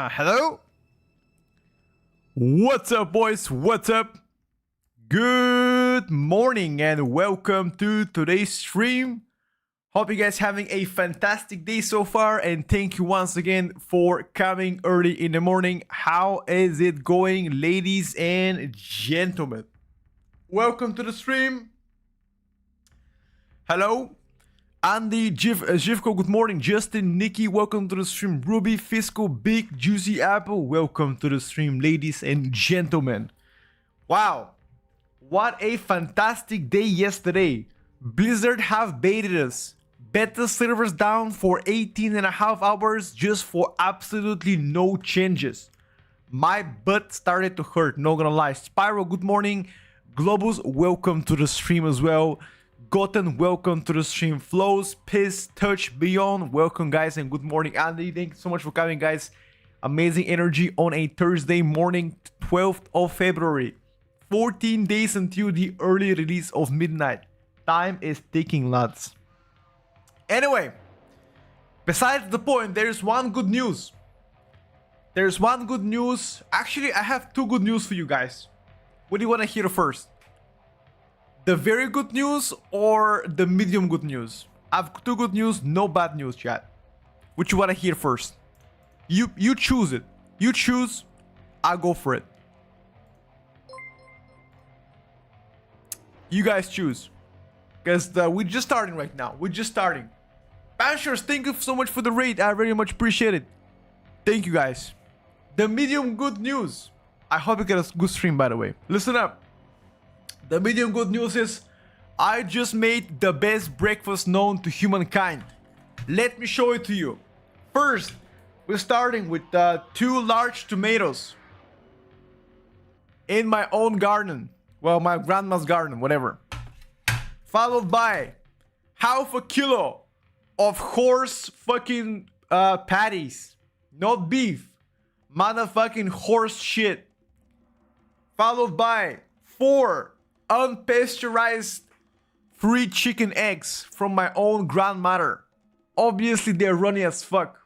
Hello? What's up, boys? What's up? Good morning and welcome to today's stream. Hope you guys having a fantastic day so far, and thank you once again for coming early in the morning. How is it going, ladies and gentlemen? Welcome to the stream. Hello? Andy, Jivko, good morning. Justin, Nikki, welcome to the stream. Ruby, Fisco, Big, Juicy Apple, welcome to the stream, ladies and gentlemen. Wow, what a fantastic day yesterday. Blizzard have baited us. Beta servers down for 18.5 hours just for absolutely no changes. My butt started to hurt, not gonna lie. Spyro, good morning. Globus, welcome to the stream as well. Gotten, welcome to the stream. Flows, Piss, Touch, Beyond, welcome guys, and good morning. Andy, thank you so much for coming, guys. Amazing energy on a Thursday morning, 12th of February. 14 days until the early release of midnight. Time is ticking, lads. Anyway, besides the point, there's one good news. There's one good news. Actually, I have two good news for you guys. What do you want to hear first? The very good news or the medium good news? I have two good news, no bad news, chat. What you want to hear first? You choose it. You choose, I'll go for it. You guys choose. Because we're just starting right now. We're just starting. Bashers, thank you so much for the raid. I very much appreciate it. Thank you, guys. The medium good news. I hope you get a good stream, by the way. Listen up. The medium good news is I just made the best breakfast known to humankind. Let me show it to you. First, we're starting with 2 large tomatoes in my own garden. Well, my grandma's garden, whatever. Followed by half a kilo of horse fucking patties. Not beef. Motherfucking horse shit. Followed by 4 unpasteurized free chicken eggs from my own grandmother. Obviously, they're runny as fuck.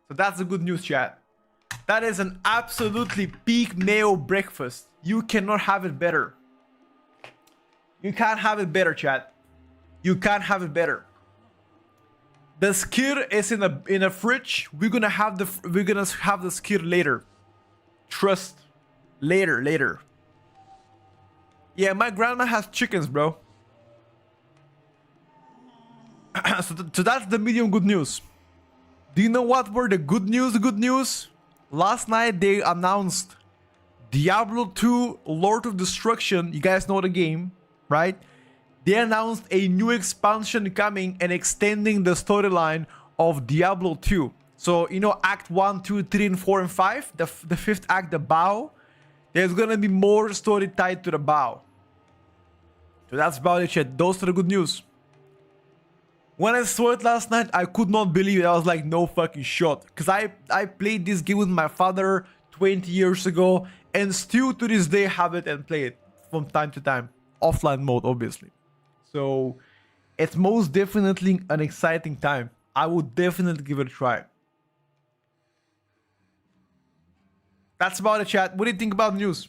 So that's the good news, chat. That is an absolutely peak male breakfast. You cannot have it better. You can't have it better, chat. You can't have it better. The skyr is in a fridge. We're gonna have the skyr later. Trust. Later. Yeah, my grandma has chickens, bro. So that's the medium good news. Do you know what were the good news? The good news? Last night they announced Diablo II Lord of Destruction. You guys know the game, right? They announced a new expansion coming and extending the storyline of Diablo 2. So, you know, Act 1, 2, 3, and 4, and 5, the 5th act, the bow. There's gonna be more story tied to the bow. So that's about it, chat. Those are the good news. When I saw it last night, I could not believe it. I was like, no fucking shot. Because I played this game with my father 20 years ago, and still to this day have it and play it from time to time. Offline mode, obviously. So it's most definitely an exciting time. I would definitely give it a try. That's about it, chat. What do you think about news?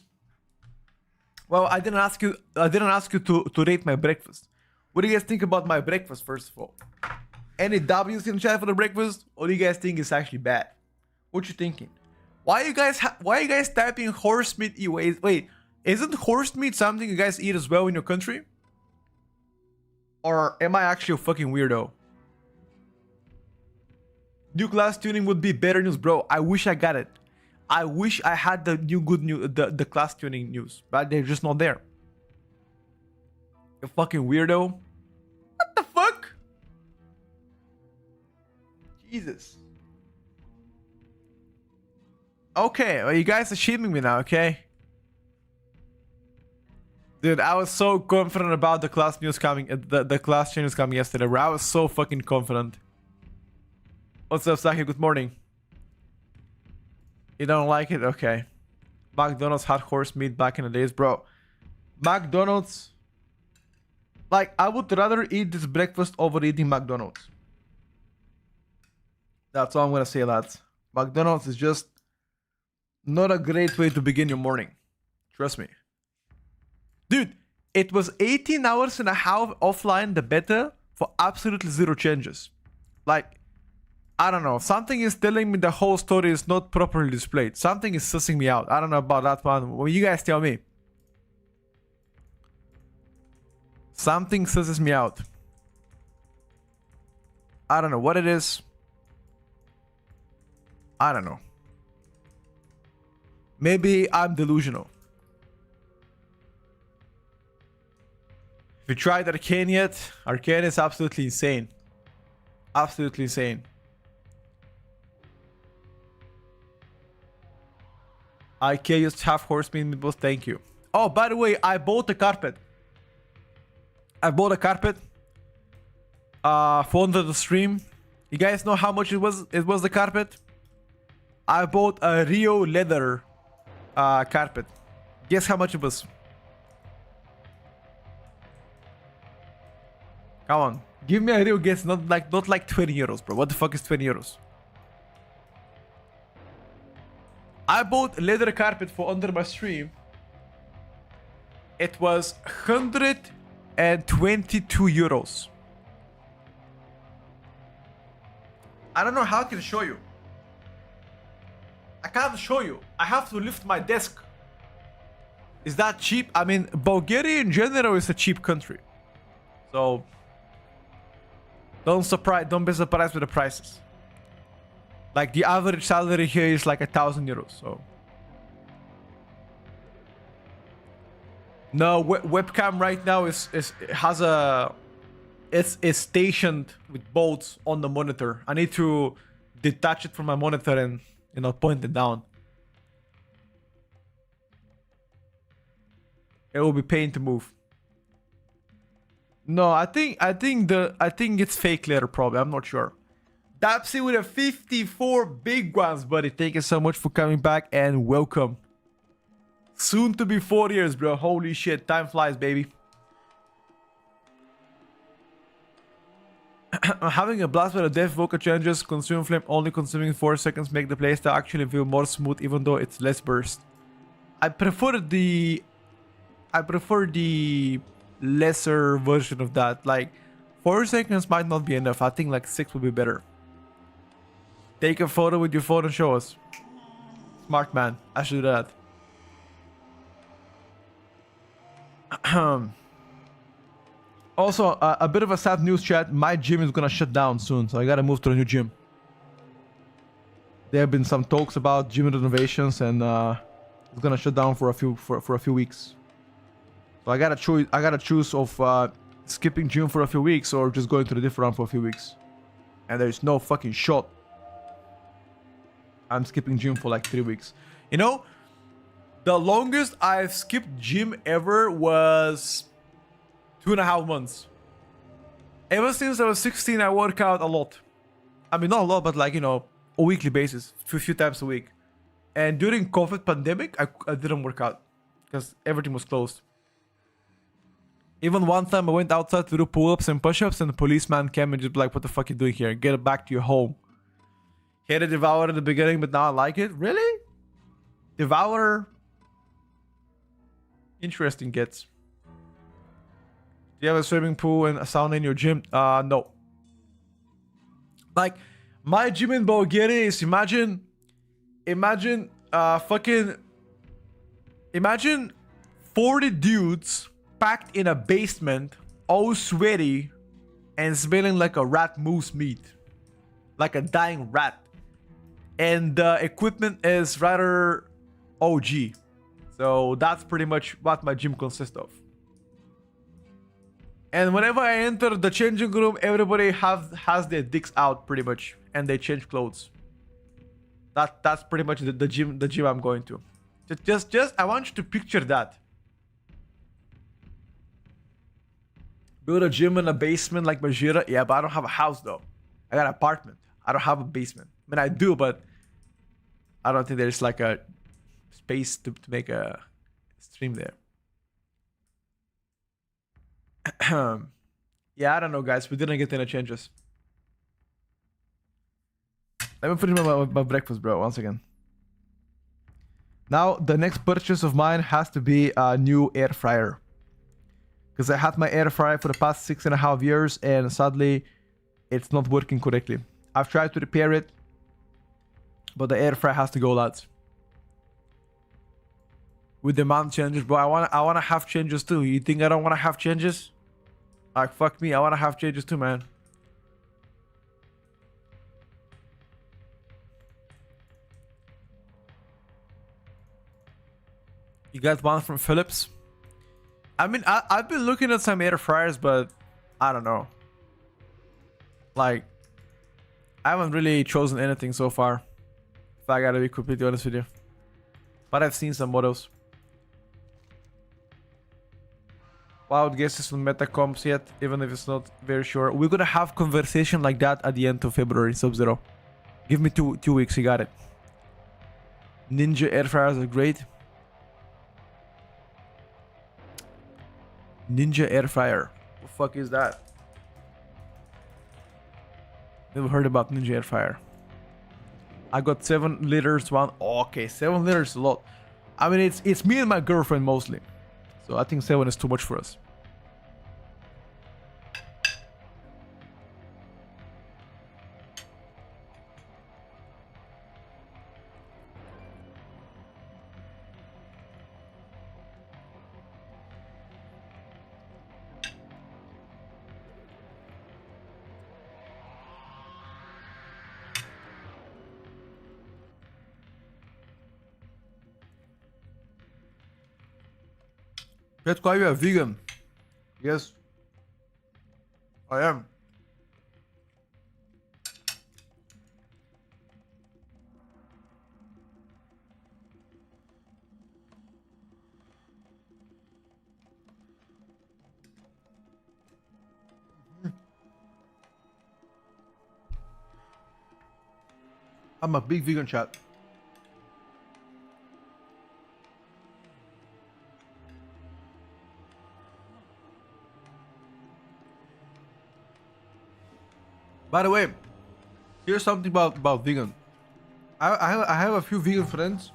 Well, I didn't ask you to rate my breakfast. What do you guys think about my breakfast, first of all? Any W's in chat for the breakfast? Or do you guys think it's actually bad? What you thinking? Why are you guys typing horse meat? Wait, isn't horse meat something you guys eat as well in your country? Or am I actually a fucking weirdo? New class tuning would be better news, bro. I wish I got it. I wish I had the new good news, the class tuning news, but they're just not there. You fucking weirdo. What the fuck? Jesus. Okay, well, you guys are shaming me now, okay? Dude, I was so confident about the class news coming, the class changes coming yesterday, bro. I was so fucking confident. What's up, Saki? Good morning. You don't like it? Okay. McDonald's had horse meat back in the days, bro. McDonald's... Like, I would rather eat this breakfast over eating McDonald's. That's all I'm gonna say, lads. McDonald's is just Not a great way to begin your morning. Trust me. Dude, it was 18 hours and a half offline, the beta, for absolutely zero changes. Like, I don't know. Something is telling me the whole story is not properly displayed. Something is sussing me out. I don't know about that one. Well, you guys tell me. Something susses me out. I don't know what it is. I don't know. Maybe I'm delusional. If you tried Arcane yet, Arcane is absolutely insane. Absolutely insane. IK used half horsemeat meatballs, thank you. Oh, by the way, I bought a carpet. I bought a carpet for under the stream. You guys know how much it was? It was the carpet. I bought a Rio leather carpet. Guess how much it was? Come on, give me a real guess. Not like 20 euros, bro. What the fuck is 20 euros? I bought a leather carpet for under my stream. It was 122 euros. I don't know how I can show you. I can't show you. I have to lift my desk. Is that cheap? I mean, Bulgaria in general is a cheap country. So don't be surprised with the prices. Like the average salary here is like 1,000 euros. So no, webcam right now is stationed with bolts on the monitor. I need to detach it from my monitor and, you know, point it down. It will be pain to move. No, I think it's fake leather probably. I'm not sure. Dapsy with a 54 big ones, buddy. Thank you so much for coming back and welcome. Soon to be 4 years, bro. Holy shit, time flies, baby. Having a blast with a death vocal changes, consume flame only consuming 4 seconds, make the playstyle actually feel more smooth even though it's less burst. I prefer the lesser version of that. Like 4 seconds might not be enough. I think like 6 would be better. Take a photo with your phone and show us. Smart man. I should do that. Also, a bit of a sad news, chat. My gym is gonna shut down soon, so I gotta move to a new gym. There have been some talks about gym renovations, and it's gonna shut down for a few weeks. So I gotta choose of skipping gym for a few weeks or just going to the different one for a few weeks. And there's no fucking shot I'm skipping gym for like 3 weeks. You know, the longest I've skipped gym ever was 2.5 months. Ever since I was 16, I work out a lot. I mean, not a lot, but like, you know, a weekly basis, a few times a week. And during COVID pandemic, I didn't work out because everything was closed. Even one time I went outside to do pull-ups and push-ups and the policeman came and just like, what the fuck you doing here? Get back to your home. Hated Devour at the beginning, but now I like it. Really? Devour? Interesting gets. Do you have a swimming pool and a sauna in your gym? No. Like, my gym in Bulgaria is imagine 40 dudes packed in a basement, all sweaty and smelling like a rat moose meat. Like a dying rat. And the equipment is rather OG. So that's pretty much what my gym consists of. And whenever I enter the changing room, everybody has their dicks out pretty much. And they change clothes. That's pretty much the gym I'm going to. Just I want you to picture that. Build a gym in a basement like Bajira. Yeah, but I don't have a house though. I got an apartment. I don't have a basement. I mean, I do, but I don't think there's like a space to make a stream there. Yeah, I don't know, guys. We didn't get any changes. Let me finish my breakfast, bro. Once again. Now the next purchase of mine has to be a new air fryer. Because I had my air fryer for the past 6.5 years and sadly it's not working correctly. I've tried to repair it, but the air fryer has to go, lads. With the amount changes, bro, I wanna have changes too. You think I don't wanna have changes? Like fuck me, I wanna have changes too, man. You got one from Philips? I mean, I've been looking at some air fryers, but I don't know. Like, I haven't really chosen anything so far, if I gotta be completely honest with you. But I've seen some models. Wild guesses on meta comps yet, even if it's not very sure. We're gonna have conversation like that at the end of February, Sub-Zero. Give me two weeks, you got it. Ninja air fryers are great. Ninja air fryer. What the fuck is that? Never heard about Ninja air fryer. I got 7 liters one. Oh, okay, 7 liters is a lot. I mean, it's me and my girlfriend mostly, so I think 7 is too much for us. That's why you are vegan. Yes, I am. I'm a big vegan, chat. By the way, here's something about vegan. I have a few vegan friends.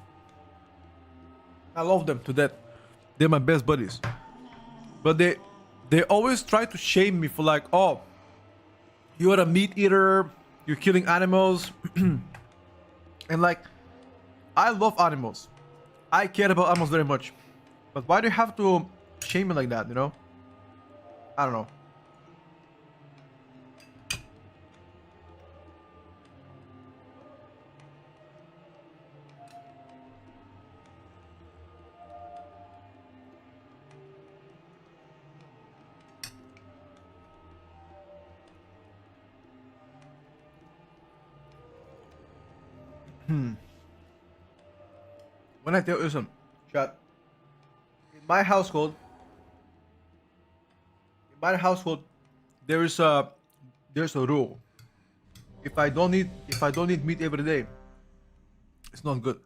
I love them to death. They're my best buddies. But they always try to shame me for like, oh, you're a meat eater, you're killing animals. And like, I love animals. I care about animals very much. But why do you have to shame me like that, you know? I don't know. When I tell you some chat, in my household, there's a rule. If I don't eat meat every day, it's not good.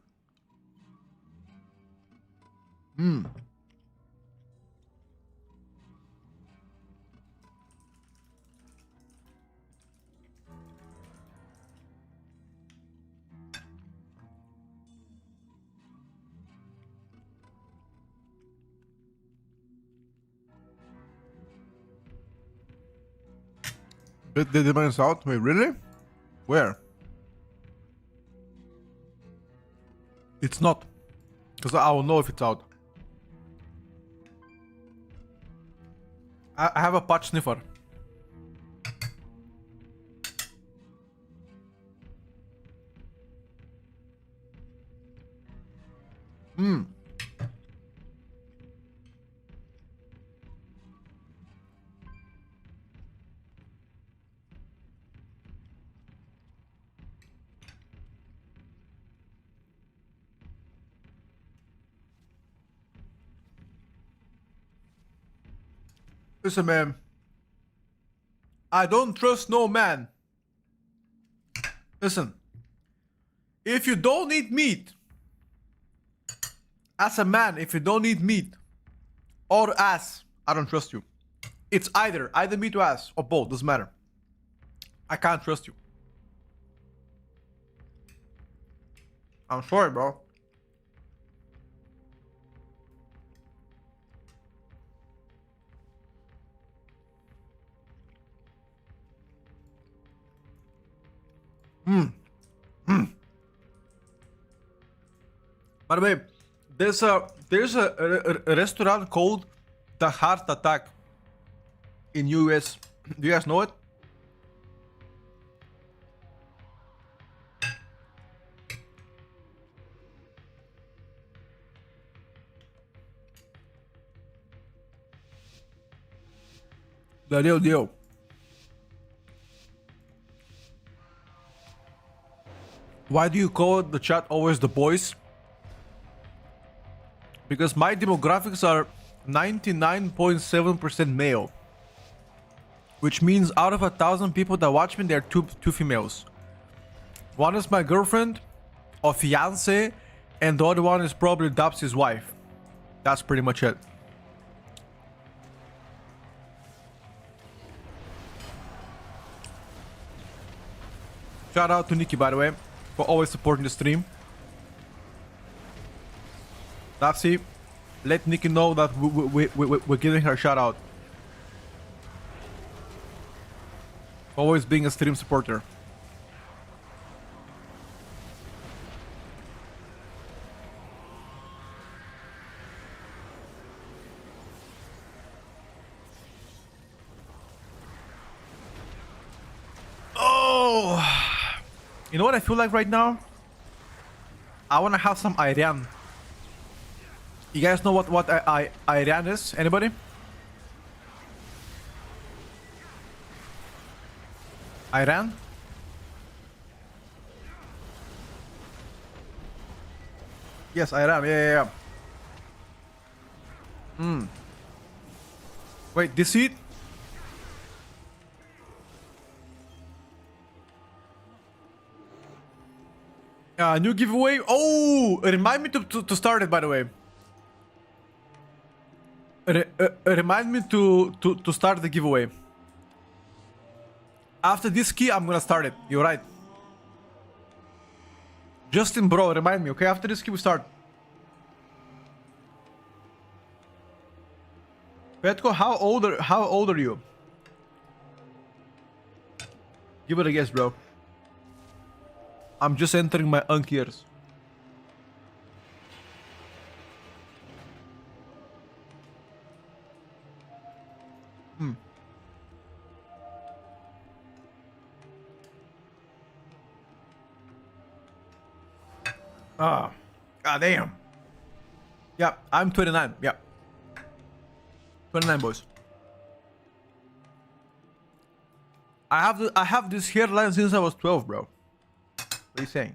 The demand is out? Wait, really? Where? It's not. Because I will know if it's out. I have a patch sniffer. Listen, man. I don't trust no man. Listen. If you don't eat meat, as a man, if you don't eat meat or ass, I don't trust you. It's either meat or ass or both, doesn't matter. I can't trust you. I'm sorry, bro. By the way, there's a restaurant called The Heart Attack in US. Do you guys know it? The real deal. Why do you call the chat always the boys? Because my demographics are 99.7% male. Which means out of 1,000 people that watch me, there are two females. One is my girlfriend or fiance, and the other one is probably Dapsy's wife. That's pretty much it. Shout out to Nikki, by the way, for always supporting the stream. Dapsy, let Nikki know that we're giving her a shout out. Always being a stream supporter. Oh, you know what I feel like right now? I want to have some Iran. You guys know what Iran is? Anybody? Iran? Yes, Iran. Yeah. Wait, deceit? New giveaway. Oh, remind me to start it, by the way. Remind me to start the giveaway. After this key, I'm gonna start it. You're right. Justin, bro, remind me, okay? After this key, we start. Petko, how old are you? Give it a guess, bro. I'm just entering my unk years. God damn. Yeah, I'm 29. Yeah. 29, boys. I have this hairline since I was 12, bro. What are you saying?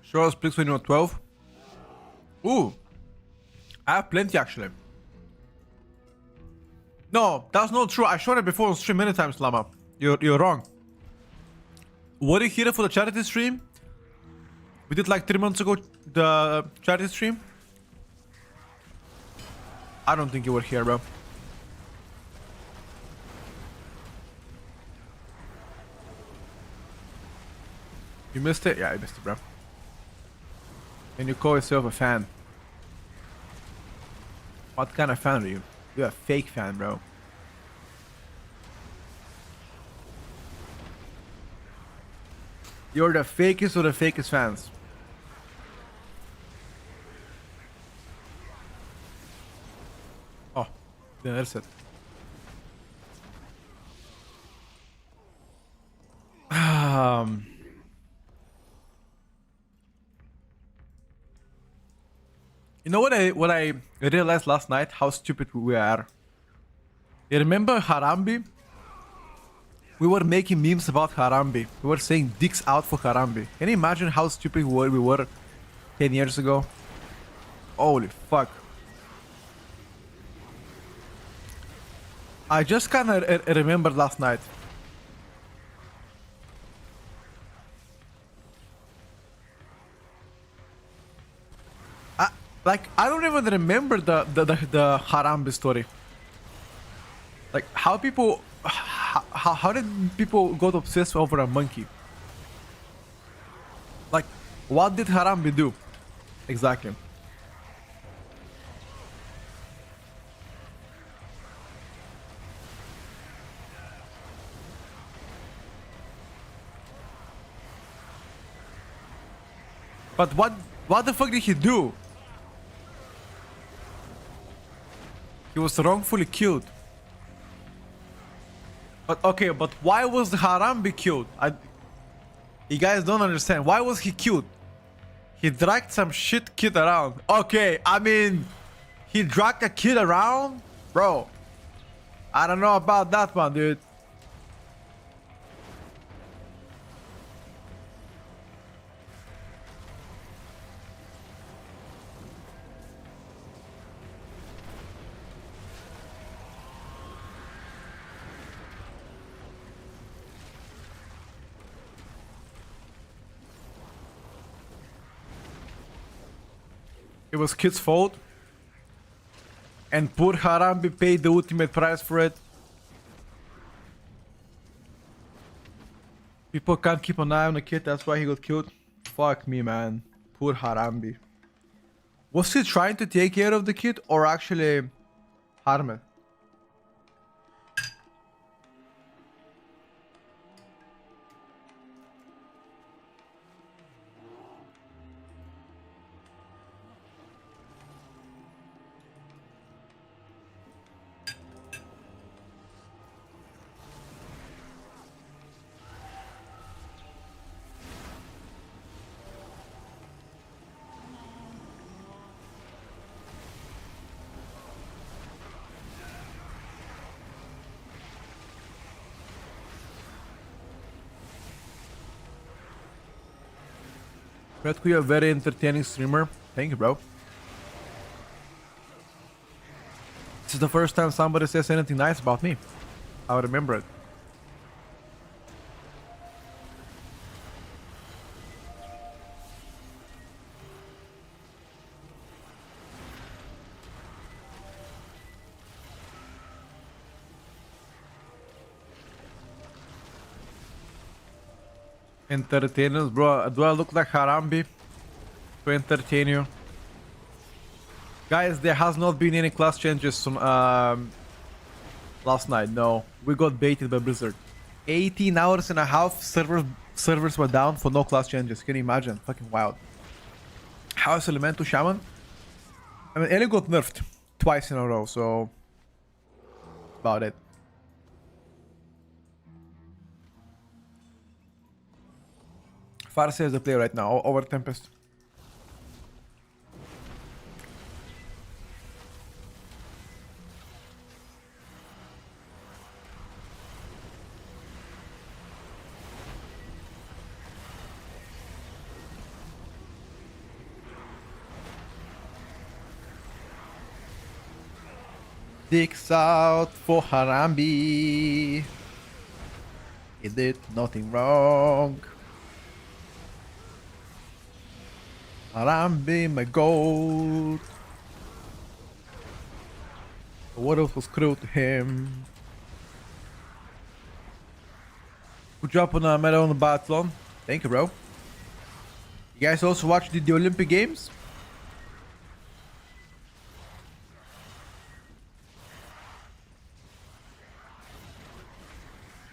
Show us please when you're 12. Ooh. I have plenty actually. No, that's not true. I showed it before on stream many times, Lama. You're wrong. Were you here for the charity stream? We did like 3 months ago the charity stream. I don't think you were here, bro. You missed it? Yeah, you missed it, bro. And you call yourself a fan. What kind of fan are you? You're a fake fan, bro. You're the fakest of the fakest fans. Oh, yeah, that's it. You know what I realized last night? How stupid we are. You remember Harambe? We were making memes about Harambe. We were saying dicks out for Harambe. Can you imagine how stupid we were 10 years ago? Holy fuck. I just kinda remembered last night. Like, I don't even remember the Harambe story. Like, how did people got obsessed over a monkey? Like, what did Harambe do? Exactly. But what the fuck did he do? He was wrongfully killed. But okay, but why was Harambe killed? You guys don't understand. Why was he killed? He dragged some shit kid around. Okay, I mean, he dragged a kid around? Bro, I don't know about that one, dude. It was kid's fault. And poor Harambe paid the ultimate price for it. People can't keep an eye on the kid, that's why he got killed. Fuck me, man. Poor Harambe. Was he trying to take care of the kid or actually harm it? But you're a very entertaining streamer. Thank you, bro. This is the first time somebody says anything nice about me. I'll remember it. Entertainers, bro. Do I look like Harambe to entertain you? Guys, there has not been any class changes from last night. No, we got baited by Blizzard. 18 hours and a half servers were down for no class changes. Can you imagine? Fucking wild. House Elemental Shaman. I mean, Ellie got nerfed twice in a row, so about it. Farsi is the play right now, over Tempest. Dicks out for Harambe. He did nothing wrong. Harambe, my goat. What else was cruel to him? Good job on a medal on the biathlon. Thank you, bro. You guys also watched the Olympic Games?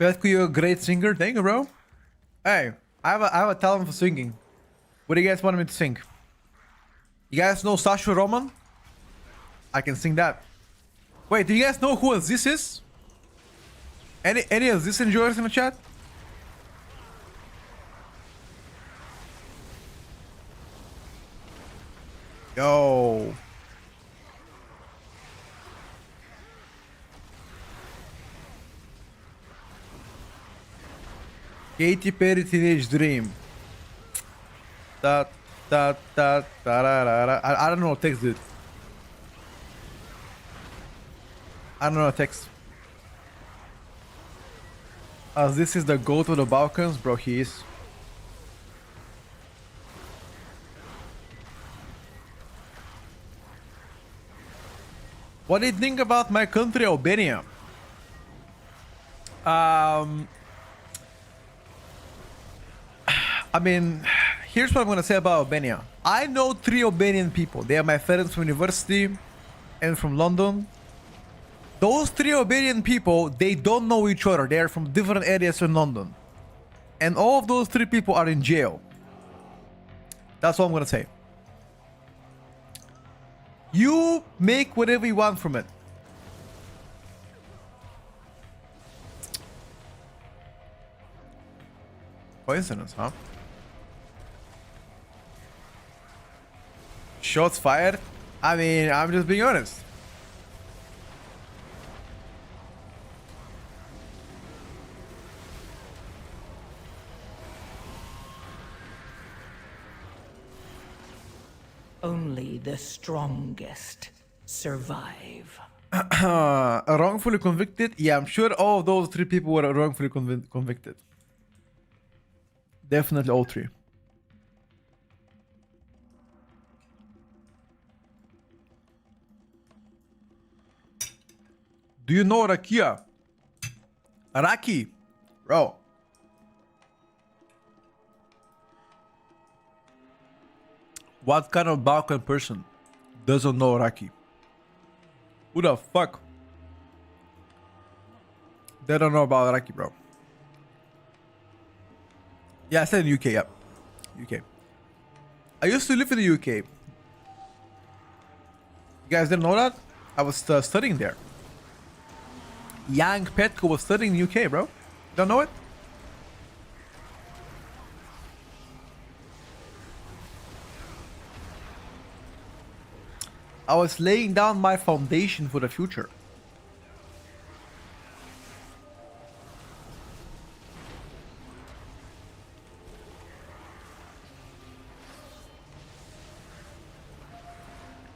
Petko, you're a great singer. Thank you, bro. Hey, I have a talent for singing. What do you guys want me to sing? You guys know Sasha Roman? I can sing that. Wait, do you guys know who this is? Any of this enjoyers in the chat? Yo. Katy Perry Teenage Dream. I don't know text, dude. I don't know text. This is the goat of the Balkans, bro. He is. What do you think about my country, Albania? I mean, here's what I'm gonna say about Albania. I know 3 Albanian people. They are my friends from university and from London. Those 3 Albanian people, they don't know each other. They are from different areas in London. And all of those 3 people are in jail. That's all I'm gonna say. You make whatever you want from it. Coincidence, huh? Shots fired? I mean, I'm just being honest. Only the strongest survive. Wrongfully convicted? Yeah, I'm sure all of those 3 people were wrongfully convicted. Definitely all 3. Do you know Rakia? Raki? Bro. What kind of Balkan person doesn't know Raki? Who the fuck? They don't know about Raki, bro. Yeah, I said in UK, yeah. UK. I used to live in the UK. You guys didn't know that? I was studying there. Young Petko was studying in UK, bro. Don't know it? I was laying down my foundation for the future.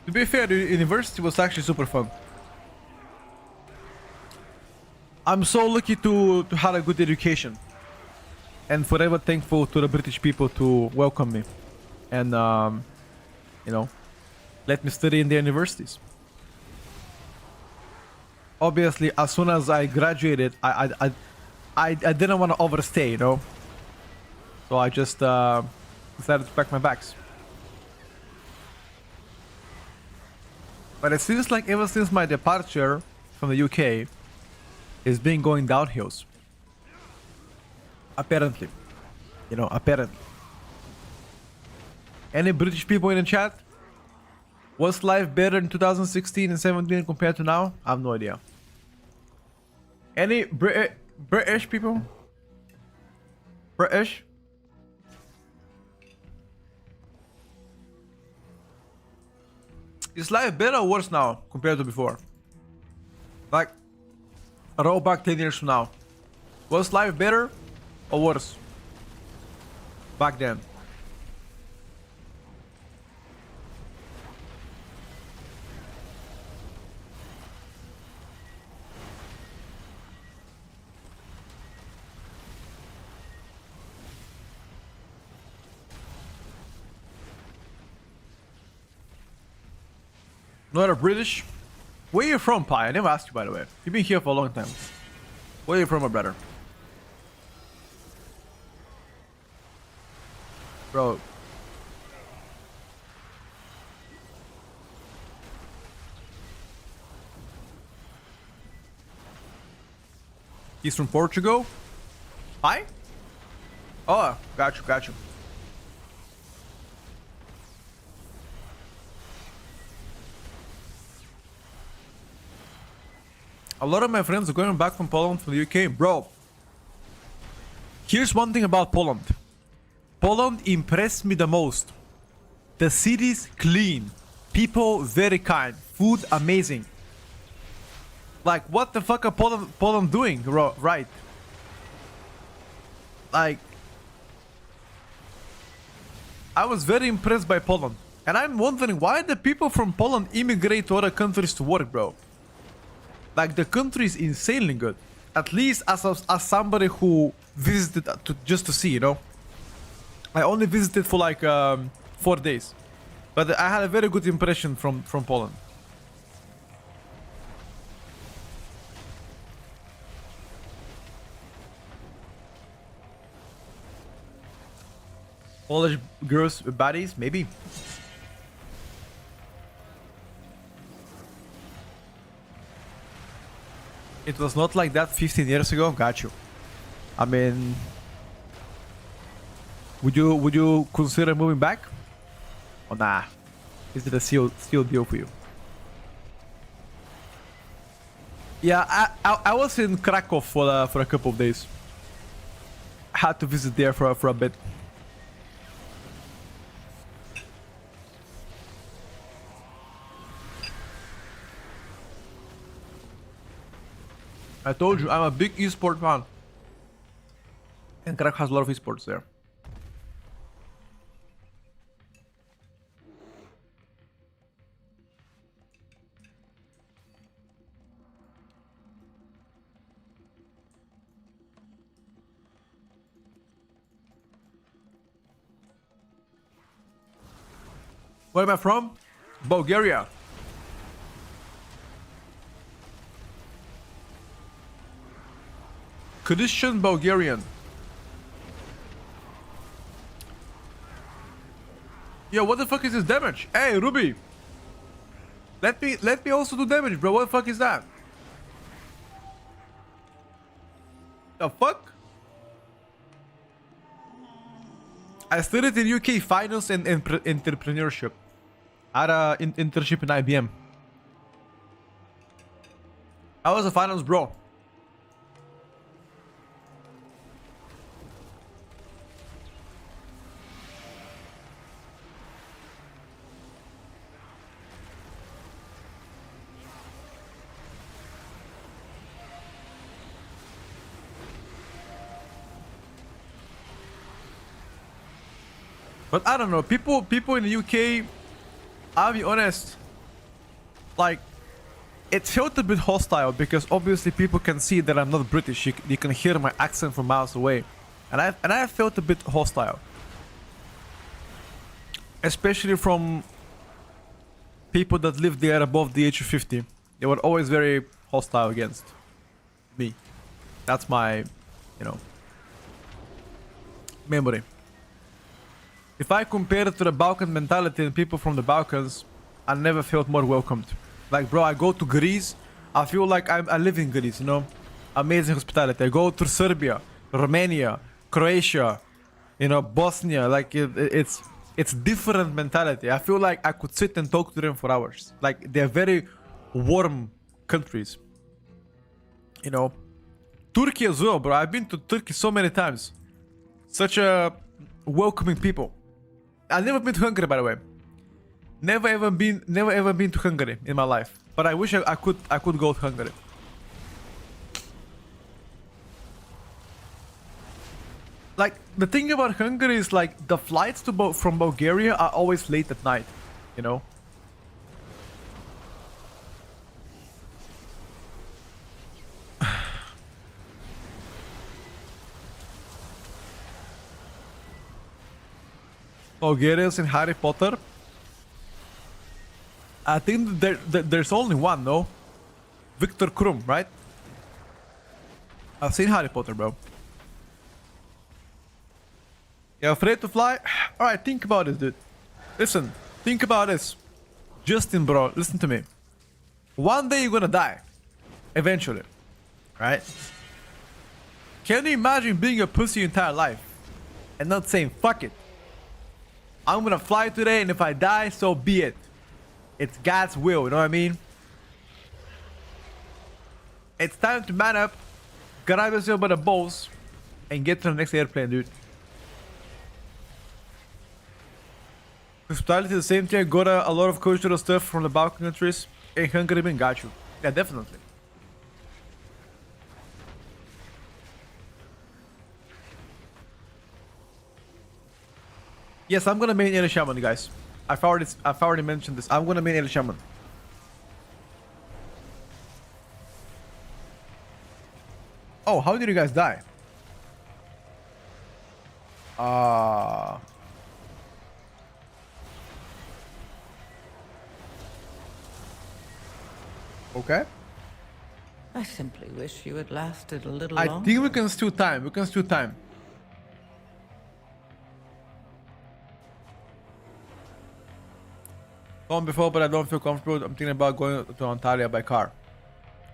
To be fair, the university was actually super fun. I'm so lucky to have a good education. And forever thankful to the British people to welcome me. And, you know, let me study in their universities. Obviously, as soon as I graduated, I didn't want to overstay, you know? So I just decided to pack my bags. But it seems like ever since my departure from the UK, it's been going downhills. Apparently. You know, apparently. Any British people in the chat? Was life better in 2016 and 17 compared to now? I have no idea. Any British people? British? Is life better or worse now compared to before? Like, roll back 10 years from now. Was life better or worse? Back then. Not a British? Where you from, Pi? I never asked you, by the way. You've been here for a long time. Where you from, my brother? Bro. He's from Portugal? Pi? Oh, got you, got you. A lot of my friends are going back from Poland, from the UK. Bro, here's one thing about Poland. Poland impressed me the most. The city's clean. People very kind. Food amazing. Like, what the fuck are Poland doing right? Like, I was very impressed by Poland. And I'm wondering why the people from Poland immigrate to other countries to work, bro. Like, the country is insanely good. At least as somebody who visited just to see, you know. I only visited for like 4 days. But I had a very good impression from Poland. Polish girls' bodies, maybe. It was not like that 15 years ago. Got you. I mean, would you consider moving back? Or nah? Is it a still deal for you? Yeah, I was in Krakow for a couple of days. Had to visit there for a bit. I told you I'm a big esport fan. And Krakow has a lot of esports there. Where am I from? Bulgaria. Christian Bulgarian. Yo, what the fuck is this damage? Hey, Ruby. Let me also do damage, bro. What the fuck is that? The fuck? I studied in UK finance and entrepreneurship. I had an internship in IBM. I was a finance bro. But I don't know, people in the UK, I'll be honest, like, it felt a bit hostile because obviously people can see that I'm not British. You can hear my accent from miles away, and I felt a bit hostile, especially from people that live there above the age of 50. They were always very hostile against me. That's my, you know, memory. If I compare it to the Balkan mentality and people from the Balkans, I never felt more welcomed. Like, bro, I go to Greece, I feel like I live in Greece, you know? Amazing hospitality. I go to Serbia, Romania, Croatia, you know, Bosnia. Like, it's different mentality. I feel like I could sit and talk to them for hours. Like, they're very warm countries. You know? Turkey as well, bro. I've been to Turkey so many times. Such a welcoming people. I've never been to Hungary, by the way. Never ever been to Hungary in my life. But I wish I could go to Hungary. Like, the thing about Hungary is like the flights to from Bulgaria are always late at night, you know? Bulgarians in Harry Potter? I think there's only one, no? Victor Krum, right? I've seen Harry Potter, bro. You're afraid to fly? Alright, think about this, dude. Listen, think about this. Justin, bro, listen to me. One day you're gonna die. Eventually. Right? Can you imagine being a pussy your entire life? And not saying, fuck it. I'm gonna fly today, and if I die, so be it. It's God's will, you know what I mean? It's time to man up, grab yourself by the balls, and get to the next airplane, dude. Hospitality, the same thing. I got a lot of cultural stuff from the Balkan countries. In Hungary, even got you. Yeah, definitely. Yes, I'm gonna main Elite Shaman, guys. I've already mentioned this. I'm gonna main Elite Shaman. Oh, how did you guys die? Okay. I simply wish you had lasted a little I longer. think we can steal time. We can steal time. Gone before, but I don't feel comfortable. I'm thinking about going to Antalya by car.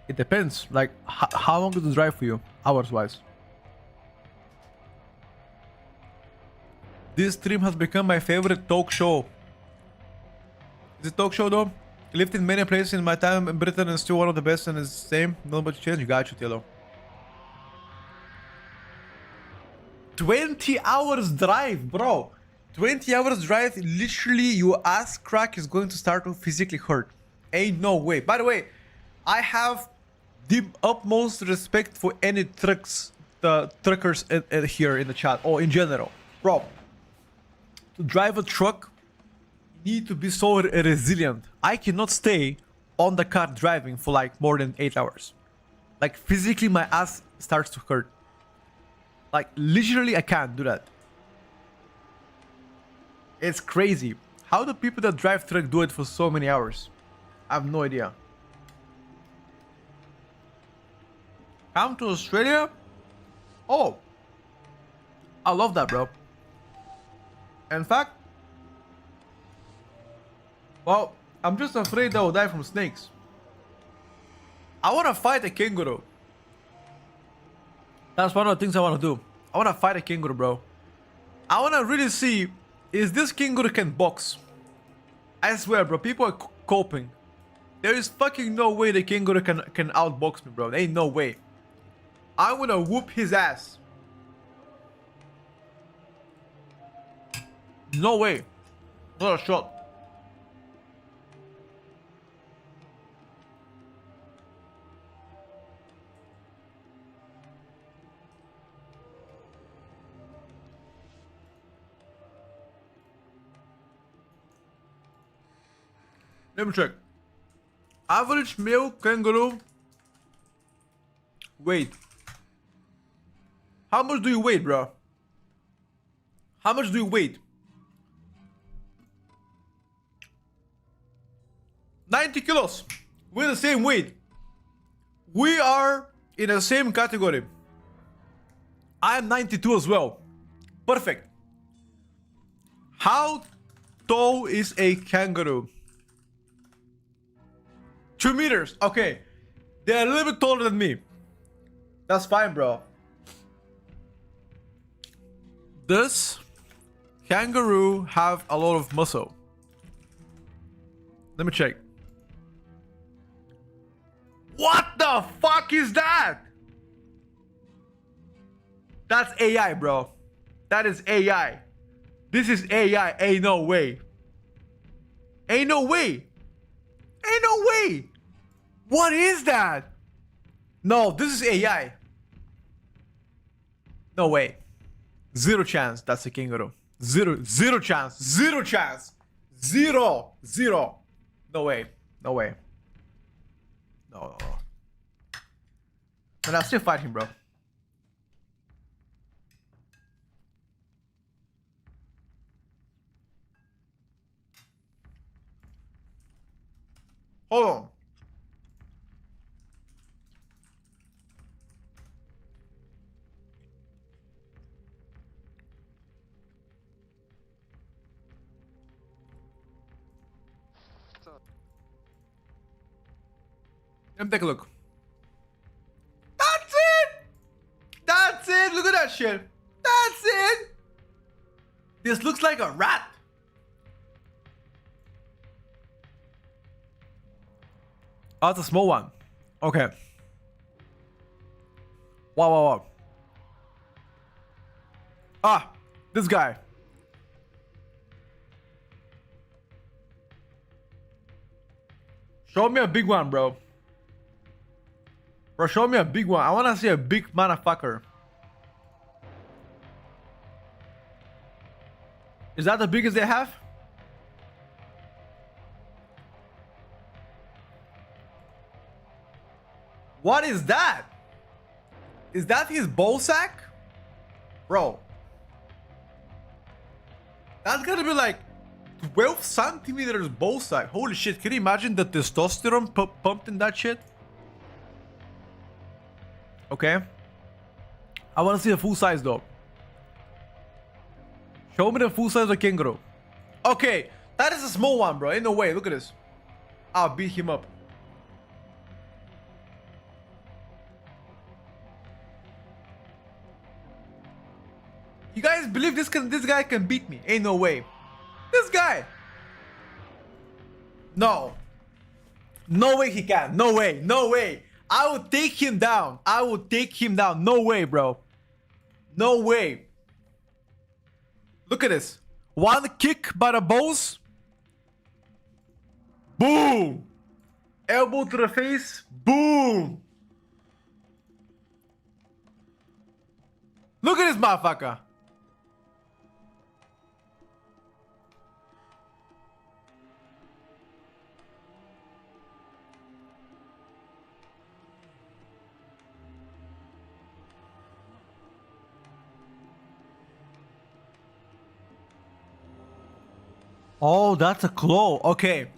It depends. Like, how long is the drive for you, hours-wise? This stream has become my favorite talk show. Is it talk show though? Lived in many places in my time in Britain and still one of the best and it's the same. Not much change. Got you, Tilo. 20 hours drive, bro. 20 hours drive, literally your ass crack is going to start to physically hurt. Ain't no way. By the way, I have the utmost respect for any truckers here in the chat or in general. Bro, to drive a truck, you need to be so resilient. I cannot stay on the car driving for like more than 8 hours. Like physically my ass starts to hurt. Like literally I can't do that. It's crazy. How do people that drive truck do it for so many hours? I have no idea. Come to Australia? Oh. I love that, bro. In fact, well, I'm just afraid I will die from snakes. I want to fight a kangaroo. That's one of the things I want to do. I want to fight a kangaroo, bro. I want to really see, is this kangaroo can box? I swear, bro, people are coping. There is fucking no way the kangaroo can outbox me, bro. There ain't no way. I'm gonna whoop his ass. No way. Not a shot. Let me check. Average male kangaroo weight. How much do you weigh, bro? How much do you weigh? 90 kilos. We're the same weight. We are in the same category. I am 92 as well. Perfect. How tall is a kangaroo? 2 meters. Okay. They're a little bit taller than me. That's fine, bro. Does kangaroo have a lot of muscle? Let me check. What the fuck is that? That's AI, bro. That is AI. This is AI. Ain't no way. Ain't no way. Ain't no way. What is that? No, this is AI. No way. Zero chance that's a kangaroo. Zero chance. Zero chance. Zero. No way. No way. No. But I'll still fight him, bro. Hold on. Let me take a look. That's it! That's it! Look at that shit! That's it! This looks like a rat! Oh, it's a small one. Okay. Wow. Ah! This guy. Show me a big one, bro. Bro, show me a big one. I wanna see a big motherfucker. Is that the biggest they have? What is that? Is that his ball sack? Bro. That's gotta be like 12 centimeters ball sack. Holy shit, can you imagine the testosterone pumped in that shit? Okay. I want to see a full size though. Show me the full size of kangaroo. Okay, That is a small one, bro. Ain't no way. Look at this. I'll beat him up. You guys believe this guy can beat me? Ain't no way. This guy. No. No way he can. No way. No way. I will take him down. I will take him down. No way, bro. No way. Look at this. One kick by the balls. Boom. Elbow to the face. Boom. Look at this motherfucker. Oh, that's a claw. Okay.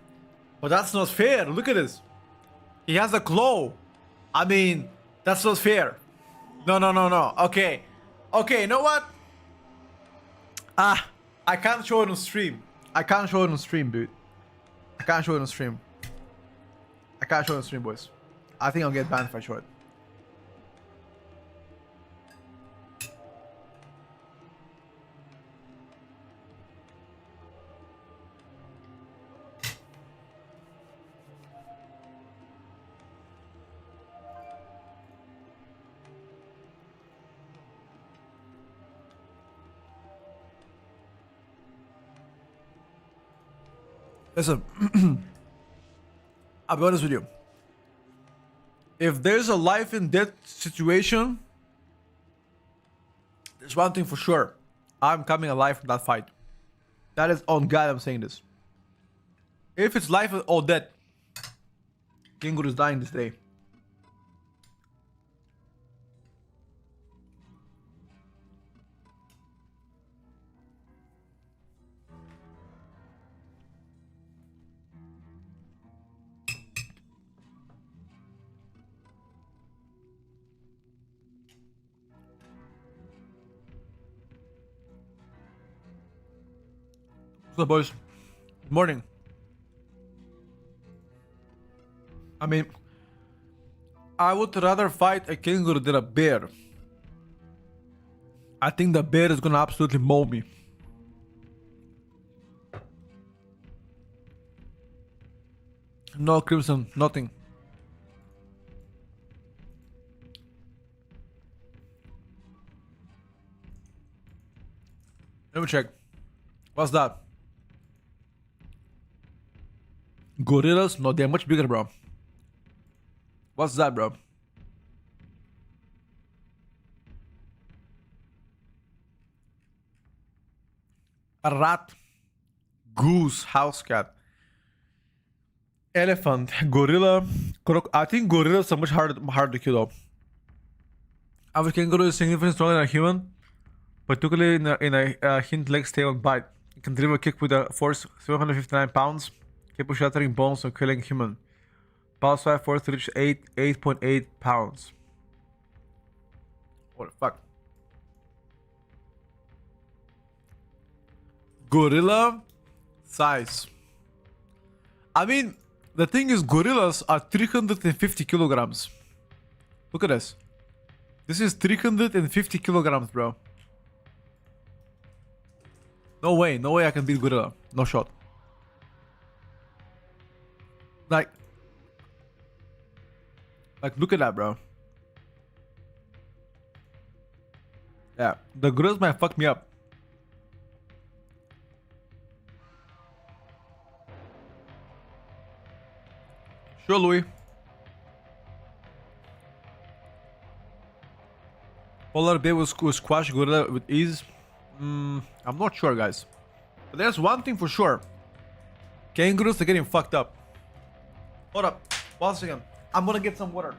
But that's not fair. Look at this. He has a claw. I mean, that's not fair. No, no, no, no. Okay. Okay, you know what? I can't show it on stream. I can't show it on stream, dude. I can't show it on stream. I can't show it on stream, boys. I think I'll get banned if I show it. Listen, I'll be honest with you. If there's a life and death situation, there's one thing for sure. I'm coming alive from that fight. That is on God, I'm saying this. If it's life or death, Kingur is dying this day. What's up, boys? Good morning. I mean, I would rather fight a kangaroo than a bear. I think the bear is gonna absolutely mow me. No crimson, nothing. Let me check. What's that? Gorillas? No, they're much bigger, bro. What's that, bro? A rat, goose, house cat, elephant, gorilla, I think gorillas are much harder to kill though. Our kangaroo is significantly stronger than a human, particularly in a hind leg, tail, and bite. It can deliver a kick with a force 759 pounds, capable of shattering bones and killing human. Pulse 5 force to reach 8.8 pounds. What the fuck? Gorilla size. I mean, the thing is, gorillas are 350 kilograms. Look at this. This is 350 kilograms, bro. No way I can beat gorilla. No shot. Like, look at that, bro. Yeah, the gorillas might fuck me up. Sure, Louis. Polar bear will squash gorilla with ease. I'm not sure, guys. But there's one thing for sure. Kangaroos are getting fucked up. Hold up. 1 second. I'm gonna get some water.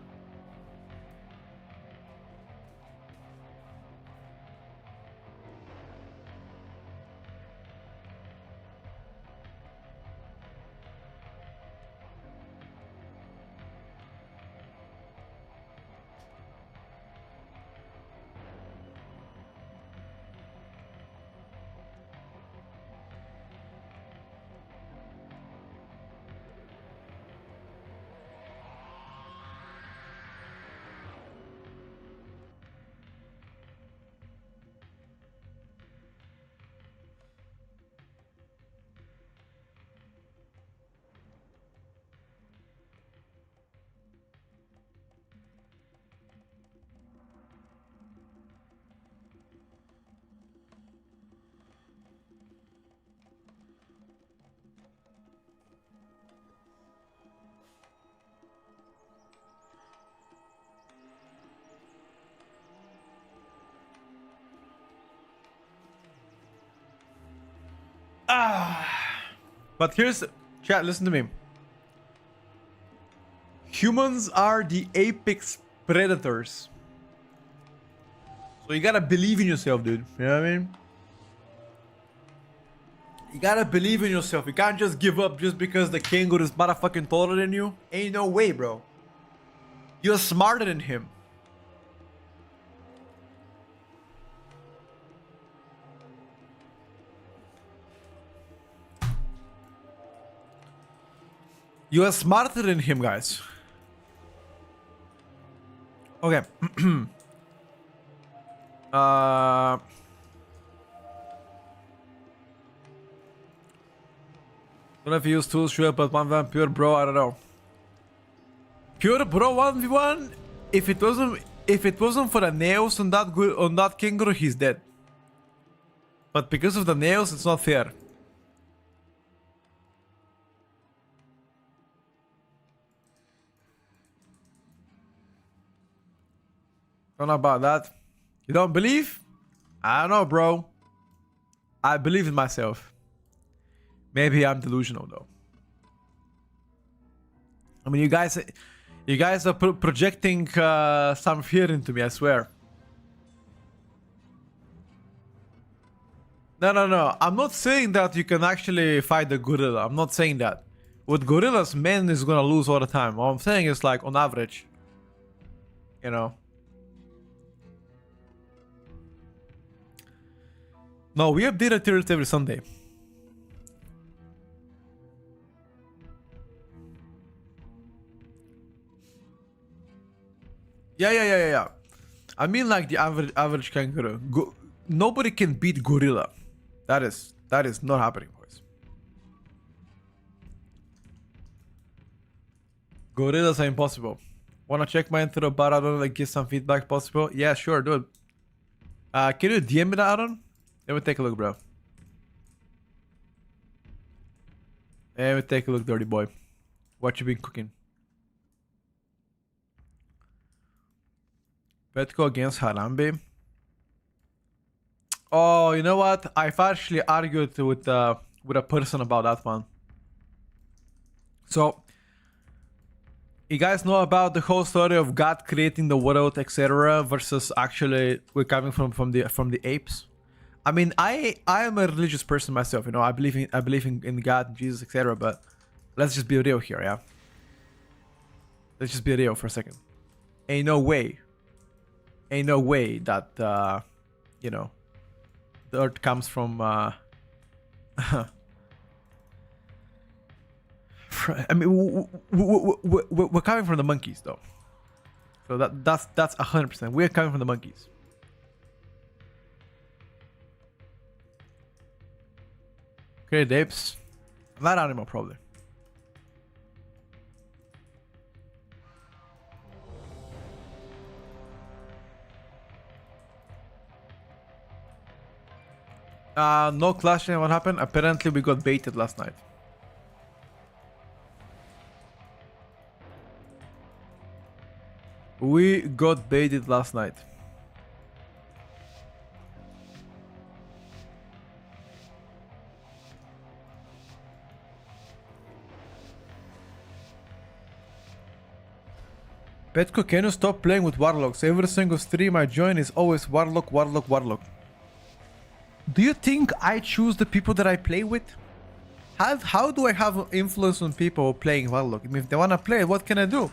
But here's chat. Listen to me. Humans are the apex predators. So you gotta believe in yourself, dude. You know what I mean? You gotta believe in yourself. You can't just give up just because the kangaroo is motherfucking taller than you. Ain't no way, bro. You're smarter than him. You are smarter than him, guys. Okay. Don't have to use tools, sure, but 1v1 pure bro, I don't know. Pure bro 1v1. If it wasn't for the nails on that kangaroo, he's dead. But because of the nails, it's not fair. Don't know about that. You don't believe? I don't know, bro. I believe in myself. Maybe I'm delusional though. I mean, you guys are projecting some fear into me, I swear. No. I'm not saying that you can actually fight the gorilla. I'm not saying that. With gorillas, man is gonna lose all the time. What I'm saying is like on average. You know. No, we update a Tierlist every Sunday. Yeah. I mean like the average kangaroo. Nobody can beat gorilla. That is not happening, boys. Gorillas are impossible. Wanna check my intro, but I don't like give some feedback possible? Yeah, sure, dude. Can you DM me that, Aaron? Let me take a look, bro. Let me take a look, dirty boy. What you been cooking? Petco against Harambe. Oh, you know what? I've actually argued with a person about that one. So, you guys know about the whole story of God creating the world, etc., versus actually we're coming from the apes. I mean, I am a religious person myself. You know, I believe in God, Jesus, etc. But let's just be real here, yeah. Let's just be real for a second. Ain't no way that you know, the earth comes from I mean, we're coming from the monkeys though, so that's 100%. We're coming from the monkeys. Okay, apes, that animal probably. No clashing. What happened? Apparently we got baited last night. We got baited last night. Petco, can you stop playing with warlocks? Every single stream I join is always warlock. Do you think I choose the people that I play with? How do I have influence on people playing warlock? I mean, if they wanna play, what can I do?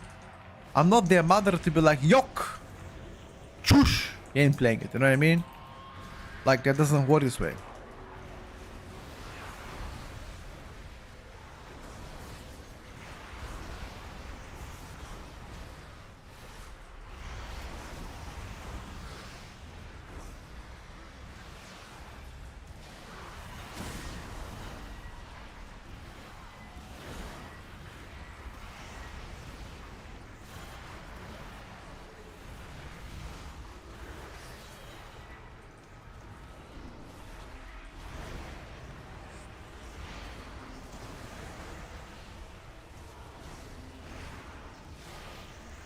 I'm not their mother to be like, yok! Chush! You ain't playing it, you know what I mean? Like, that doesn't work this way.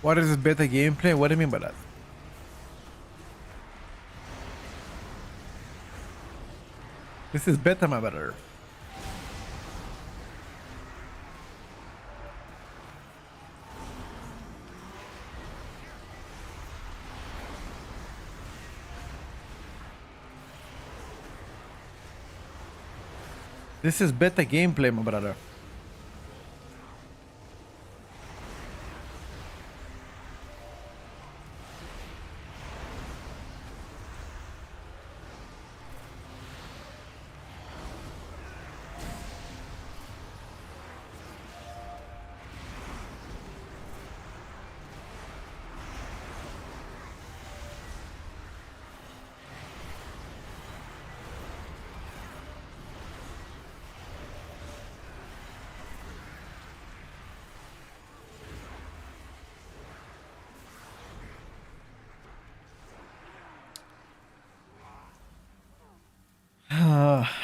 What is this beta gameplay? What do you mean by that? This is beta, my brother. This is better gameplay, my brother.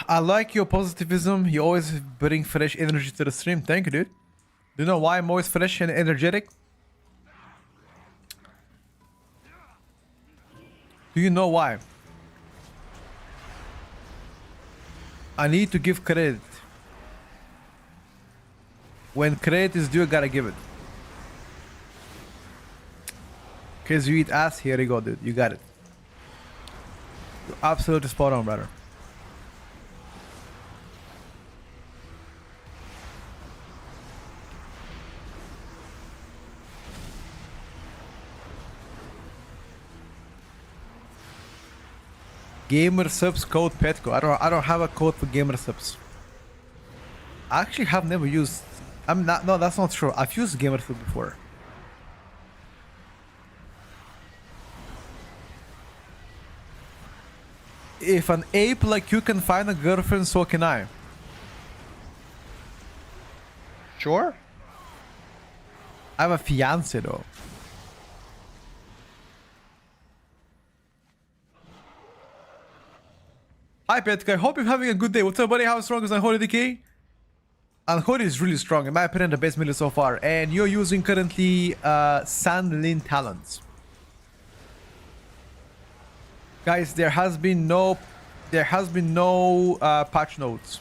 I like your positivism. You always bring fresh energy to the stream. Thank you, dude. Do you know why I'm always fresh and energetic? Do you know why? I need to give credit. When credit is due, I gotta give it. Cause you eat ass, here you go, dude. You got it. You're absolutely spot on, brother. Gamer subs code Petco. I don't have a code for gamer subs. I actually have never used. No, that's not true. I've used gamer sub before. If an ape like you can find a girlfriend, so can I. Sure. I have a fiance though. Hi Petco, I hope you're having a good day. What's up, buddy? How strong is Unholy DK? Unholy is really strong, in my opinion, the best melee so far. And you're using currently Sandlin talents. Guys, there has been no patch notes.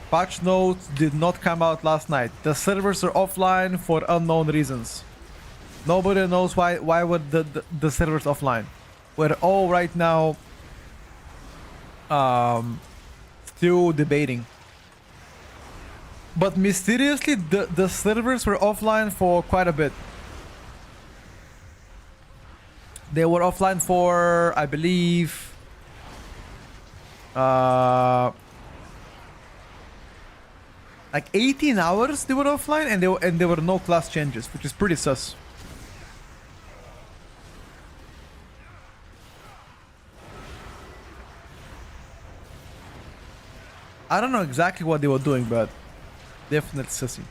Patch notes did not come out last night. The servers are offline for unknown reasons. Nobody knows why were the servers offline. We're all right now still debating. But mysteriously the servers were offline for quite a bit. They were offline for, I believe, like 18 hours they were offline, and there were no class changes, which is pretty sus. I don't know exactly what they were doing, but definitely sussy.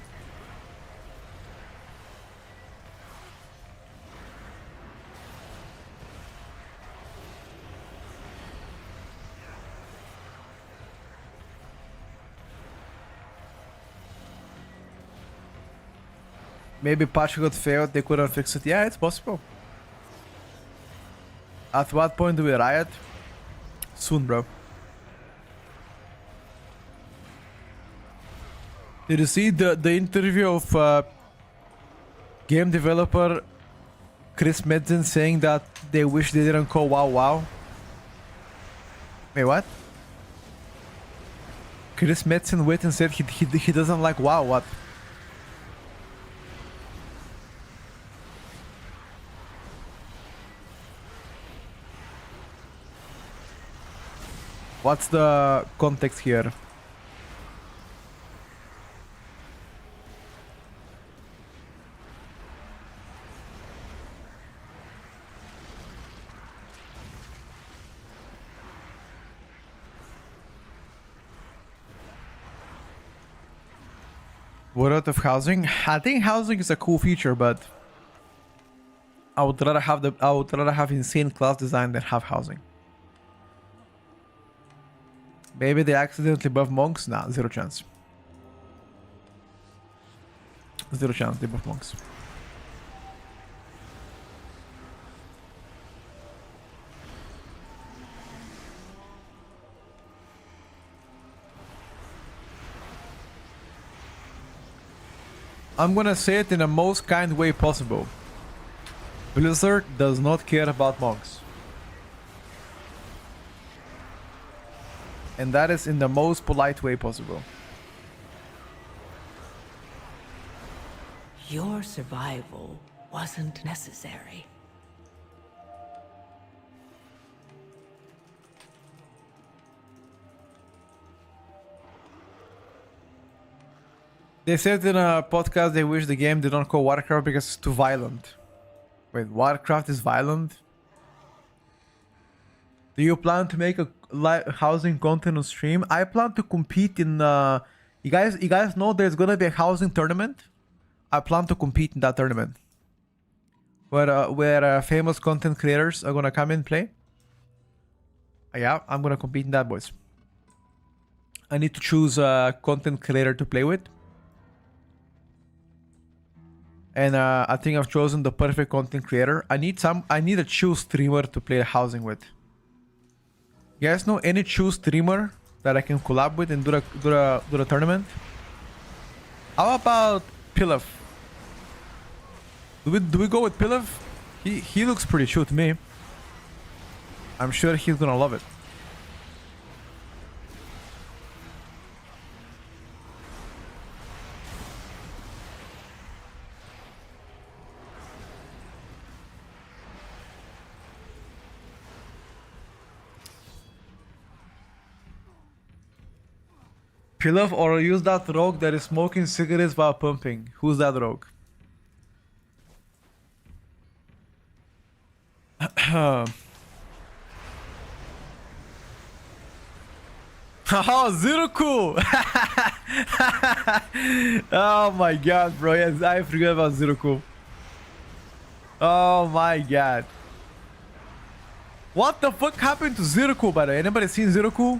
Maybe patch got failed, they couldn't fix it. Yeah, it's possible. At what point do we riot? Soon, bro. Did you see the interview of game developer Chris Metzen saying that they wish they didn't call WoW WoW? Wait, what? Chris Metzen went and said he doesn't like WoW. What? What's the context here? What out of housing? I think housing is a cool feature, but I would rather have insane class design than have housing. Maybe they accidentally buff monks? Nah, zero chance. Zero chance they buff monks. I'm gonna say it in the most kind way possible. Blizzard does not care about monks. And that is in the most polite way possible. Your survival wasn't necessary. They said in a podcast they wish the game did not call Warcraft because it's too violent. Wait, Warcraft is violent? Do you plan to make a housing content on stream? I plan to compete in you guys know there's gonna be a housing tournament? I plan to compete in that tournament. Where famous content creators are gonna come and play. Yeah, I'm gonna compete in that, boys. I need to choose a content creator to play with. And I think I've chosen the perfect content creator. I need a chill streamer to play housing with. You guys know any chill streamer that I can collab with and do the tournament? How about Pilaf? Do we go with Pilaf? He looks pretty chill to me. I'm sure he's gonna love it. Pilaf or use that rogue that is smoking cigarettes while pumping. Who's that rogue? Oh, Ziruku! Oh my god, bro. Yes, I forgot about Ziruku. Oh my god. What the fuck happened to Ziruku, by the way? Anybody seen Ziruku?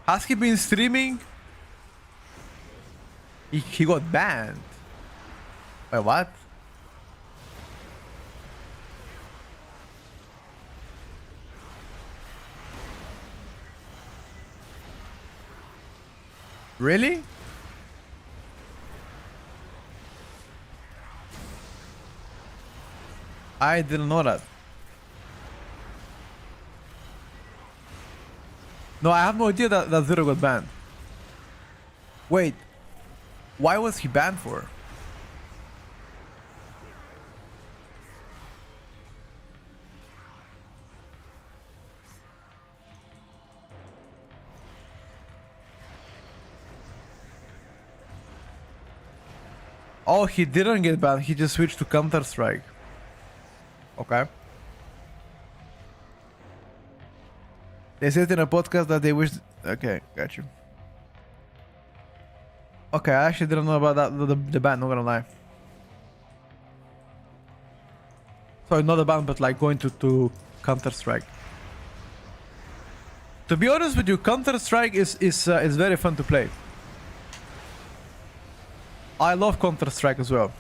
Has he been streaming? He got banned. Wait, what? Really? I didn't know that. No, I have no idea that Zero got banned. Wait, why was he banned for? Oh, he didn't get banned, he just switched to Counter-Strike. Okay. They said in a podcast that they wish... Okay, got you. Okay, I actually didn't know about that, the ban, not gonna lie. Sorry, not the ban, but like going to Counter-Strike. To be honest with you, Counter-Strike is very fun to play. I love Counter-Strike as well.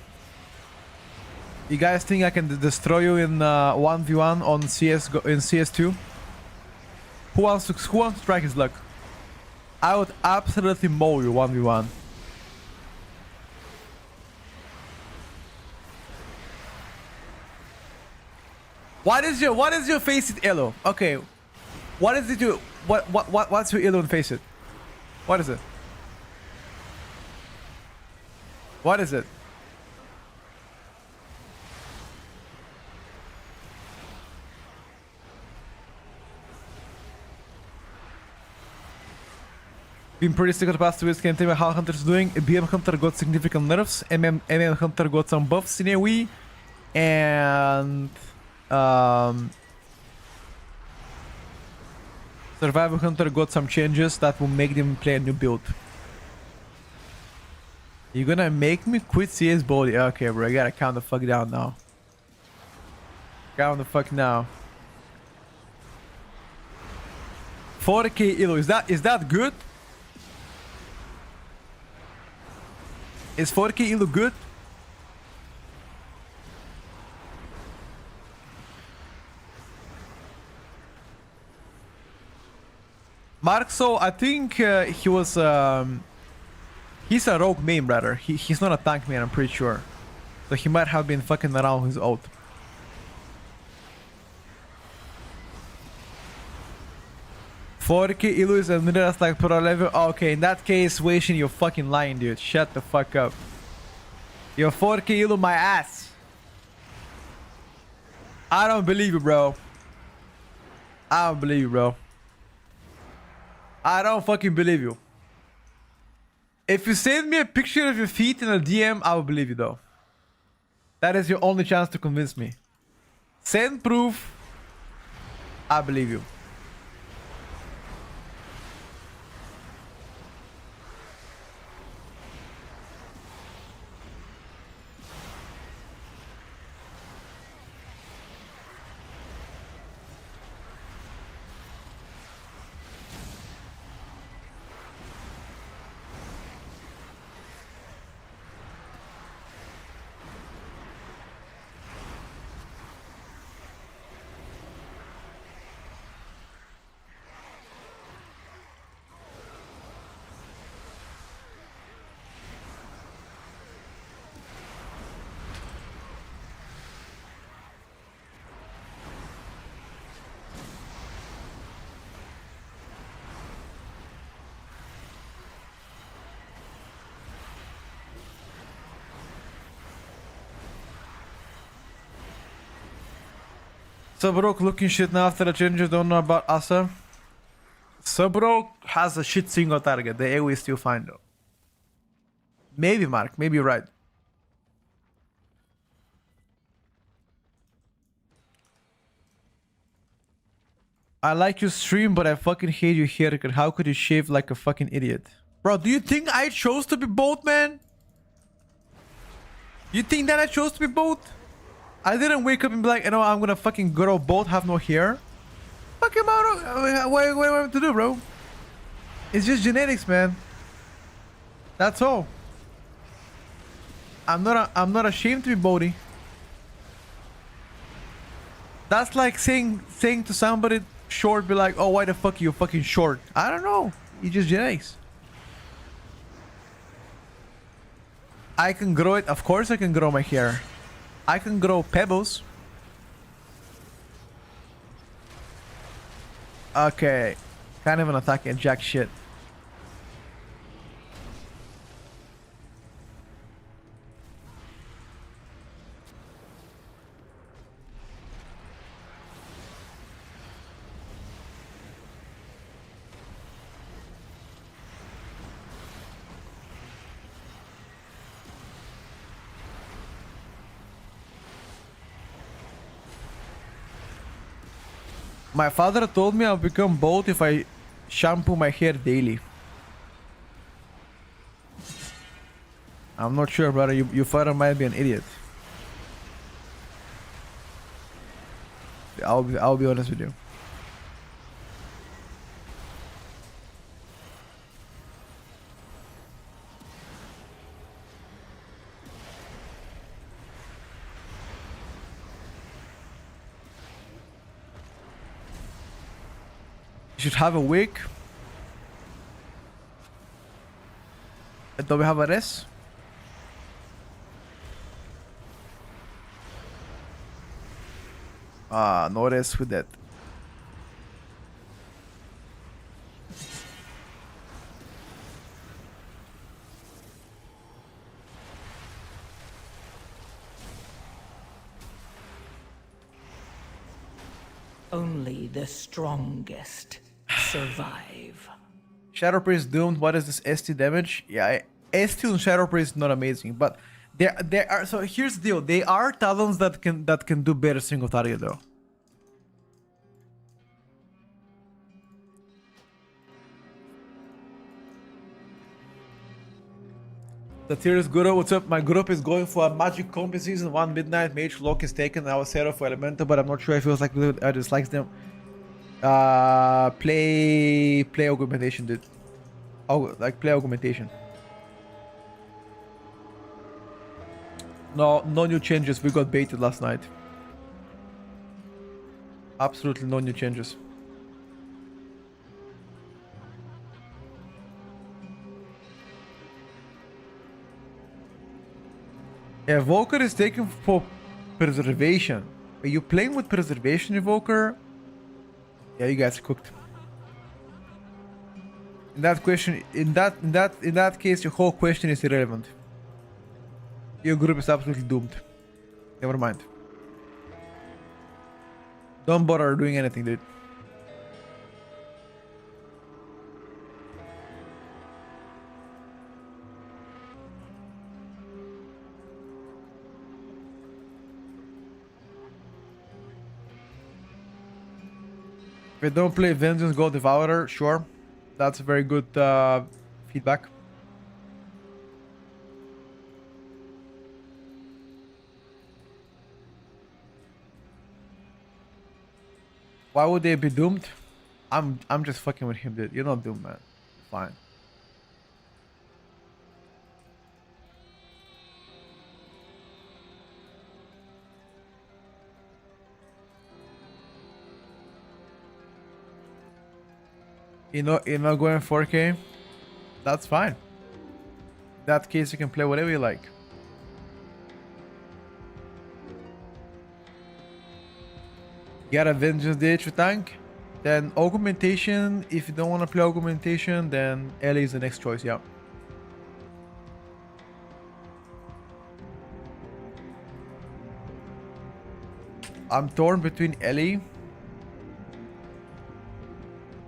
You guys think I can destroy you in 1v1 on CS2? Who wants to strike his luck? I would absolutely mow you 1v1. What is your face it elo? Okay. What is it you what's your elo and face it? What is it? What is it? Been pretty sick of the past 2 weeks. Can you tell me how Hunter's doing? BM Hunter got significant nerfs. MM Hunter got some buffs in AoE. And Survival Hunter got some changes that will make them play a new build. You're gonna make me quit CS body. Okay, bro, I gotta count the fuck down now. Count the fuck now. 40k elo. Is that good? Is 40k elo good? Mark, so I think he was he's a rogue main, brother. He's not a tank main, I'm pretty sure. So he might have been fucking around his ult. 40k elo is a that's like pro level. Okay, in that case, Wation, you're fucking lying, dude. Shut the fuck up. You're 40k elo my ass. I don't believe you, bro. I don't believe you, bro. I don't fucking believe you. If you send me a picture of your feet in a DM, I will believe you, though. That is your only chance to convince me. Send proof. I believe you. Subrok looking shit now after the changes, don't know about Asa. Subrok has a shit single target. The AoE is still fine though. Maybe, Mark. Maybe you're right. I like your stream, but I fucking hate your haircut. How could you shave like a fucking idiot? Bro, do you think I chose to be both, man? You think that I chose to be both? I didn't wake up and be like, you know, I'm gonna fucking grow both, have no hair. Fuck him out. What do I have to do, bro? It's just genetics, man. That's all. I'm not ashamed to be body. That's like saying to somebody short, be like, oh, why the fuck are you fucking short? I don't know. It's just genetics. I can grow it. Of course I can grow my hair. I can grow pebbles. Okay. Can't even attack and jack shit. My father told me I'll become bald if I shampoo my hair daily. I'm not sure, brother. Your father might be an idiot. I'll be honest with you. You should have a wig. Do we have a res? No res with that. Only the strongest survive. Shadow Priest doomed. What is this ST damage? Yeah, ST on Shadow Priest not amazing, but there are. So here's the deal: they are talents that can do better single target though. The Tierlist Guru, what's up? My group is going for a Magic Combi Season 1 Midnight. Mage Lock is taken. I was set up for Elemental, but I'm not sure if it was like I dislikes them. Play augmentation, dude. Oh, like play augmentation. No new changes. We got baited last night. Absolutely no new changes. Evoker is taken for preservation. Are you playing with preservation, Evoker? Yeah, you guys are cooked. In that question, in that case, your whole question is irrelevant. Your group is absolutely doomed. Never mind. Don't bother doing anything, dude. If you don't play Vengeance Go Devourer, sure. That's a very good feedback. Why would they be doomed? I'm just fucking with him, dude. You're not doomed, man. Fine. You're not going 4K? That's fine. In that case, you can play whatever you like. Get a Vengeance DH tank. Then Augmentation. If you don't want to play Augmentation, then Ellie is the next choice, yeah. I'm torn between Ellie.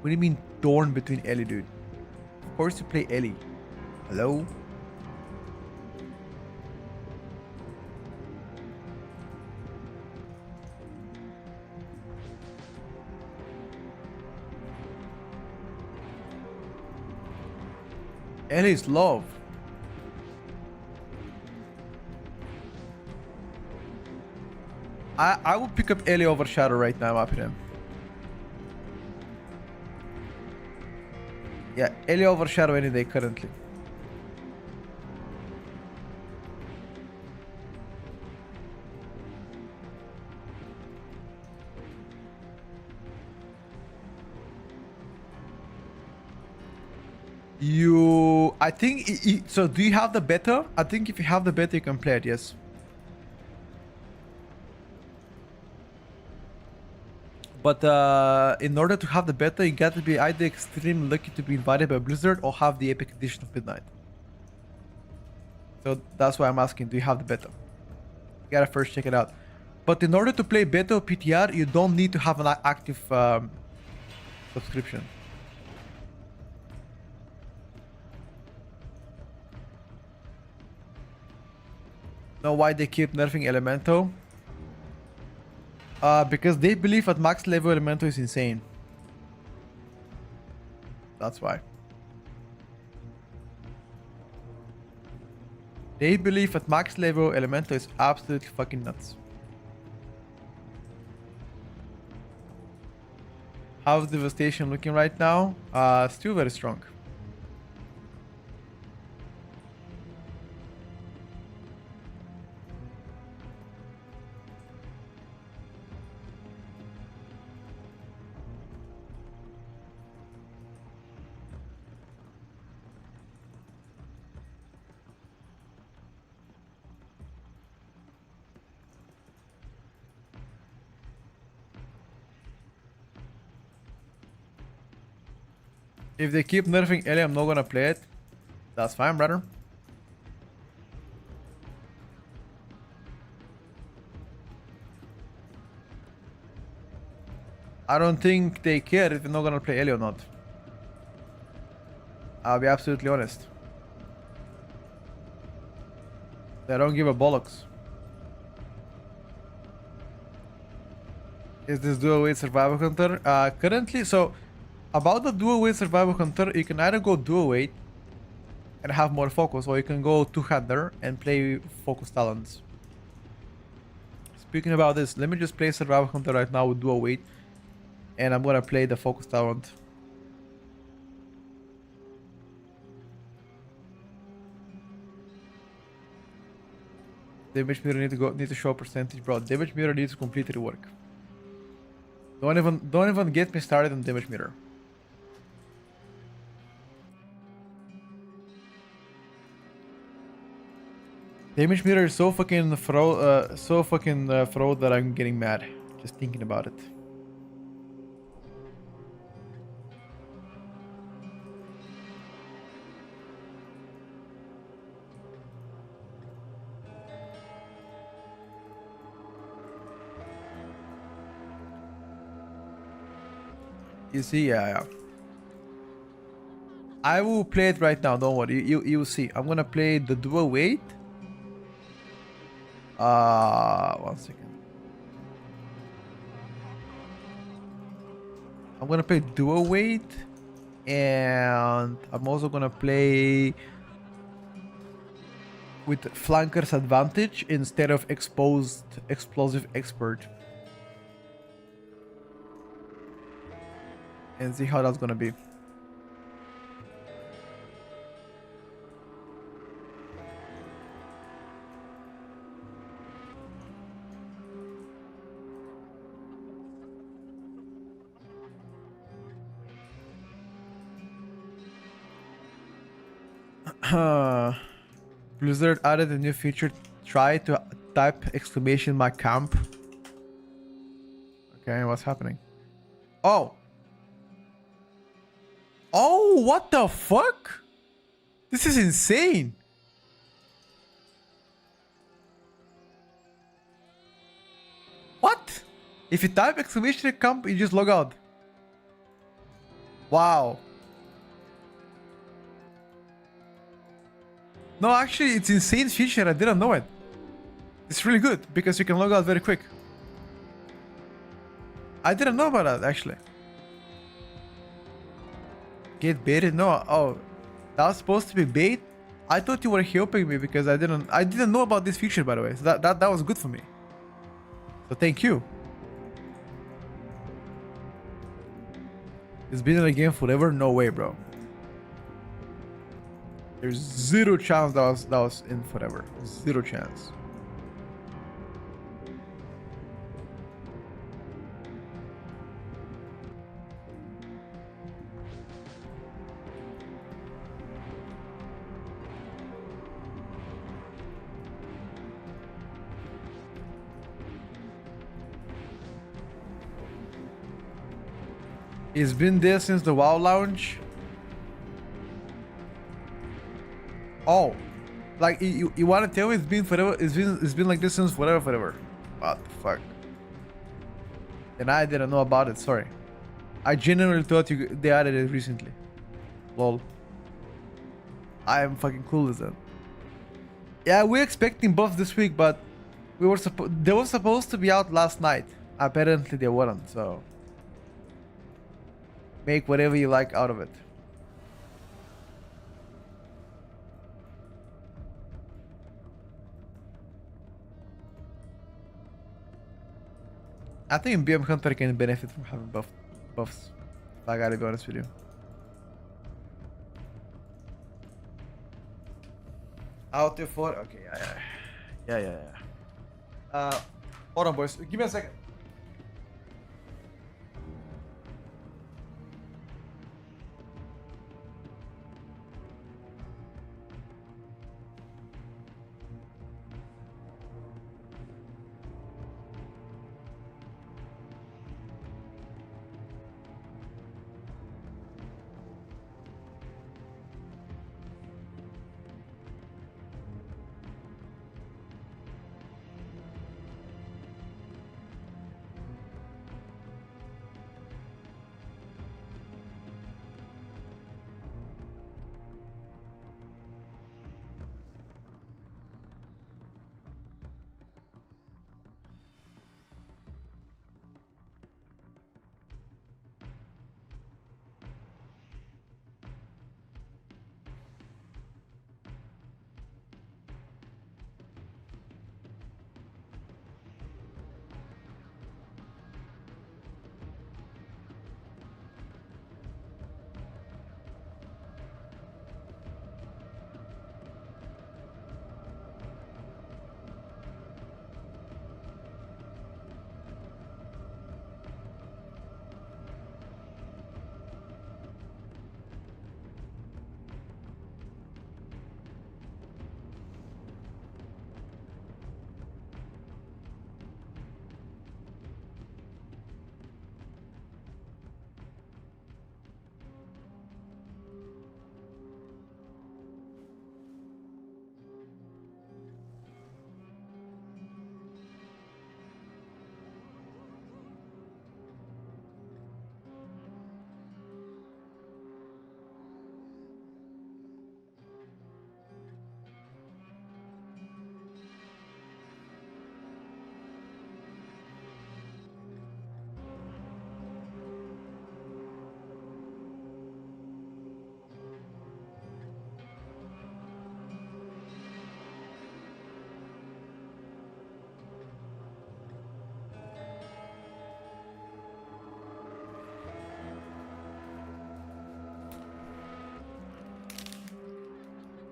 What do you mean torn between Ellie, dude? Of course you play Ellie. Hello? Ellie's love. I would pick up Ellie over Shadow right now, up him. Yeah, Ellie over Shadow any day currently. I think, so do you have the beta? I think if you have the beta, you can play it, yes. But in order to have the beta, you got to be either extremely lucky to be invited by Blizzard or have the Epic Edition of Midnight. So that's why I'm asking, do you have the beta? You gotta first check it out. But in order to play beta or PTR, you don't need to have an active subscription. Know why they keep nerfing Elemento? Because they believe at max level Elemento is insane. That's why. They believe at max level Elemento is absolutely fucking nuts. How's Devastation looking right now? Still very strong. If they keep nerfing Ellie, I'm not gonna play it. That's fine, brother. I don't think they care if you're not gonna play Ellie or not. I'll be absolutely honest. They don't give a bollocks. Is this dual weight survival hunter? Currently, so about the dual weight survival hunter, you can either go dual weight and have more focus, or you can go two-hander and play focus talents. Speaking about this, let me just play survival hunter right now with dual weight, and I'm gonna play the focus talent. Damage meter need to show percentage, bro. Damage meter needs to completely work. Don't even get me started on damage meter. Damage meter is so fucking fraud that I'm getting mad just thinking about it. You see, yeah. I will play it right now. Don't worry. You'll see. I'm gonna play the dual weight. 1 second. I'm gonna play dual weight, and I'm also gonna play with flanker's advantage instead of exposed explosive expert, and see how that's gonna be. Blizzard added a new feature. Try to type exclamation my camp. Okay, what's happening? Oh. Oh, what the fuck? This is insane. What? If you type exclamation camp, you just log out. Wow. No, actually, it's insane feature. I didn't know it. It's really good because you can log out very quick. I didn't know about that, actually. Get baited? No. Oh, that was supposed to be bait? I thought you were helping me because I didn't know about this feature, by the way. So that was good for me. So thank you. It's been in the game forever? No way, bro. There's zero chance that was in forever. Zero chance. It's been there since the WoW launch. Oh, like you want to tell me it's been forever? It's been like this since forever. What the fuck? And I didn't know about it. Sorry. I genuinely thought they added it recently. Lol. I am fucking clueless then. Yeah, we're expecting buffs this week, but they were supposed to be out last night. Apparently they weren't. So make whatever you like out of it. I think BM Hunter can benefit from having buffs. I gotta be honest with you. Out to 4. Okay, yeah. Hold on, boys. Give me a second.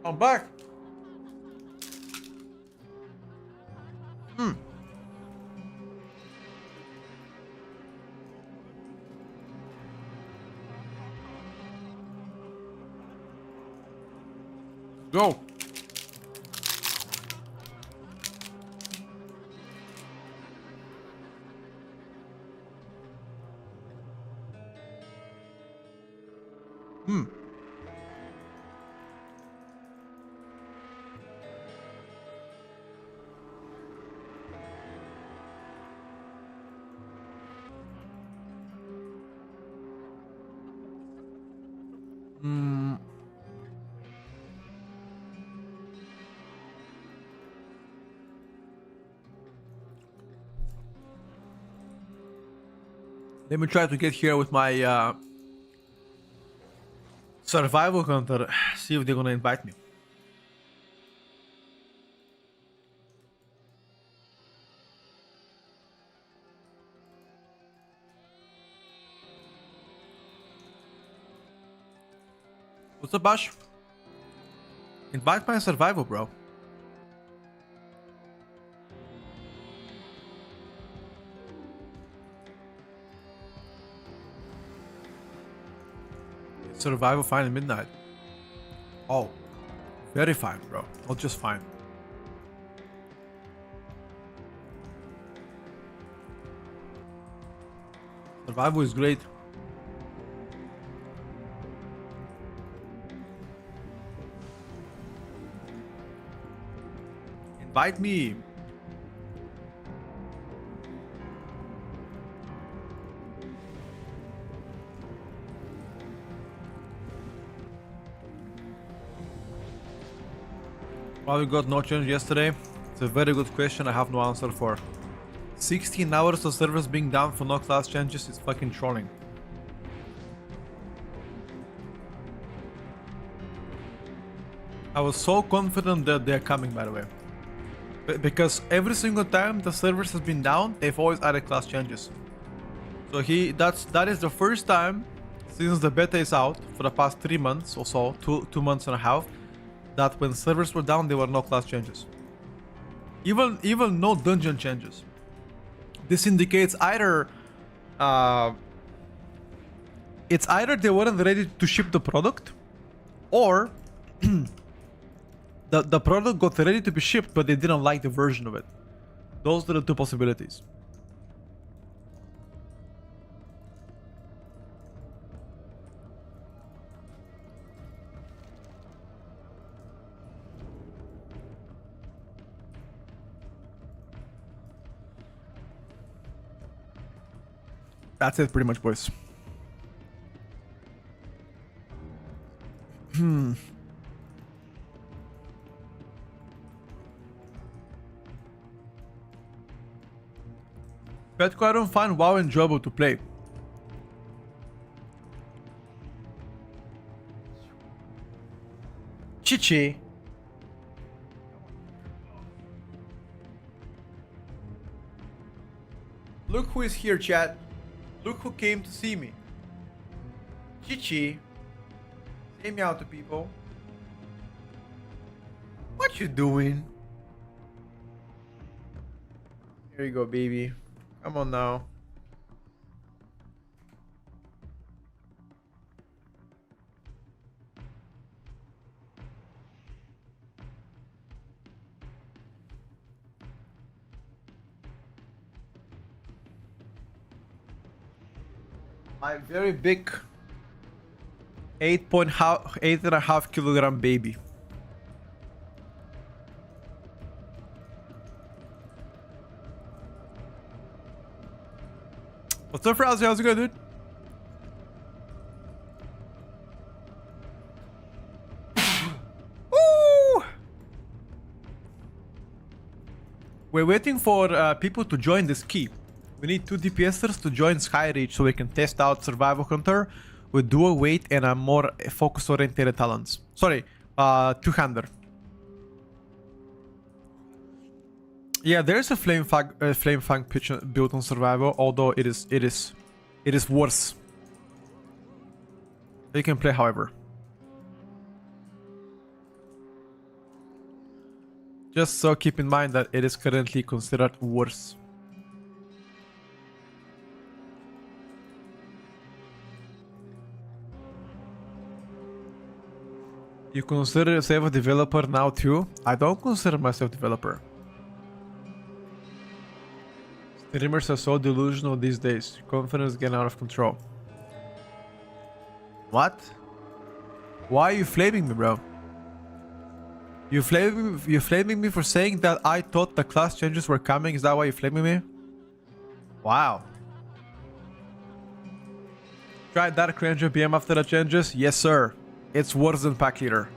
I'm back. Go. Let me try to get here with my survival hunter. See if they're gonna invite me. What's up, Bash? Invite my survival, bro. Survival fine at midnight. Oh, very fine, bro. Not just fine. Survival is great. Invite me. Why we got no change yesterday? It's a very good question I have no answer for. 16 hours of servers being down for no class changes is fucking trolling. I was so confident that they're coming, by the way. Because every single time the servers has been down, they've always added class changes. So that is the first time since the beta is out for the past 3 months or so, two months and a half, that when servers were down, there were no class changes. Even no dungeon changes. This indicates either it's either they weren't ready to ship the product, or the product got ready to be shipped, but they didn't like the version of it. Those are the two possibilities. That's it, pretty much, boys. Petco, I don't find WoW enjoyable to play. Chichi. Look who is here, chat. Look who came to see me. Chichi. Say meow to people. What you doing? Here you go, baby. Come on now. My very big 8.5 kilogram baby. What's up, Frowsy? How's it going, dude? Woo! We're waiting for people to join this key. We need 2 DPSers to join Skyreach so we can test out Survival Hunter with dual weight and a more focus-oriented talents. Sorry, two-hander. Yeah, there is a Flame Fang pitch built on Survival, although it is worse. You can play however. Just so keep in mind that it is currently considered worse. You consider yourself a developer now too? I don't consider myself a developer. Streamers are so delusional these days. Confidence getting out of control. What? Why are you flaming me, bro? You flaming me for saying that I thought the class changes were coming? Is that why you flaming me? Wow. Tried Dark Ranger BM after the changes? Yes, sir. It's worse than Pack Leader.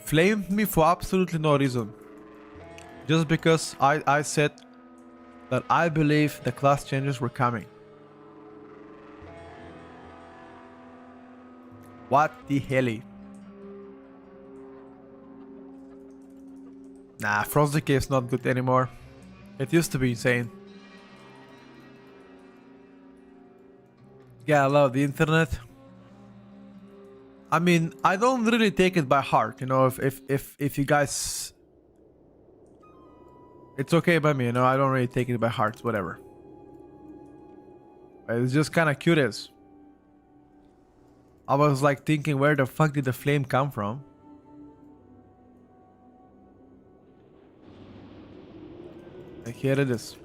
Flamed me for absolutely no reason. Just because I said that I believe the class changes were coming. What the hell? Nah, Frost Decay is not good anymore. It used to be insane. Yeah, I love the internet. I mean, I don't really take it by heart, you know, if you guys... It's okay by me, you know, I don't really take it by heart, whatever. It's just kind of curious. I was like thinking, where the fuck did the flame come from? Like, here it is.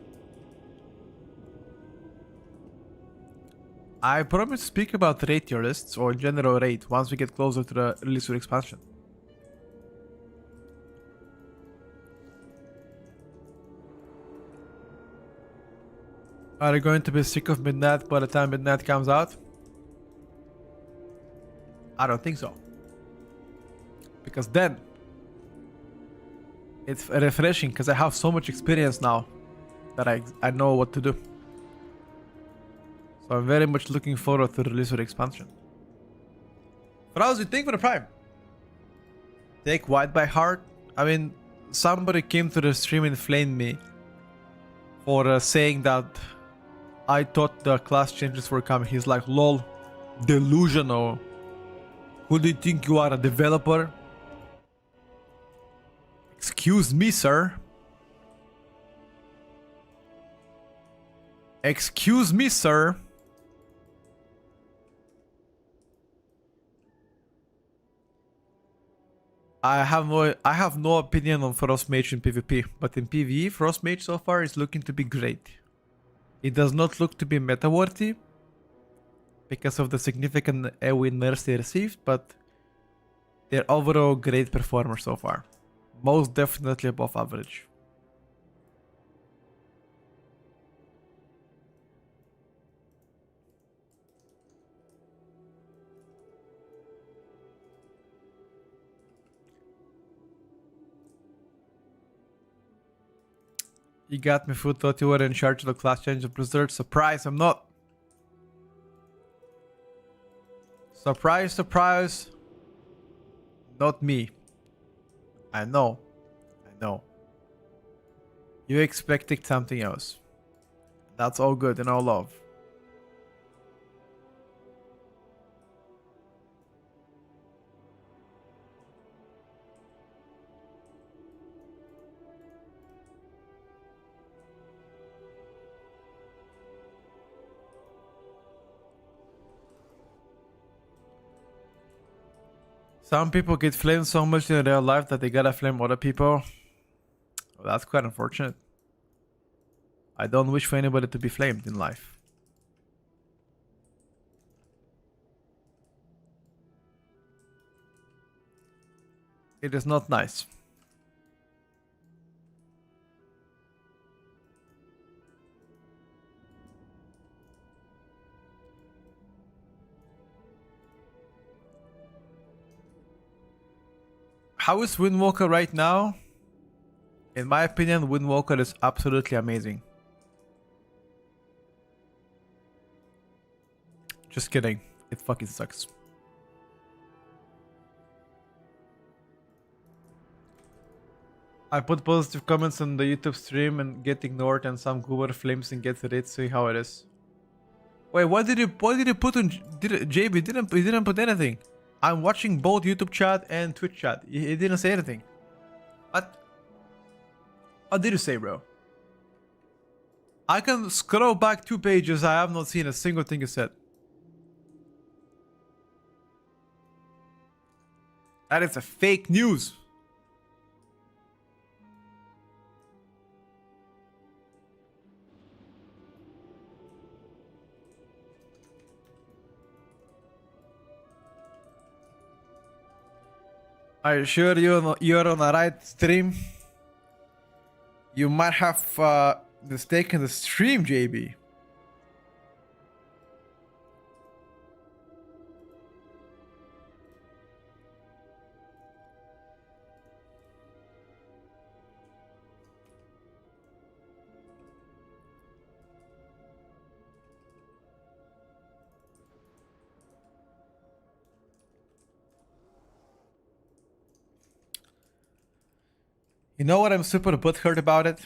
I promise to speak about raid tier lists, or in general raid, once we get closer to the release with expansion. Are you going to be sick of Midnight by the time Midnight comes out? I don't think so. Because then it's refreshing, because I have so much experience now that I know what to do. So I'm very much looking forward to the release of the expansion. Frowsy, thank you for the Prime. Take White by heart. I mean, somebody came to the stream and flamed me for saying that I thought the class changes were coming. He's like, lol, delusional. Who do you think you are, a developer? Excuse me, sir. Excuse me, sir. I have no opinion on Frost Mage in PvP, but in PvE, Frost Mage so far is looking to be great. It does not look to be meta-worthy because of the significant AoE nerfs they received, but they're overall great performer so far. Most definitely above average. You got me, food. Thought you were in charge of the class change of Blizzard. Surprise, I'm not. Surprise, surprise. Not me. I know. I know. You expected something else. That's all good and all love. Some people get flamed so much in real life that they gotta flame other people. Well, that's quite unfortunate. I don't wish for anybody to be flamed in life. It is not nice. How is Windwalker right now? In my opinion, Windwalker is absolutely amazing. Just kidding. It fucking sucks. I put positive comments on the YouTube stream and get ignored, and some goober flames and get red. See how it is. Wait, what did you put on? JB didn't put anything. I'm watching both YouTube chat and Twitch chat. He didn't say anything. What? What did you say, bro? I can scroll back 2 pages. I have not seen a single thing you said. That is a fake news. Are you sure you're on the right stream? You might have mistaken the stream, JB. You know what I'm super butthurt about it?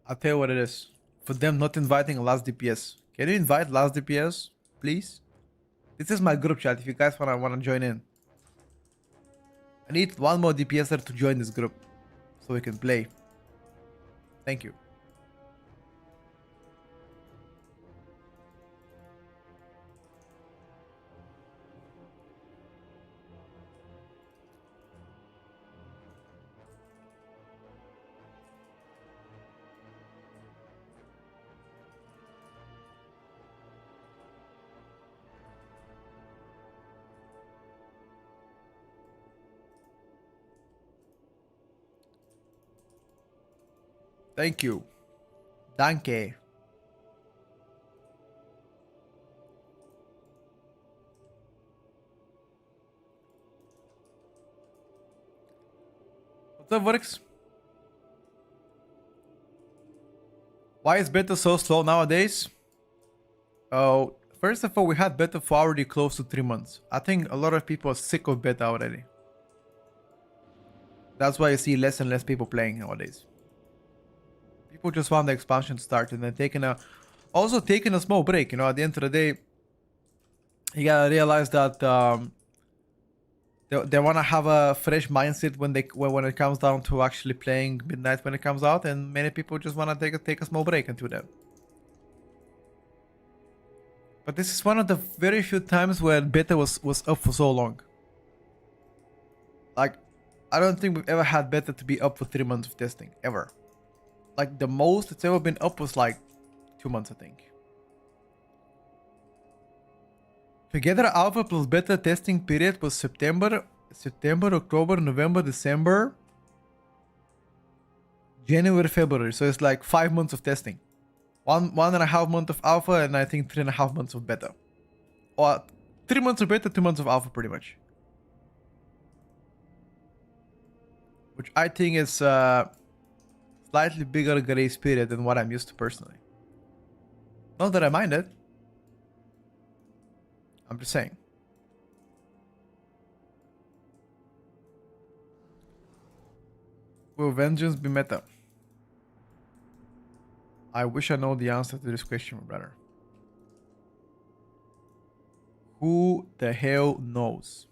I'll tell you what it is. For them not inviting last DPS. Can you invite last DPS, please? This is my group chat if you guys wanna join in. I need one more DPSer to join this group so we can play. Thank you. Thank you. Danke. What's up, Works? Why is beta so slow nowadays? Oh, first of all, we had beta for already close to 3 months. I think a lot of people are sick of beta already. That's why you see less and less people playing nowadays. People just want the expansion to start and then taking a small break. You know, at the end of the day, you gotta realize that they want to have a fresh mindset when it comes down to actually playing Midnight when it comes out, and many people just want to take a small break until then. But this is one of the very few times where beta was up for so long. Like, I don't think we've ever had beta to be up for 3 months of testing ever. Like, the most it's ever been up was like 2 months, I think. Together, alpha plus beta testing period was September, October, November, December, January, February. So it's like 5 months of testing. 1.5 months of alpha, and I think 3.5 months of beta. Or 3 months of beta, 2 months of alpha, pretty much. Which I think is slightly bigger grace period than what I'm used to personally. Not that I mind it. I'm just saying. Will vengeance be meta? I wish I know the answer to this question, brother. Who the hell knows?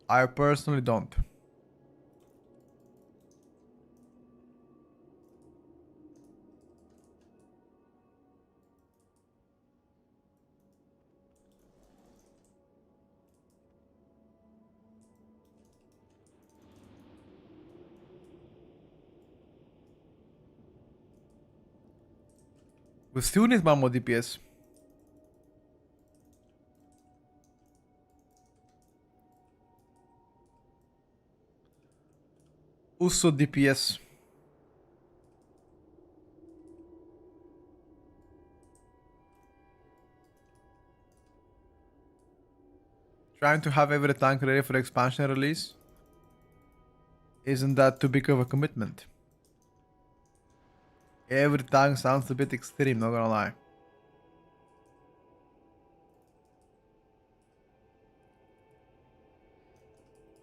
I personally don't. We still need one more DPS. Also DPS. Trying to have every tank ready for expansion release. Isn't that too big of a commitment? Every tank sounds a bit extreme, not gonna lie.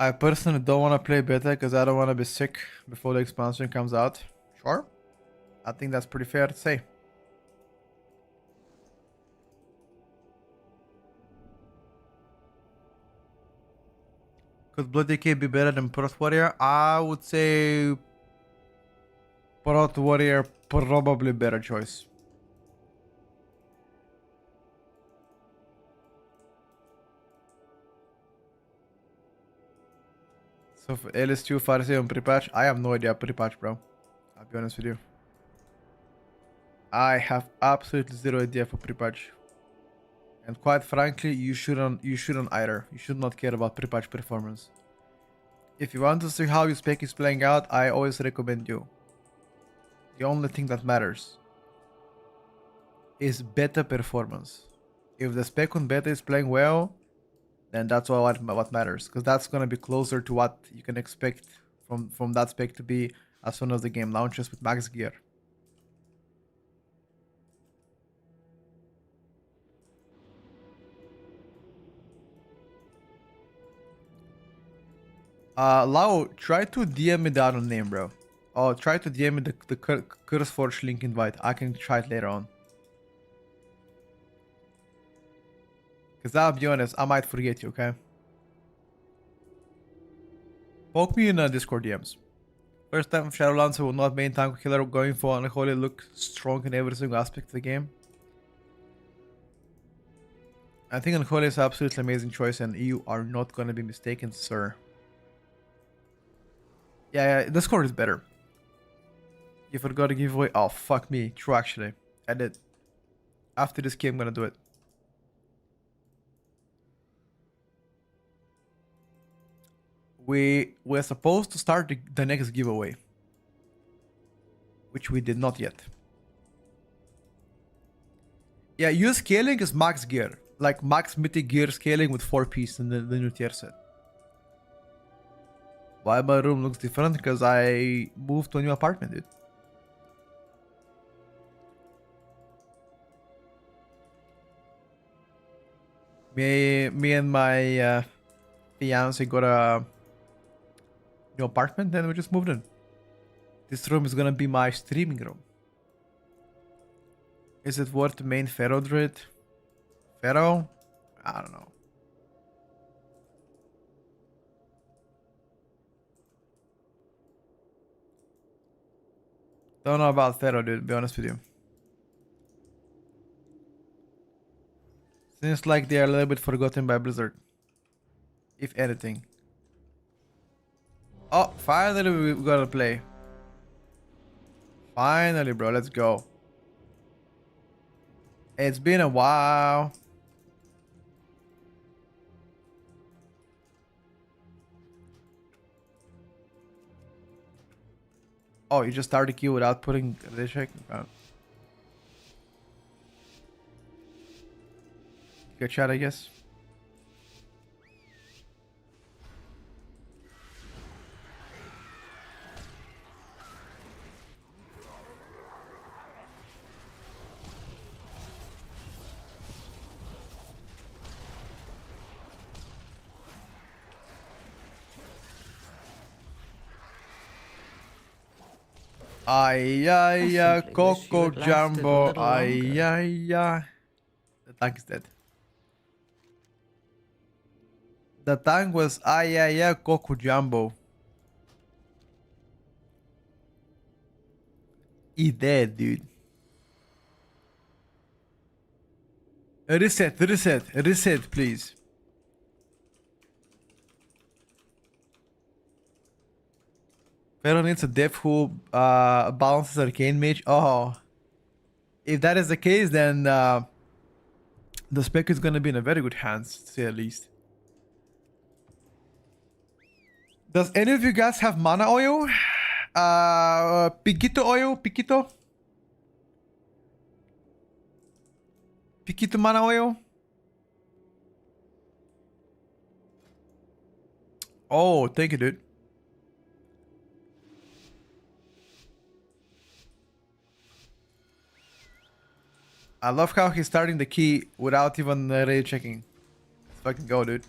I personally don't want to play beta because I don't want to be sick before the expansion comes out. Sure. I think that's pretty fair to say. Could Bloody K be better than Proth Warrior? I would say Proth Warrior probably better choice. So for LS2 Pharisee on pre-patch, I have no idea pre-patch, bro. I'll be honest with you. I have absolutely zero idea for pre-patch. And quite frankly, you shouldn't either. You should not care about pre-patch performance. If you want to see how your spec is playing out, I always recommend you. The only thing that matters is beta performance. If the spec on beta is playing well, then that's all what matters, because that's gonna be closer to what you can expect from that spec to be as soon as the game launches with max gear. Lau, try to DM me the other name, bro. Oh, try to DM me the CurseForge link invite. I can try it later on. Because I'll be honest, I might forget you, okay? Poke me in Discord DMs. First time Shadowlancer will not main tank killer, going for Unholy look strong in every single aspect of the game. I think Unholy is absolutely amazing choice and you are not gonna be mistaken, sir. Yeah, Discord is better. You forgot to give away. Oh, fuck me. True, actually. I did. After this game, I'm gonna do it. We're supposed to start the next giveaway, which we did not yet. Yeah, use scaling is max gear, like max mythic gear scaling with 4 pieces in the new tier set. Why my room looks different? Because I moved to a new apartment, dude. Me and my fiance got a new apartment and we just moved in. This room is gonna be my streaming room. Is it worth the main Pharaoh Druid? Pharaoh? I don't know. Don't know about Pharaoh, dude, to be honest with you. Seems like they are a little bit forgotten by Blizzard. If anything. Oh, finally we gotta play. Finally, bro, let's go. It's been a while. Oh, you just started queue without putting the check? Good shot, I guess. Ay, ay, ay, Coco Jumbo. Ay, ay, ay. The tank is dead. The tank was ay, ay, ay, Coco Jumbo. He dead, dude. Reset, please. Pharaoh needs a dev who balances Arcane Mage. Oh. If that is the case, then the spec is gonna be in a very good hands, to say at least. Does any of you guys have mana oil? Piquito oil? Piquito? Piquito mana oil? Oh, thank you, dude. I love how he's starting the key without even really checking. Let's fucking go, dude.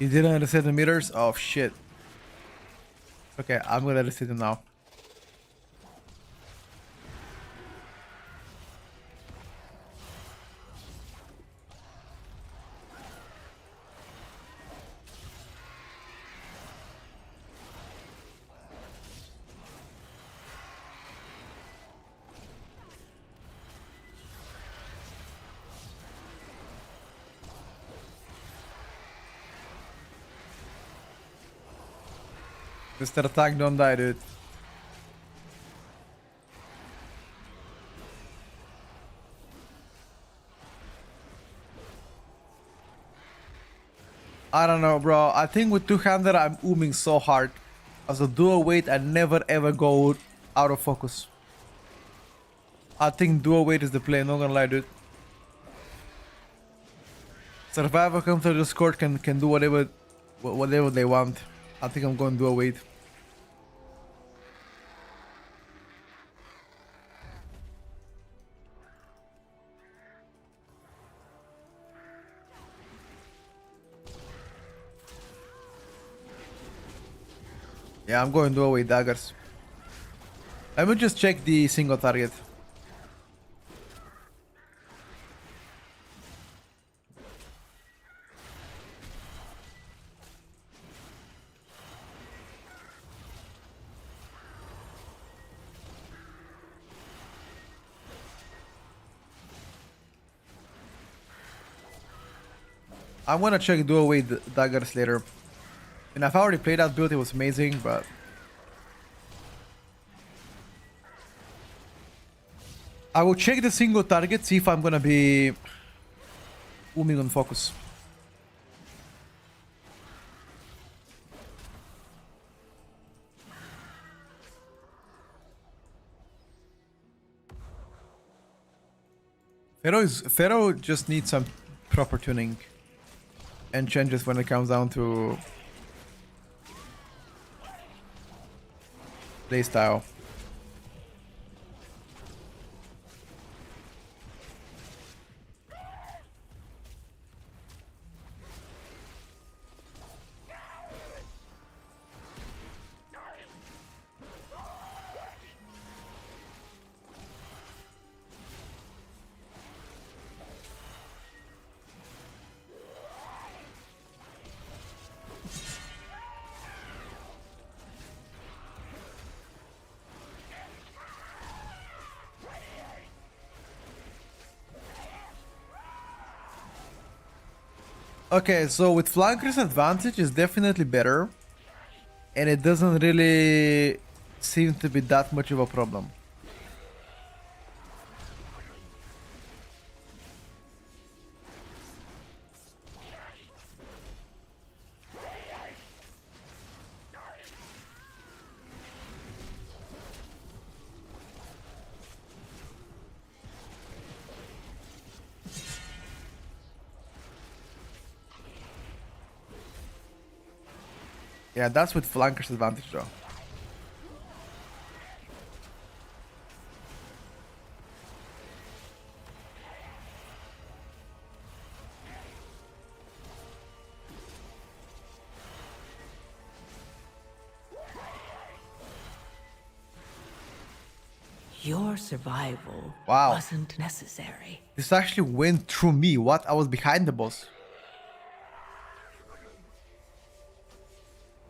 You didn't reset the meters? Oh shit. Okay, I'm gonna reset them now. Mr. Attack, don't die, dude. I don't know, bro. I think with two-hander, I'm ooming so hard. As a dual weight, I never ever go out of focus. I think dual weight is the play, not gonna lie, dude. Survivor comes to the Discord can do whatever they want. I think I'm going dual weight. Yeah, I'm going dual weight daggers. Let me just check the single target. I'm gonna check dual weight daggers later. And I've already played that build, it was amazing, but I will check the single target, see if I'm gonna be booming on focus. Pharaoh just needs some proper tuning and changes when it comes down to playstyle. Okay, so with flanker's advantage is definitely better, and it doesn't really seem to be that much of a problem. Yeah, that's with flanker's advantage though. Your survival Wow. wasn't necessary. This actually went through me. What? I was behind the boss.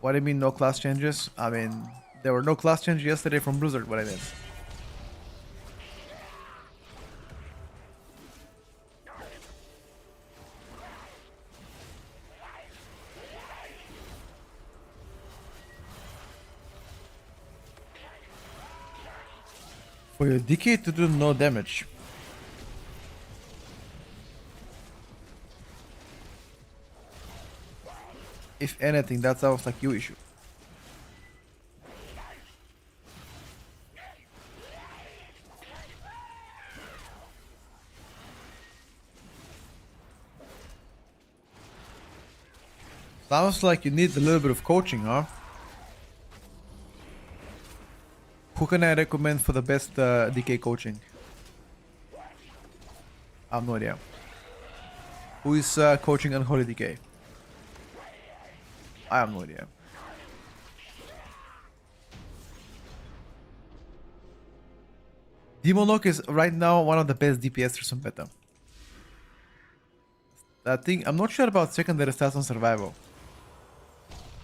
What do you mean no class changes? I mean, there were no class changes yesterday from Blizzard, what I mean. For your DK to do no damage. If anything, that sounds like your issue. Sounds like you need a little bit of coaching, huh? Who can I recommend for the best DK coaching? I have no idea. Who is coaching Unholy DK? I have no idea. Demonlock is right now one of the best DPSers on beta. I think I'm not sure about secondary stats on survival.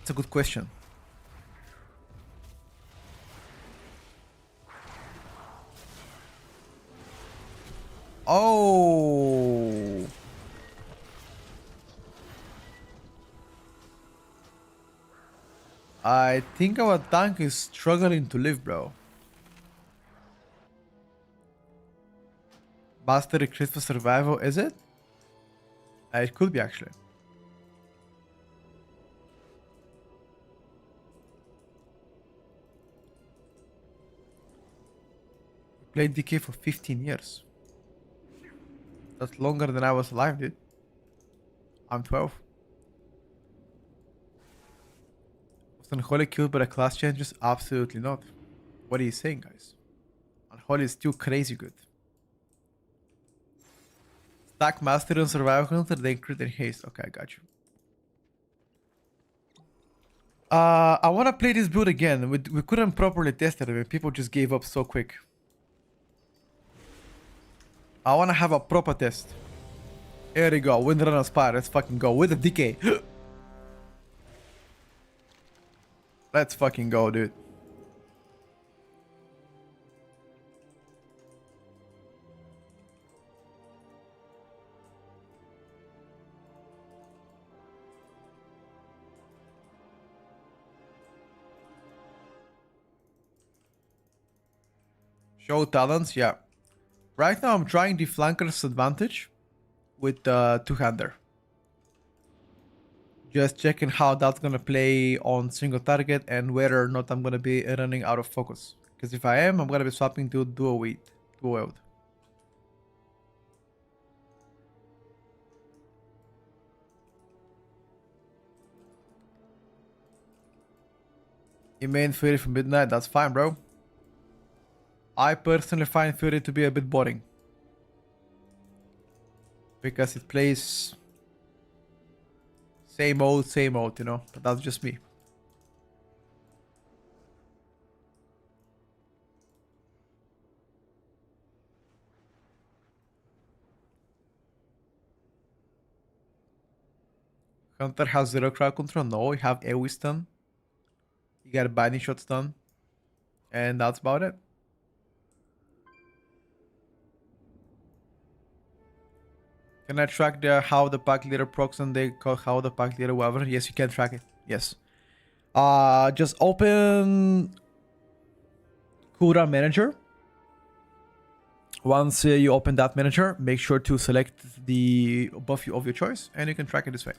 It's a good question. Oh. I think our tank is struggling to live, bro. Mastery crit for survival, is it? It could be actually. Played DK for 15 years. That's longer than I was alive, dude. I'm 12. Was Unholy killed by the class changes? Absolutely not. What are you saying, guys? Unholy is still crazy good. Stack Mastery on Survival Counter, then crit and haste. Okay, I got you. I want to play this build again. We couldn't properly test it. I mean, people just gave up so quick. I want to have a proper test. Here we go. Windrunner Spire. Let's fucking go. With the DK. Let's fucking go, dude. Show talents, yeah. Right now I'm trying the flanker's advantage with the two-hander. Just checking how that's gonna play on single target and whether or not I'm gonna be running out of focus. Because if I am, I'm gonna be swapping to dual wield. You main Fury for midnight, that's fine, bro. I personally find Fury to be a bit boring. Because it plays same old, you know? But that's just me. Hunter has 0 crowd control. No, you have AoE stun. You got a binding shot stun. And that's about it. Can I track how the pack leader procs and how the pack leader whatever? Yes, you can track it. Yes. Just open Kura manager. Once you open that manager, make sure to select the buff of your choice and you can track it this way.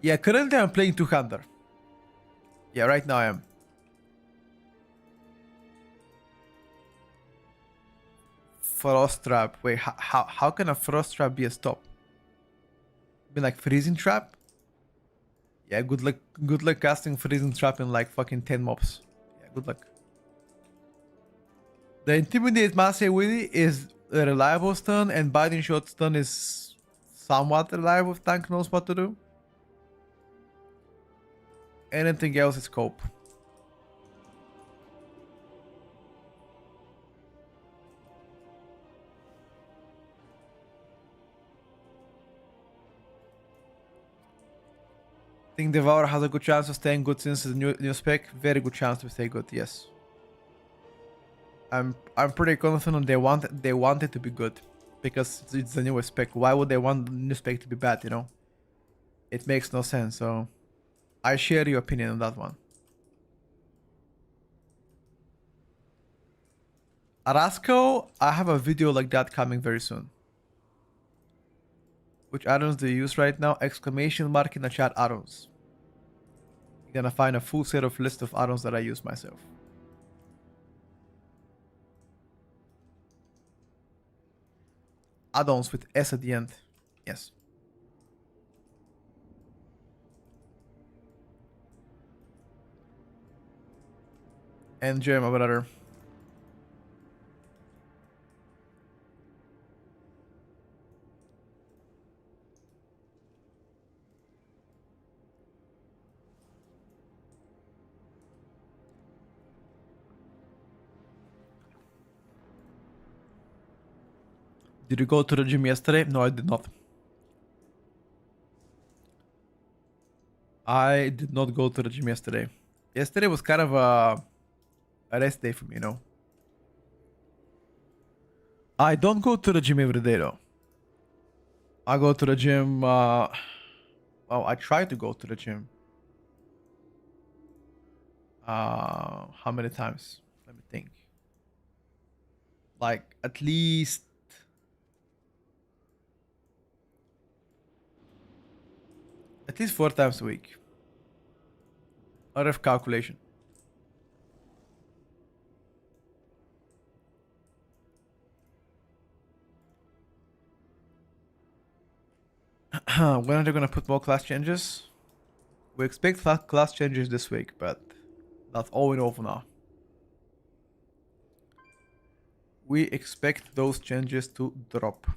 Yeah, currently I'm playing two-hander. Yeah, right now I am. Frost trap. Wait, how can a frost trap be a stop? Be like freezing trap? Yeah, good luck casting freezing trap in like fucking 10 mobs. Yeah, good luck. The intimidate mass AoE is a reliable stun and biting shot stun is somewhat reliable if tank knows what to do. Anything else is cope. Think Devour has a good chance of staying good since the new spec. Very good chance to stay good, yes. I'm pretty confident they want it to be good. Because it's the newest spec. Why would they want the new spec to be bad, you know? It makes no sense, so I share your opinion on that one. Arasco, I have a video like that coming very soon. Which add-ons do you use right now? Exclamation mark in the chat add-ons. You're gonna find a full set of list of add-ons that I use myself. Add-ons with S at the end. Yes. Enjoy, my brother. Did you go to the gym yesterday? No, I did not. I did not go to the gym yesterday. Yesterday was kind of a rest day for me, you know. I don't go to the gym every day though. I go to the gym. Well, I try to go to the gym. How many times? Let me think. Like at least 4 times a week. Out of calculation. When are they gonna put more class changes? We expect class changes this week, but that's all we know for now. We expect those changes to drop.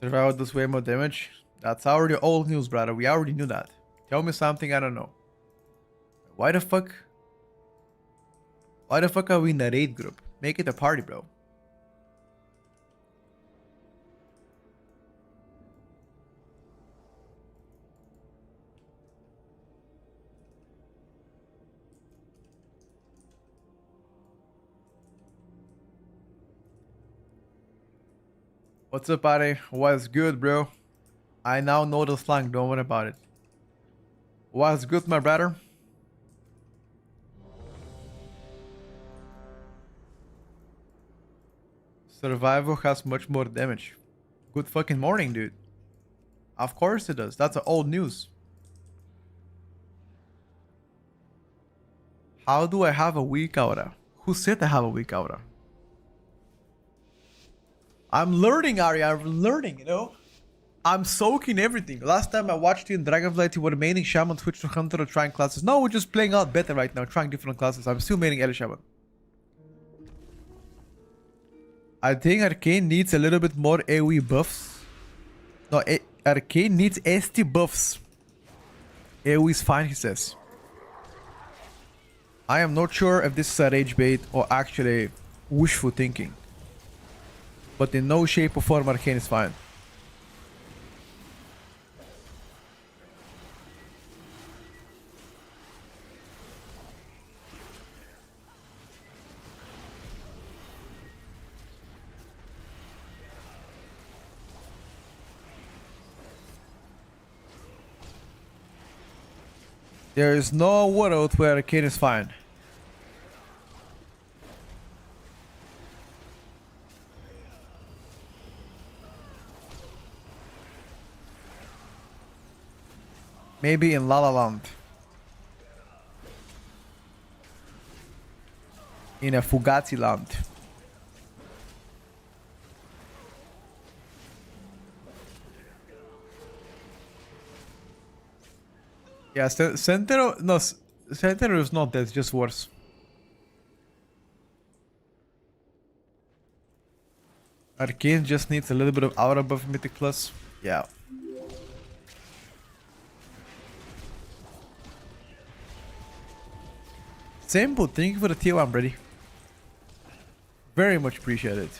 Survival does way more damage. That's already old news, brother. We already knew that. Tell me something I don't know. Why the fuck? Why the fuck are we in a raid group? Make it a party, bro. What's up, buddy? What's good, bro? I now know the slang. Don't worry about it. What's good, my brother? Survival has much more damage. Good fucking morning, dude. Of course it does. That's old news. How do I have a weak aura? Who said I have a weak aura? I'm learning, Arya. I'm learning, you know? I'm soaking everything. Last time I watched you in Dragonflight, you were maining Shaman, switch to Hunter, or trying classes. No, we're just playing out better right now, trying different classes. I'm still maining Ellie Shaman. I think Arcane needs a little bit more AoE buffs. No, Arcane needs ST buffs. AoE is fine, he says. I am not sure if this is a rage bait or actually wishful thinking. But in no shape or form Arcane is fine. There is no world where Arcane is fine. Maybe in La La Land. In a Fugazi land. Yeah, Sentero... No, Sentero is not dead, it's just worse. Arcane just needs a little bit of aura buff Mythic Plus. Yeah. Simple, thank you for the tier 1, Brady. Very much appreciated.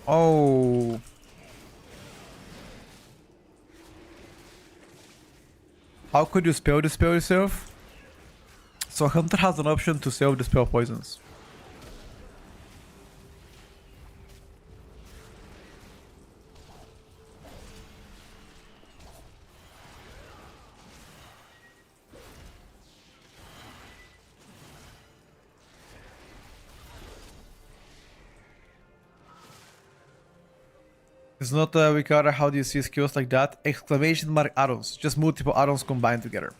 Oh. How could you spell dispel yourself? So Hunter has an option to self-dispel poisons. It's not Ricardo, how do you see skills like that? Exclamation mark add-ons. Just multiple add-ons combined together.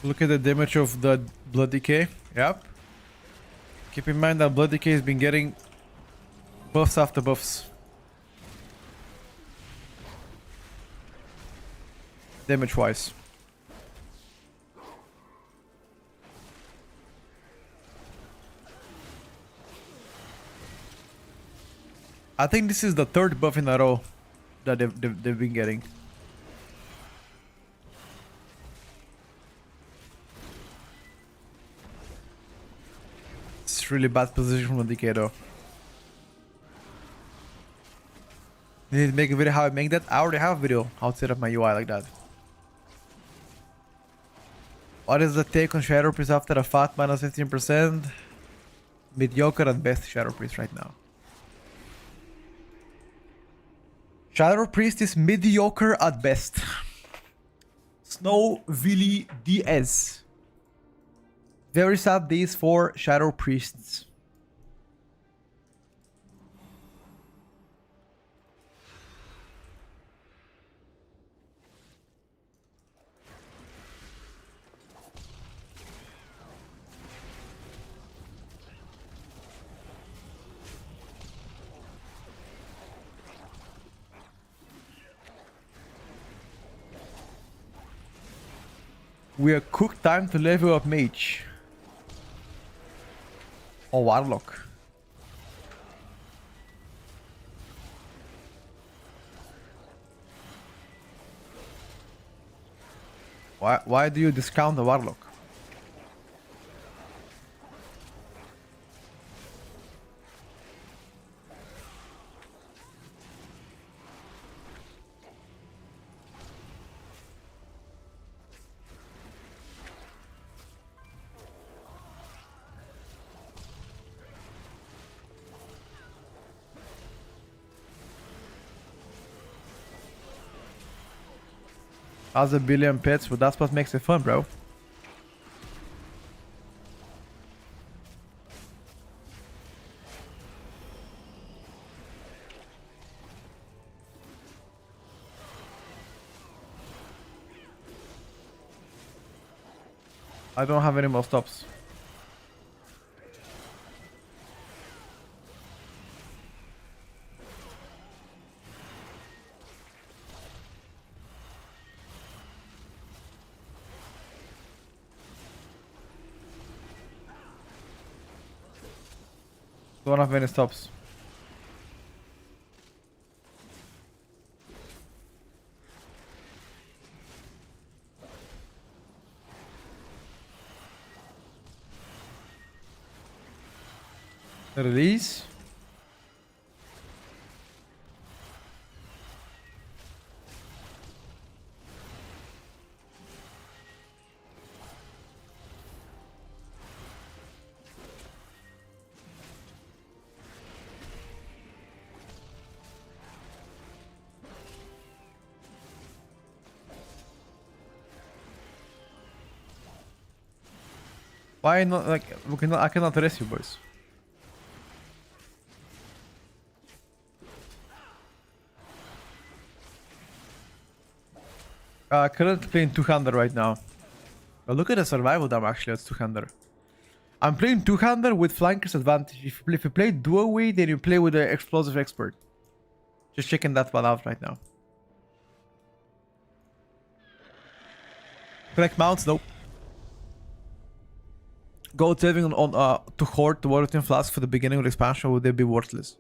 Look at the damage of the Blood Decay. Yep. Keep in mind that Blood Decay has been getting buffs after buffs. Damage-wise. I think this is the third buff in a row that they've been getting. It's really bad position from the DK though. You need to make a video how I make that. I already have a video how to set up my UI like that. What is the take on Shadow Priest after a fat minus 15%? Mediocre at best Shadow Priest right now. Shadow Priest is mediocre at best. Snow Willy DS. Very sad days for Shadow Priests. We are cooked time to level up Mage. Or Warlock. Why do you discount the Warlock? As a billion pets, but that's what makes it fun, bro. I don't have any more stops. Don't have any stops. Release. Why not? Like I cannot arrest you, boys. Currently playing two-hander right now. But look at the survival damage actually, it's two-hander. I'm playing two-hander with flanker's advantage. If you play dual way, then you play with the explosive expert. Just checking that one out right now. Collect mounts, nope. Gold saving on to hoard the Water Flask for the beginning of the expansion, would they be worthless?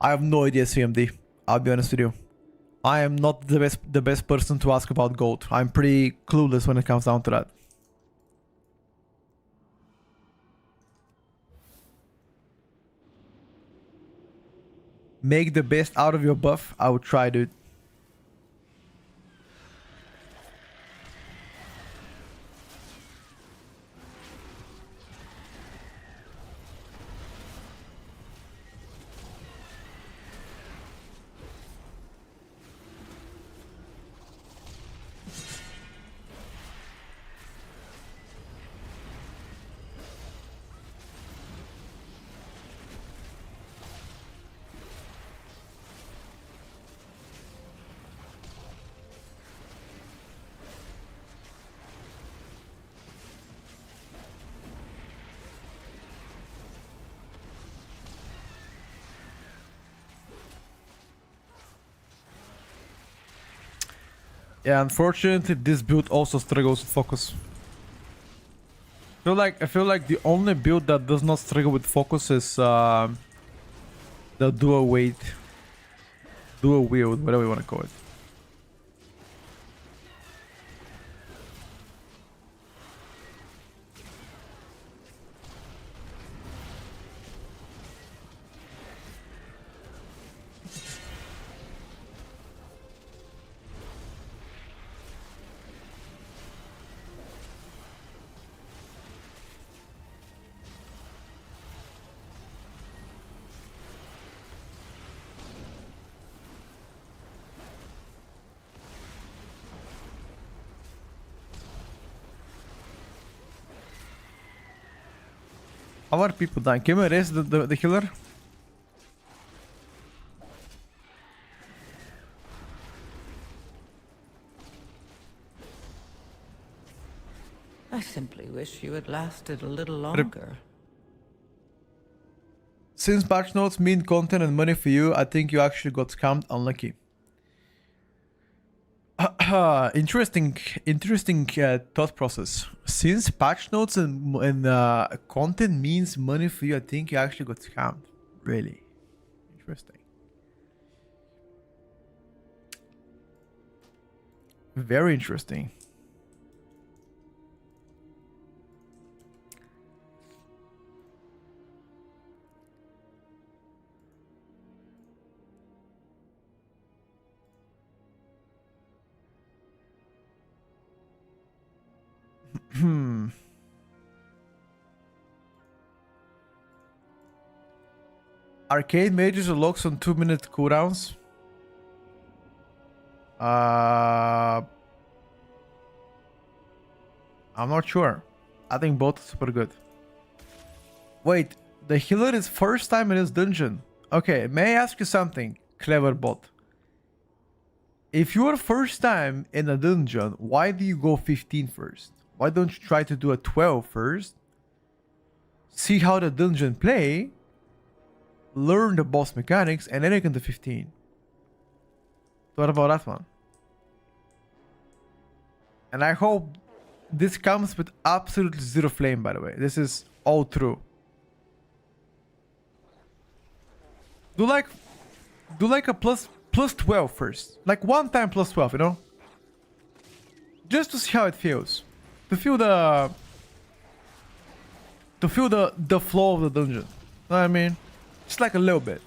I have no idea, CMD. I'll be honest with you. I am not the best person to ask about gold. I'm pretty clueless when it comes down to that. Make the best out of your buff. I would try, dude. Yeah, unfortunately, this build also struggles with focus. I feel like the only build that does not struggle with focus is the dual weight, dual wield, whatever you want to call it. How are people dying? Can we raise the healer? I simply wish you had lasted a little longer. Since patch notes mean content and money for you, I think you actually got scammed. Unlucky. Interesting thought process. Since patch notes and content means money for you, I think you actually got scammed. Really interesting. Very interesting. Arcade mages locks on 2-minute cooldowns. I'm not sure. I think both are super good. Wait, the healer is first time in this dungeon. Okay, may I ask you something, clever bot? If you are first time in a dungeon, why do you go 15 first? Why don't you try to do a 12 first? See how the dungeon play, learn the boss mechanics, and then you can do 15. What about that one? And I hope this comes with absolutely zero flame, by the way. This is all true. Do like a plus 12 first. Like one time plus 12, you know? Just to see how it feels. To feel the flow of the dungeon. Know what I mean? Just like a little bit.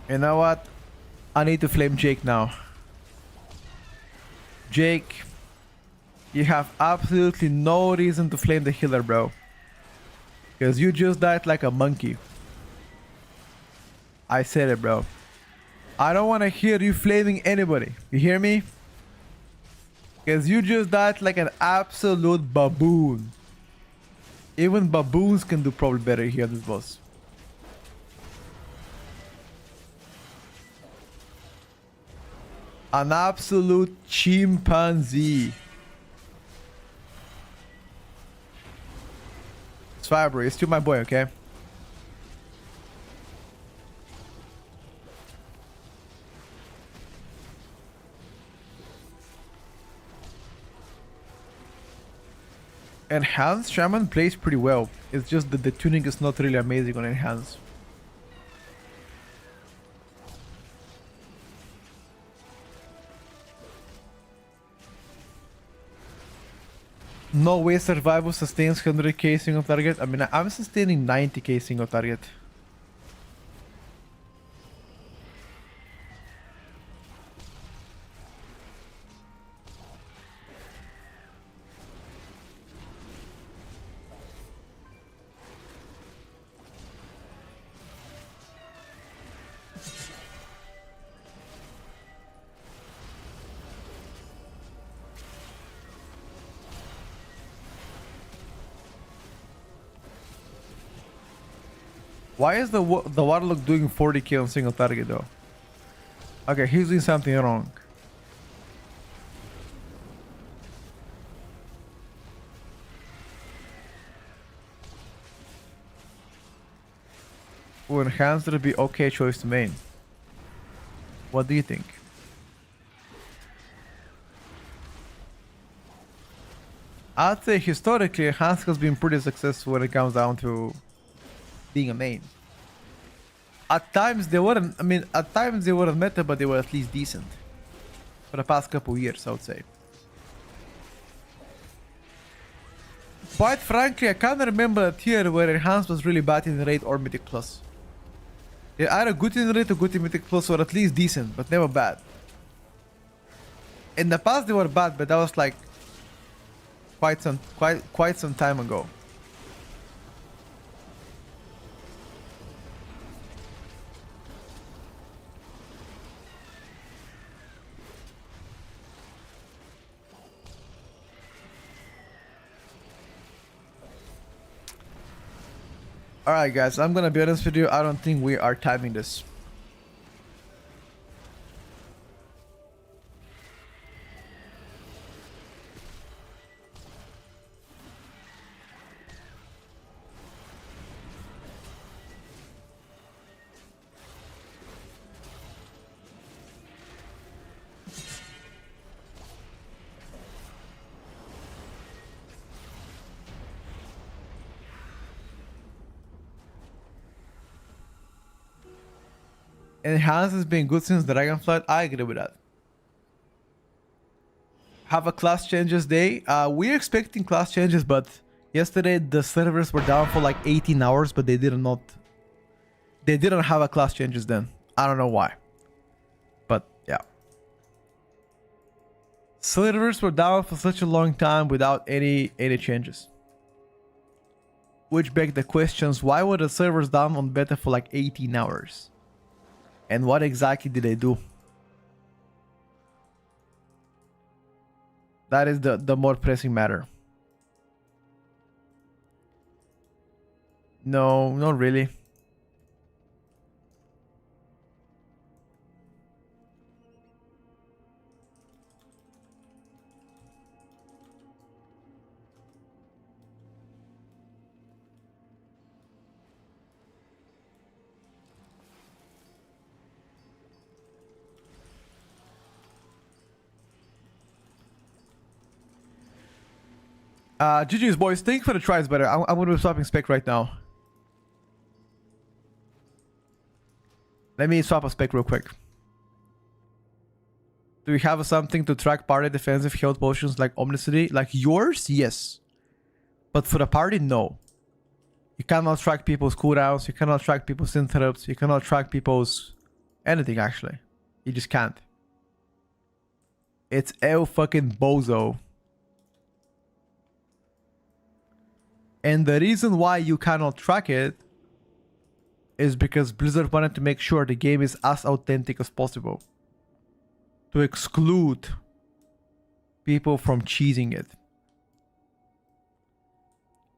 You know what? I need to flame Jake now. Jake, you have absolutely no reason to flame the healer, bro. Because you just died like a monkey. I said it, bro. I don't want to hear you flaming anybody. You hear me? Because you just died like an absolute baboon. Even baboons can do probably better here on this boss. An absolute chimpanzee. Swag, bro. You're still my boy, okay? Enhanced Shaman plays pretty well. It's just that the tuning is not really amazing on Enhanced. No way survival sustains 100k single target. I mean, I'm sustaining 90k single target. Why is the Warlock doing 40k on single target though? Okay, he's doing something wrong. Will Enhancer be okay choice to main? What do you think? I'd say historically Enhanced has been pretty successful when it comes down to being a main. At times they weren't, I mean, at times they weren't meta, but they were at least decent. For the past couple years, I would say. Quite frankly, I can't remember a tier where Enhanced was really bad in Raid or Mythic Plus. They're either good in Raid or good in Mythic Plus, or at least decent, but never bad. In the past they were bad, but that was like quite some time ago. Alright guys, I'm gonna be honest with you, I don't think we are timing this. Enhanced has been good since Dragonflight. I agree with that. Have a class changes day. We're expecting class changes, but yesterday the servers were down for like 18 hours, but they didn't have a class changes then. I don't know why. But yeah. Servers were down for such a long time without any changes. Which begs the questions, why were the servers down on beta for like 18 hours? And what exactly did they do? That is the more pressing matter. No, not really. GG's boys, thank you for the tries, but I'm gonna be swapping spec right now. Let me swap a spec real quick. Do we have something to track party defensive health potions like Omnicity? Like yours? Yes. But for the party, no. You cannot track people's cooldowns, you cannot track people's interrupts, you cannot track people's anything actually. You just can't. It's El fucking bozo. And the reason why you cannot track it is because Blizzard wanted to make sure the game is as authentic as possible. To exclude people from cheesing it.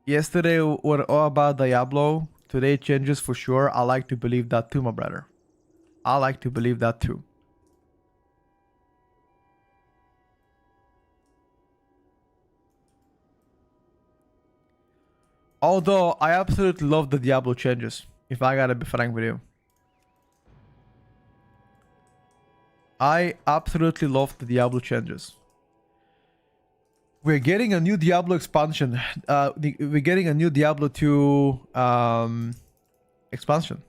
Yesterday were all about Diablo. Today changes for sure. I like to believe that too, my brother. I like to believe that too. Although I absolutely love the Diablo changes, if I gotta be frank with you. I absolutely love the Diablo changes. We're getting a new Diablo expansion. We're getting a new Diablo 2 expansion.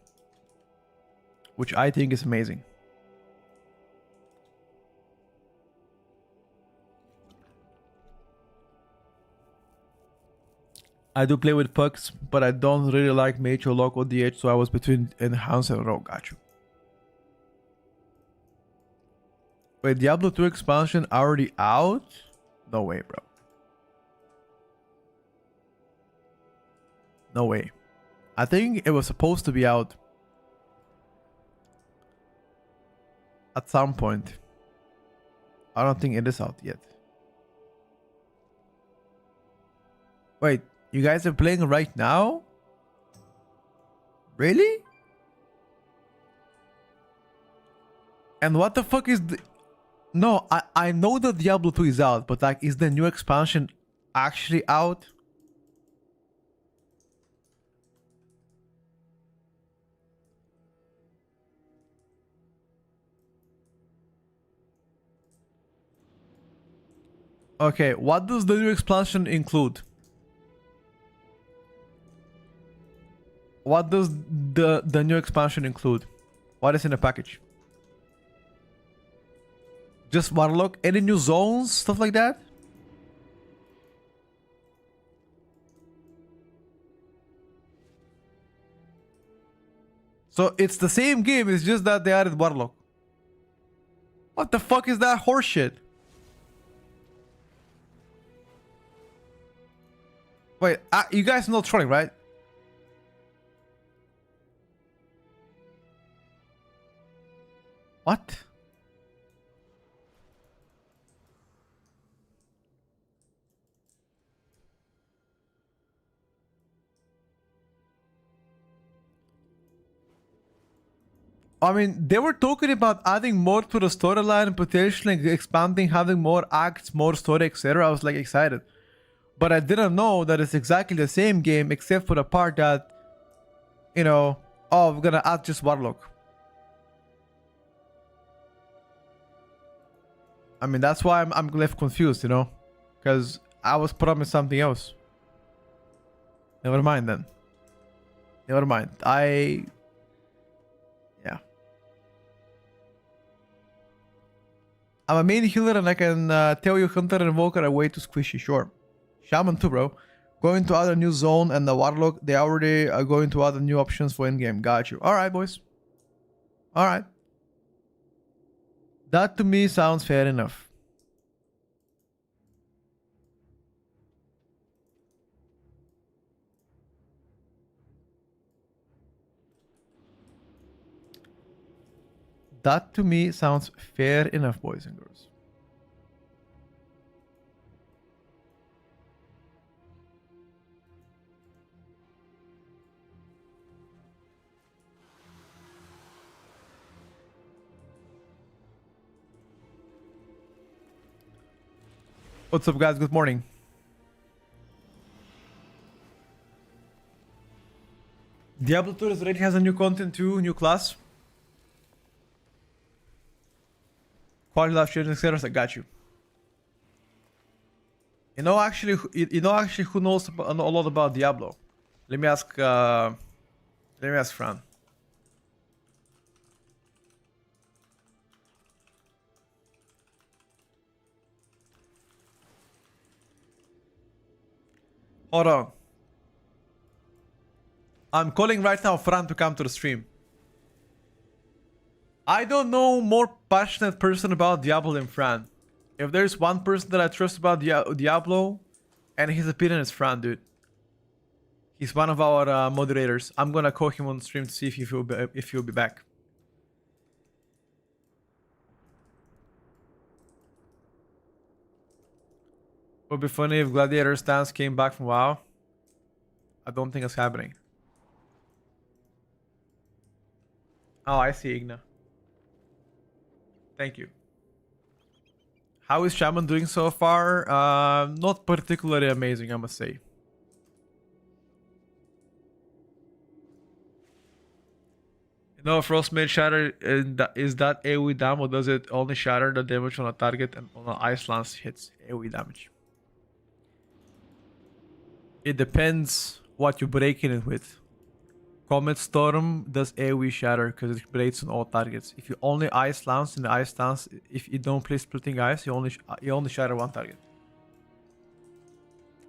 Which I think is amazing. I do play with pucks, but I don't really like Mage or Lock or DH, so I was between Enhance and Rogue. Got you. Wait, Diablo 2 expansion already out? No way, bro. No way. I think it was supposed to be out at some point. I don't think it is out yet. Wait, you guys are playing right now? Really? And what the fuck is the... No, I know that Diablo 2 is out, but like, is the new expansion actually out? Okay, what does the new expansion include? What does the new expansion include? What is in the package? Just Warlock? Any new zones? Stuff like that? So it's the same game, it's just that they added Warlock. What the fuck is that horseshit? Wait, you guys know trolling, right? What? I mean, they were talking about adding more to the storyline, potentially expanding, having more acts, more story, etc. I was like excited. But I didn't know that it's exactly the same game except for the part that, you know, oh, we're gonna add just Warlock. I mean, that's why I'm left confused, you know? Because I was promised something else. Never mind then. Never mind. Yeah. I'm a main healer and I can tell you Hunter and Invoker are way too squishy, sure. Shaman too, bro. Going to other new zone and the Warlock, they already are going to other new options for in-game. Got you. Alright, boys. Alright. That to me sounds fair enough. That to me sounds fair enough, boys and girls. What's up, guys? Good morning. Diablo 2 already has a new content too, new class. Quality life changes, etc. I got you. You know actually who knows a lot about Diablo? Let me ask Fran. Hold on. I'm calling right now Fran to come to the stream. I don't know more passionate person about Diablo than Fran. If there's one person that I trust about Diablo, and his opinion is Fran, dude. He's one of our moderators. I'm gonna call him on stream to see if he'll be back. Would be funny if Gladiator Stance came back from WoW. I don't think it's happening. Oh, I see, Igna. Thank you. How is Shaman doing so far? Not particularly amazing, I must say. You know, Frostmage Shatter is that AoE damage, or does it only shatter the damage on a target and on an Ice Lance hits AoE damage? It depends what you're breaking it with. Comet Storm does AoE shatter because it breaks on all targets. If you only Ice Lance in the Ice Lance, if you don't play Splitting Ice, you only shatter one target.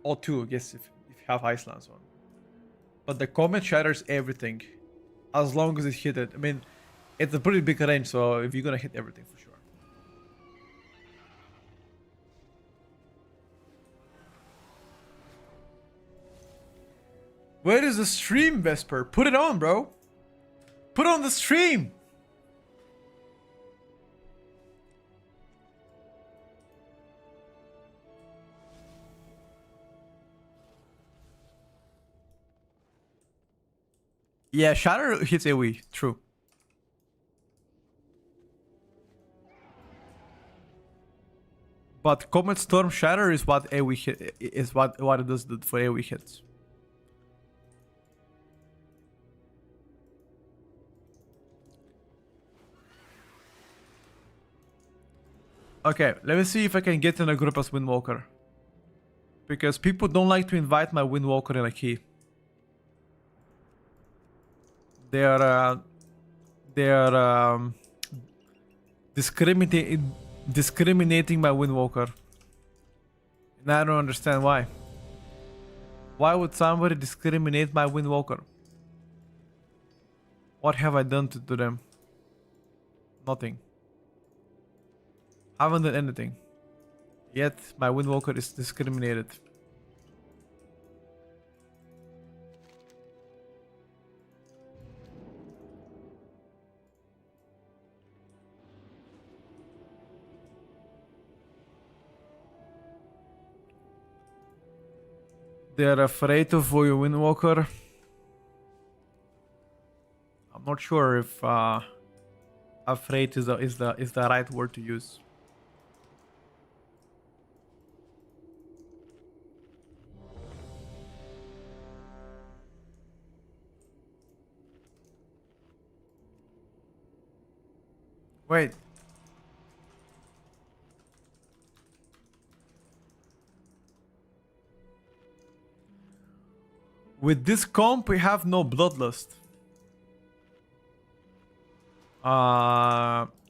Or two, I guess, if you have Ice Lance on. But the Comet shatters everything, as long as it hit it. I mean, it's a pretty big range, so if you're gonna hit everything for sure. Where is the stream, Vesper? Put it on, bro. Put on the stream. Yeah, Shatter hits AoE. True. But Comet Storm Shatter is what AoE hit, is what it does for AoE hits. Okay, let me see if I can get in a group as Windwalker. Because people don't like to invite my Windwalker in a key. They are discriminating my Windwalker. And I don't understand why. Why would somebody discriminate my Windwalker? What have I done to them? Nothing. Haven't done anything. Yet my Windwalker is discriminated. They're afraid of your Windwalker. I'm not sure if afraid is the right word to use. Wait. With this comp, we have no bloodlust.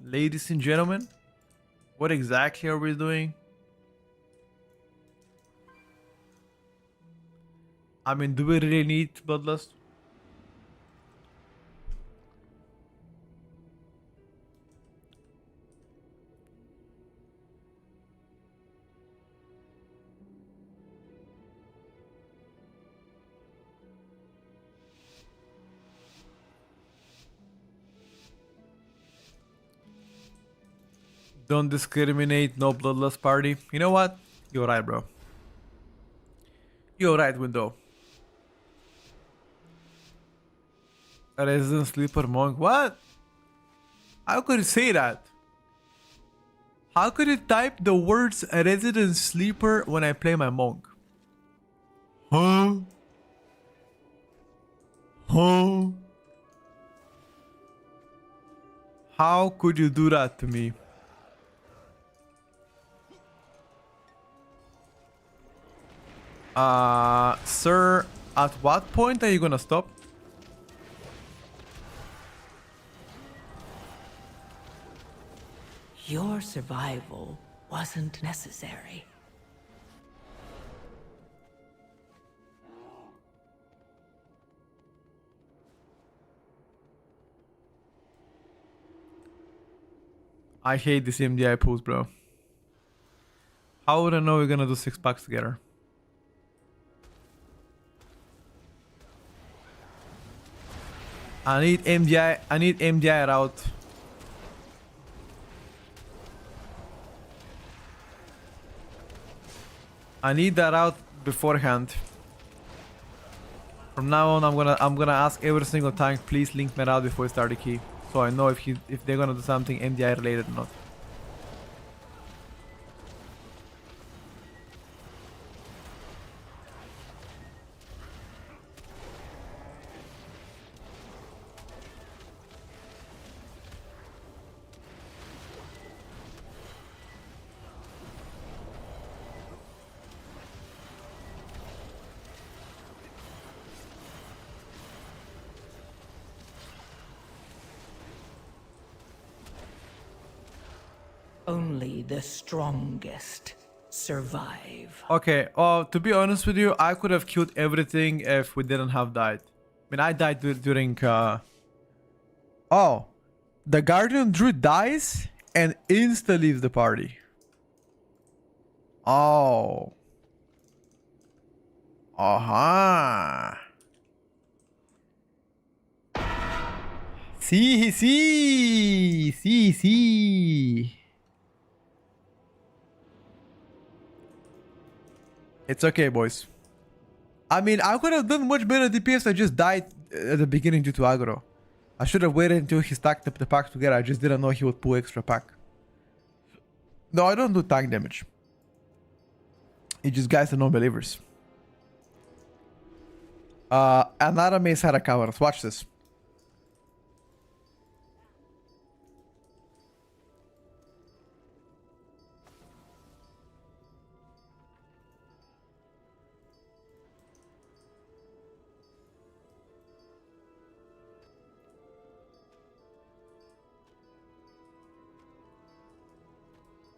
Ladies and gentlemen, what exactly are we doing? I mean, do we really need bloodlust? Don't discriminate, no bloodlust party. You know what? You're right, bro. You're right, Window. A resident sleeper monk. What? How could you say that? How could you type the words resident sleeper when I play my monk? Huh? Huh? How could you do that to me? Sir, at what point are you gonna stop? Your survival wasn't necessary. I hate this MDI pools, bro. How would I know we're gonna do 6 packs together? I need MDI route. I need that out beforehand. From now on, I'm gonna ask every single tank, please link me out before I start the key, so I know if they're gonna do something MDI related or not. Only the strongest survive. Okay, to be honest with you, I could have killed everything if we didn't have died. I mean, I died during Oh, the Guardian Druid dies and insta leaves the party. Oh. Aha. Sí, sí, sí, sí. It's okay, boys. I mean, I could have done much better DPS. I just died at the beginning due to aggro. I should have waited until he stacked the pack together. I just didn't know he would pull extra pack. No, I don't do tank damage. It's just guys are non-believers. Another mace had a cover. Let's watch this.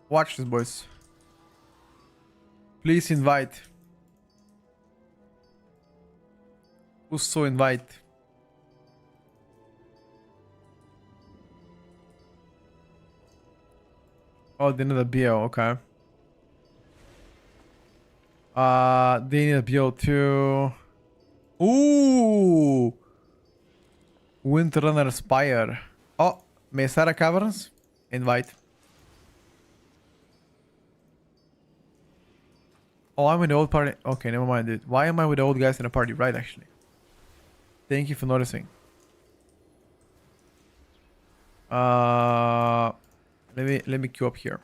Watch this, boys. Please invite. Who's so invite? Oh, they need a BO, okay. They need a BO too. Ooh! Windrunner Spire. Oh, Mesara Caverns? Invite. Oh, I'm with the old party. Okay, never mind, dude. Why am I with the old guys in the party? Right, actually. Thank you for noticing. Let me queue up here.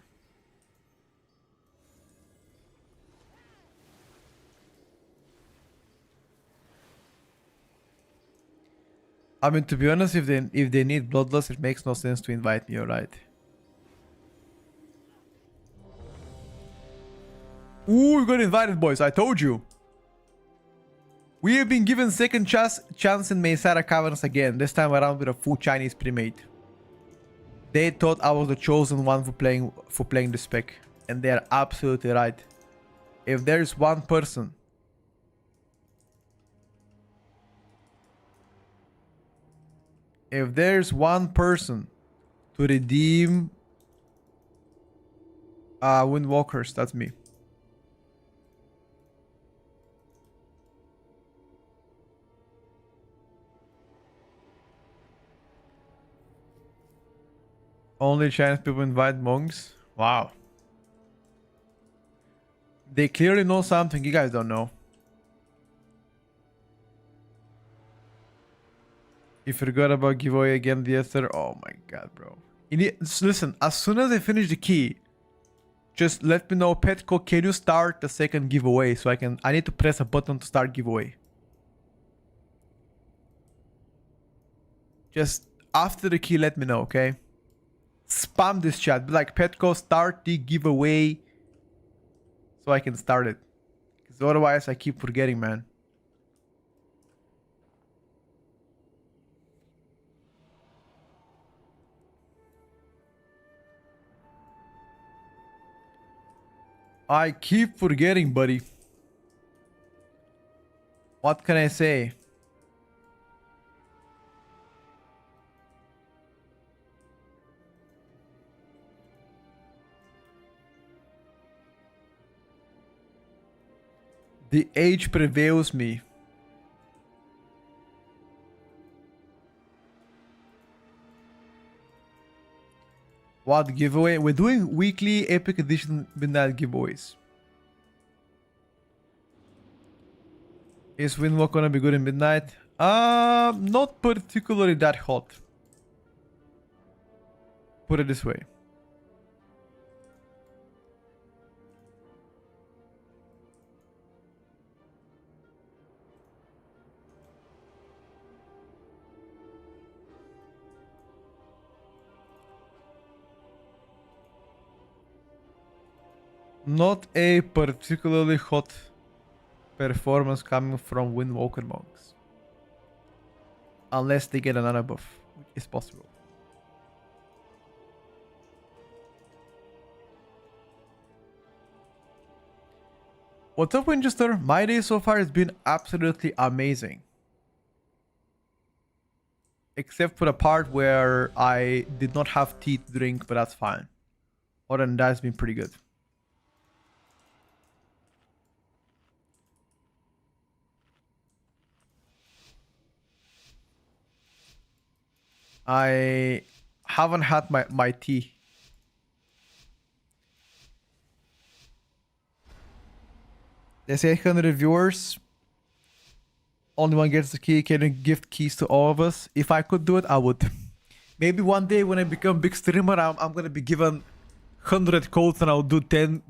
I mean, to be honest, if they need Bloodlust, it makes no sense to invite me, alright? Ooh, we got invited, boys. I told you. We have been given second chance in Mesara Caverns again. This time around with a full Chinese primate. They thought I was the chosen one for playing the spec, and they are absolutely right. If there's one person to redeem Windwalkers, that's me. Only Chinese people invite monks? Wow. They clearly know something you guys don't know. You forgot about giveaway again the other. Oh my god, bro. Listen, as soon as I finish the key, just let me know, Petco, can you start the second giveaway so I need to press a button to start giveaway. Just after the key, let me know, okay? Spam this chat. Be like, Petco, start the giveaway so I can start it. Because otherwise I keep forgetting, man. I keep forgetting, buddy. What can I say? The age prevails me. What giveaway? We're doing weekly Epic Edition Midnight giveaways. Is Windwalk gonna be good in Midnight? Not particularly that hot. Put it this way. Not a particularly hot performance coming from Windwalker monks. Unless they get another buff, which is possible. What's up, Winchester? My day so far has been absolutely amazing. Except for the part where I did not have tea to drink, but that's fine. Other than that, it's been pretty good. I haven't had my tea. There's 800 viewers. only one gets the key. Can you gift keys to all of us? If I could do it, I would. Maybe one day when I become big streamer, I'm gonna be given 100 codes and I'll do 10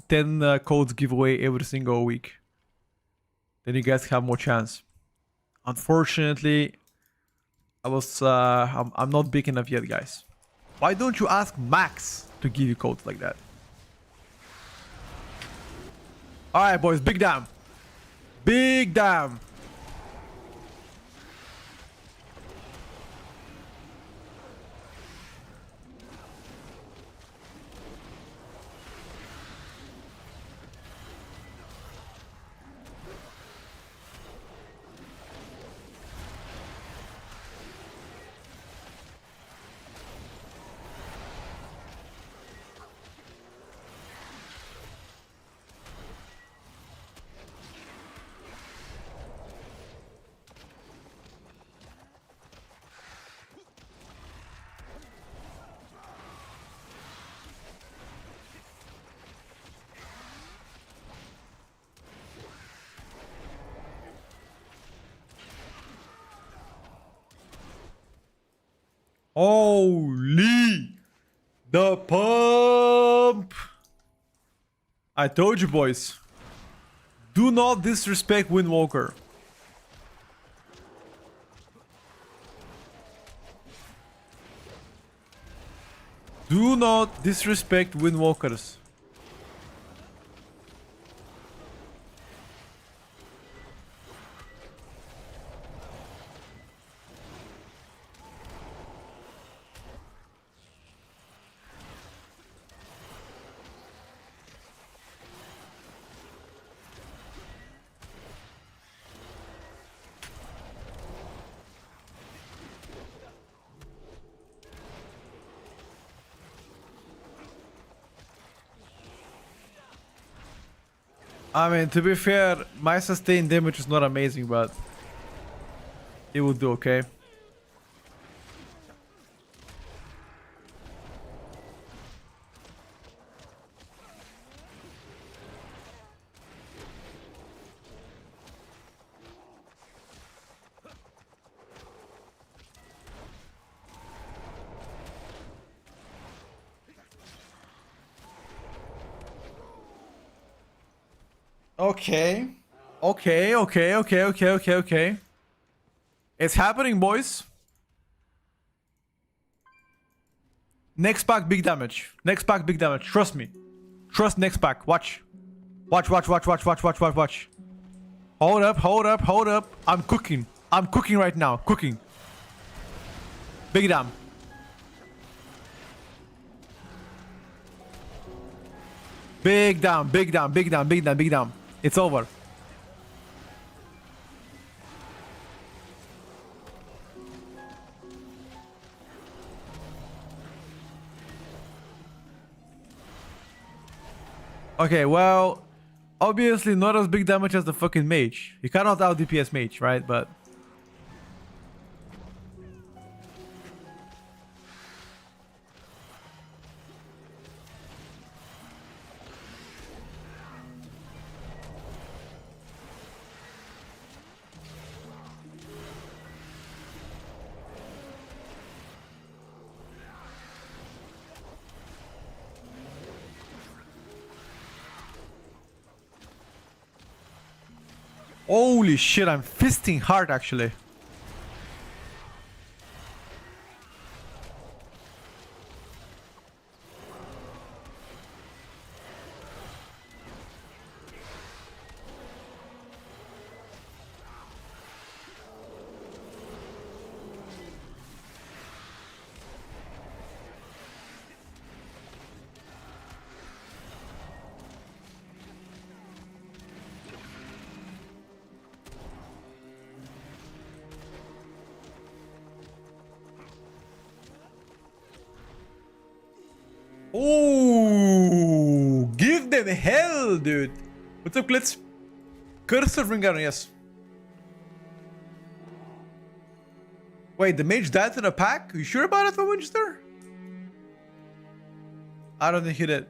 codes giveaway every single week. Then you guys have more chance. Unfortunately, I'm not big enough yet, guys. Why don't you ask Max to give you codes like that? All right, boys, big damn. Big damn. Holy the pump! I told you, boys. Do not disrespect Windwalker. Do not disrespect Windwalkers. I mean, to be fair, my sustained damage is not amazing, but it will do okay. Okay. Okay. It's happening, boys. Next pack, big damage. Next pack, big damage. Trust me. Trust next pack. Watch. Watch. Hold up. I'm cooking. I'm cooking right now. Cooking. Big damn. Big down. It's over. Okay, well, obviously not as big damage as the fucking mage. You cannot out DPS mage, right? But holy shit, I'm fisting hard actually. Oh, give them hell, dude. What's up, Glitz? Cursor Ringar, yes. Wait, the mage died in a pack? Are you sure about it, Winchester? I don't think he did.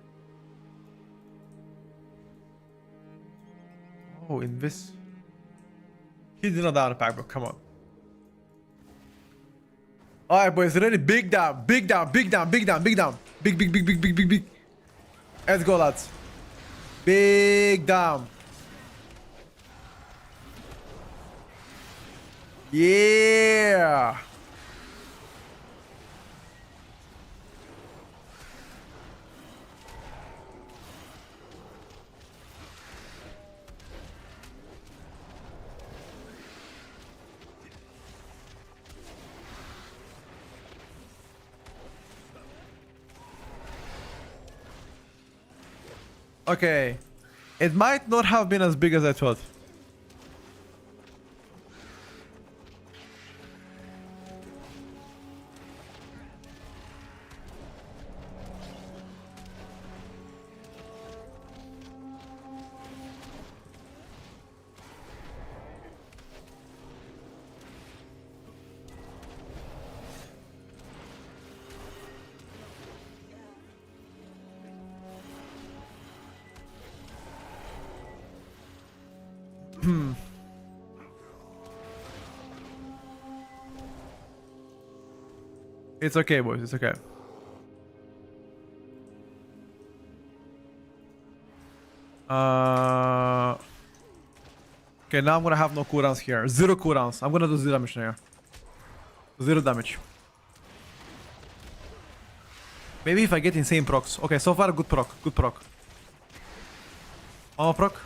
Oh, in this. He did not down the pack, bro. Come on. Alright, boys. Ready? Big down. Big down. Big down. Big down. Big down. Big, big, big, big, big, big, big. Let's go, lads. Big down. Yeah. Okay. It might not have been as big as I thought. It's okay, boys. It's okay. Okay, now I'm gonna have no cooldowns here. Zero cooldowns. I'm gonna do zero damage here. Zero damage. Maybe if I get insane procs. Okay, so far good proc. Good proc. One more proc.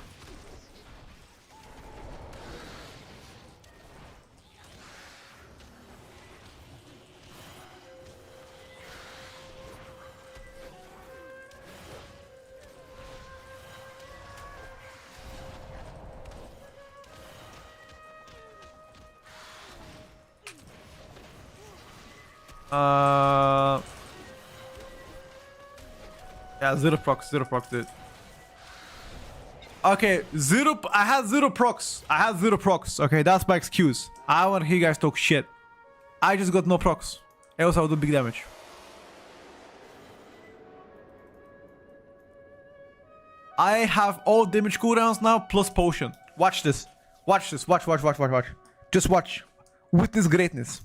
Yeah, zero procs, dude. Okay, I had zero procs. Okay, that's my excuse. I don't want to hear you guys talk shit. I just got no procs. Else I would do big damage. I have all damage cooldowns now plus potion. Watch this. Watch this. Watch. Just watch. Witness greatness.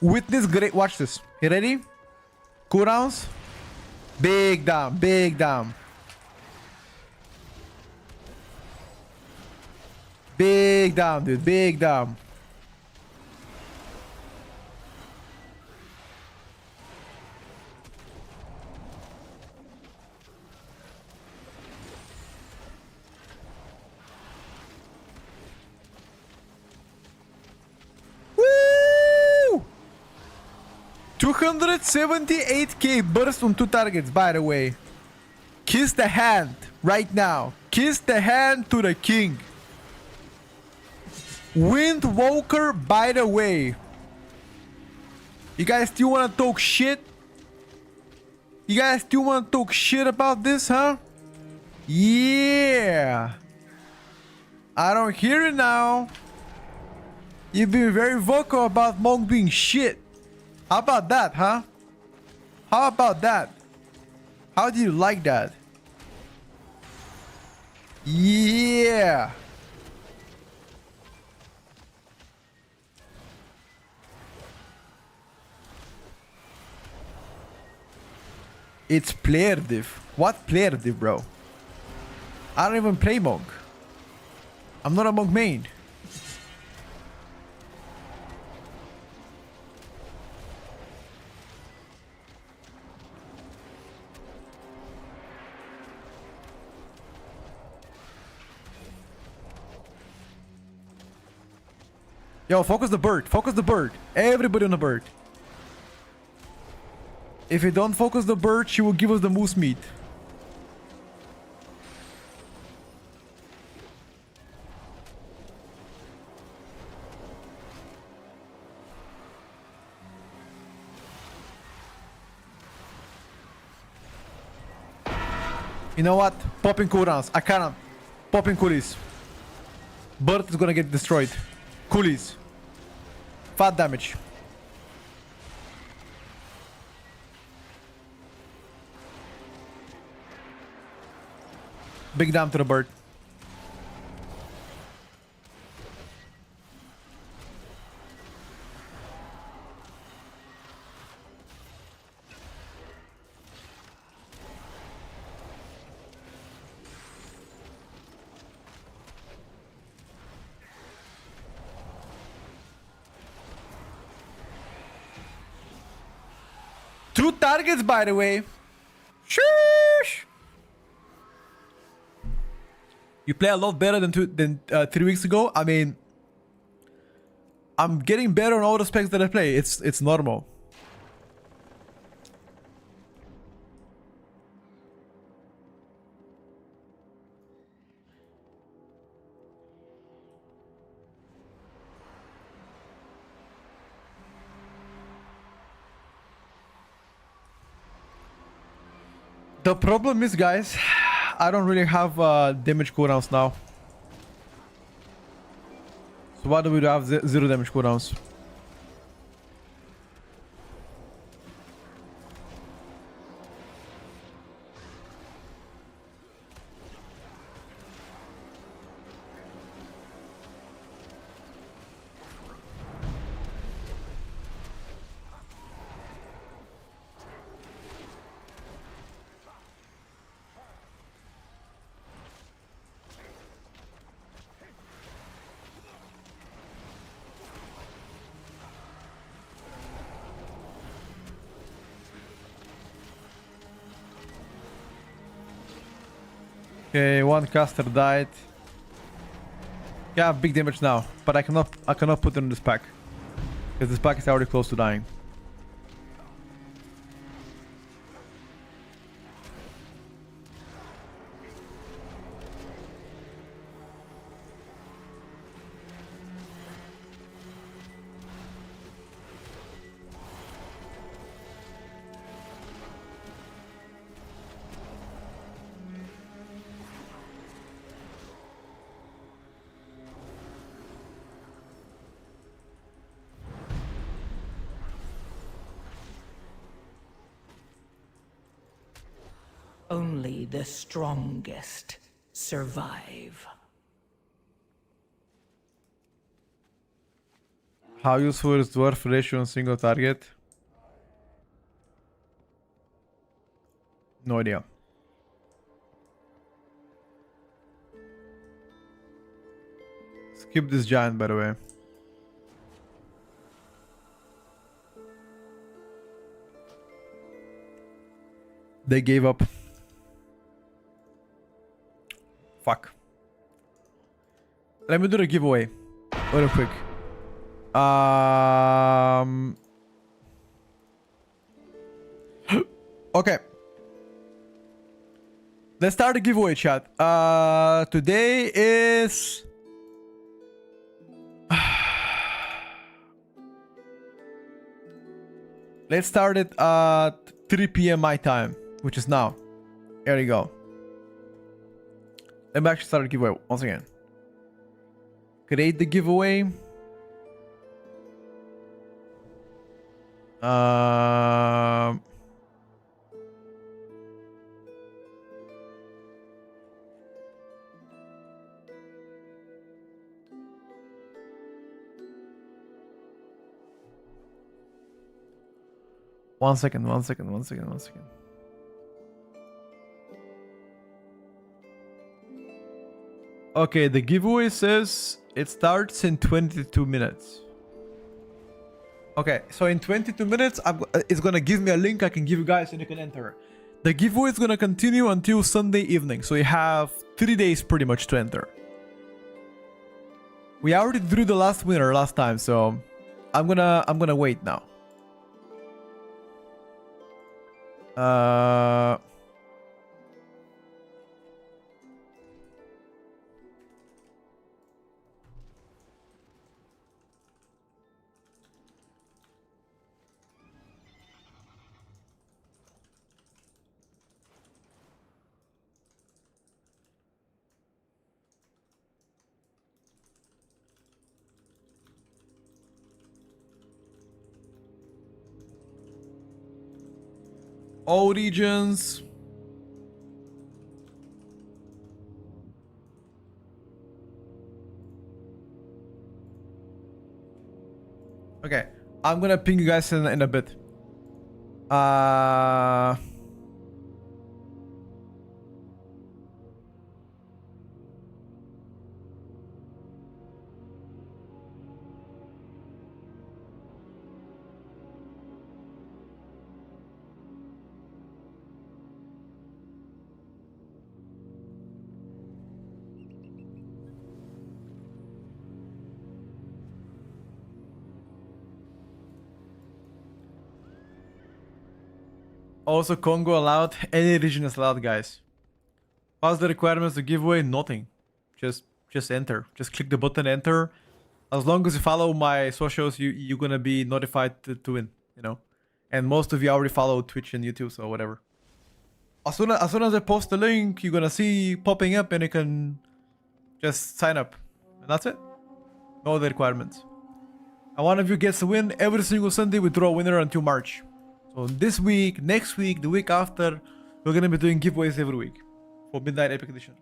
Witness great. Watch this. You ready? Cooldowns. Big down. Big down. Big down, dude. Big down. Woo! 278k burst on 2 targets, by the way. Kiss the hand right now. Kiss the hand to the king. Windwalker, by the way. You guys still wanna talk shit? You guys still wanna talk shit about this, huh? Yeah. I don't hear it now. You've been very vocal about Monk being shit. How about that, huh? How about that? How do you like that? Yeah. It's player diff. What player diff, bro? I don't even play Monk. I'm not a Monk main. Yo, focus the bird. Focus the bird. Everybody on the bird. If you don't focus the bird, she will give us the moose meat. You know what? Popping cooldowns. I cannot. Popping coolies. Bird is gonna get destroyed. Coolies. Fat damage. Big damn to the bird. 2 targets, by the way. Sheesh. You play a lot better than 3 weeks ago. I mean, I'm getting better on all the specs that I play. It's normal. The problem is, guys, I don't really have damage cooldowns now. So why do we have 0 damage cooldowns? Okay, 1 caster died. Yeah, big damage now, but I cannot put it in this pack because this pack is already close to dying. Only the strongest survive. How useful is dwarf ratio on single target? No idea. Skip this giant, by the way. They gave up. Fuck. Let me do the giveaway real quick. Okay. Let's start the giveaway, chat. Today is let's start it at 3 p.m. my time, which is now. There you go. Let me actually start the giveaway once again. Create the giveaway. One second. Okay, the giveaway says it starts in 22 minutes. Okay, so in 22 minutes, it's gonna give me a link I can give you guys and you can enter. The giveaway is gonna continue until Sunday evening, so you have 3 days pretty much to enter. We already drew the last winner last time, so I'm gonna wait now. All regions. Okay, I'm gonna ping you guys in a bit. Also, Congo allowed. Any region is allowed, guys. What's the requirements to giveaway? Nothing. Just enter. Just click the button, enter. As long as you follow my socials, you're gonna be notified to win, you know? And most of you already follow Twitch and YouTube, so whatever. As soon as I post the link, you're gonna see popping up and you can just sign up. And that's it. No other requirements. And one of you gets to win. Every single Sunday we draw a winner until March. So this week, next week, the week after, we're gonna be doing giveaways every week for Midnight Epic Edition.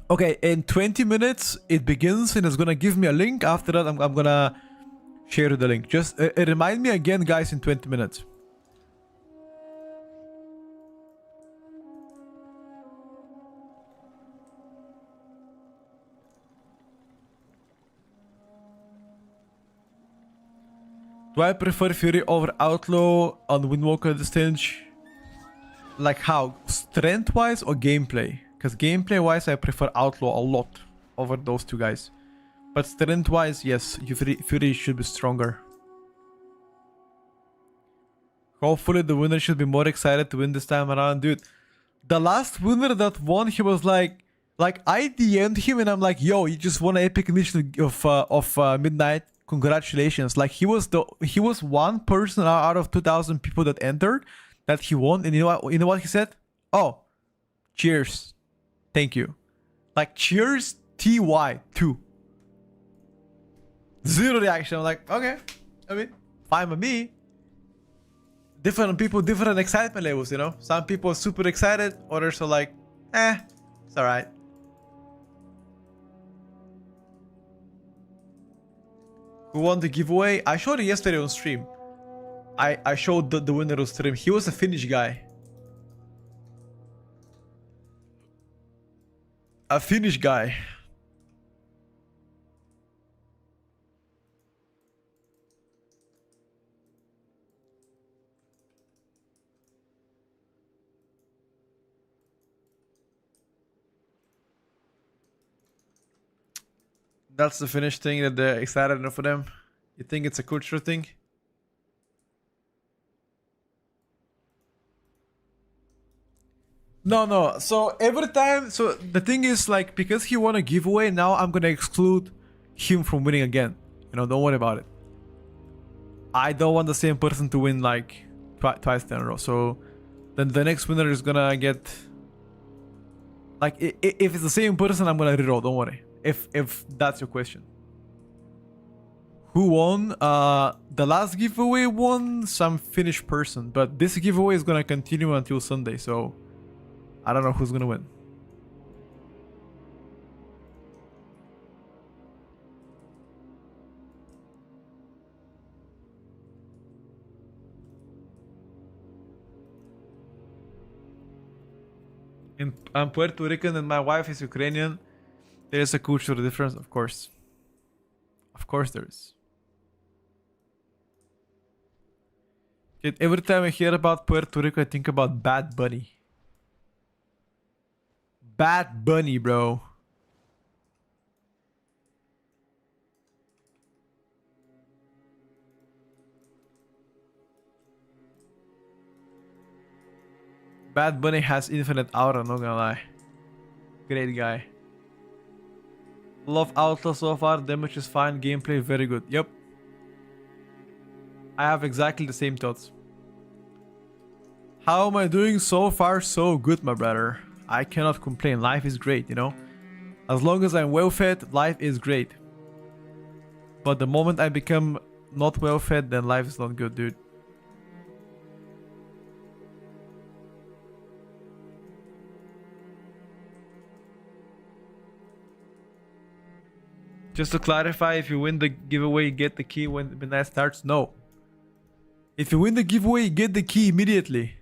Okay, in 20 minutes it begins and it's gonna give me a link. After that, I'm gonna share the link. Just remind me again, guys, in 20 minutes. Do I prefer Fury over Outlaw on Windwalker at this stage? Like how? Strength-wise or gameplay? Because gameplay-wise, I prefer Outlaw a lot over those two guys. But strength-wise, yes, Fury should be stronger. Hopefully the winner should be more excited to win this time around. Dude, the last winner that won, he was like I DM'd him and I'm like, yo, you just won an epic edition of Midnight. Congratulations. Like he was one person out of 2,000 people that entered that he won. And you know what he said? Oh, cheers. Thank you. Like cheers TY 2. Zero reaction. I'm like, okay. I mean, fine with me. Different people, different excitement levels, you know? Some people are super excited, others are like, it's alright. Who won the giveaway? I showed it yesterday on stream. I showed the winner on stream. He was a Finnish guy. A Finnish guy. That's the Finnish thing that they're excited enough for them. You think it's a cultural thing? No. So every time, so the thing is like, because he won a giveaway, now I'm gonna exclude him from winning again. You know, don't worry about it. I don't want the same person to win like twice in a row. So then the next winner is gonna get, like, if it's the same person, I'm gonna reroll. Don't worry. If that's your question. Who won? The last giveaway won some Finnish person, but this giveaway is gonna continue until Sunday, so I don't know who's gonna win. I'm Puerto Rican and my wife is Ukrainian. There is a cultural difference, of course. Of course there is. Dude, every time I hear about Puerto Rico, I think about Bad Bunny. Bad Bunny, bro. Bad Bunny has infinite aura, not gonna lie. Great guy. Love Outlaw so far, damage is fine, gameplay very good. Yep. I have exactly the same thoughts. How am I doing so far? So good, my brother. I cannot complain. Life is great, you know? As long as I'm well fed, life is great. But the moment I become not well fed, then life is not good, dude. Just to clarify, if you win the giveaway, you get the key when midnight starts? No. If you win the giveaway, you get the key immediately.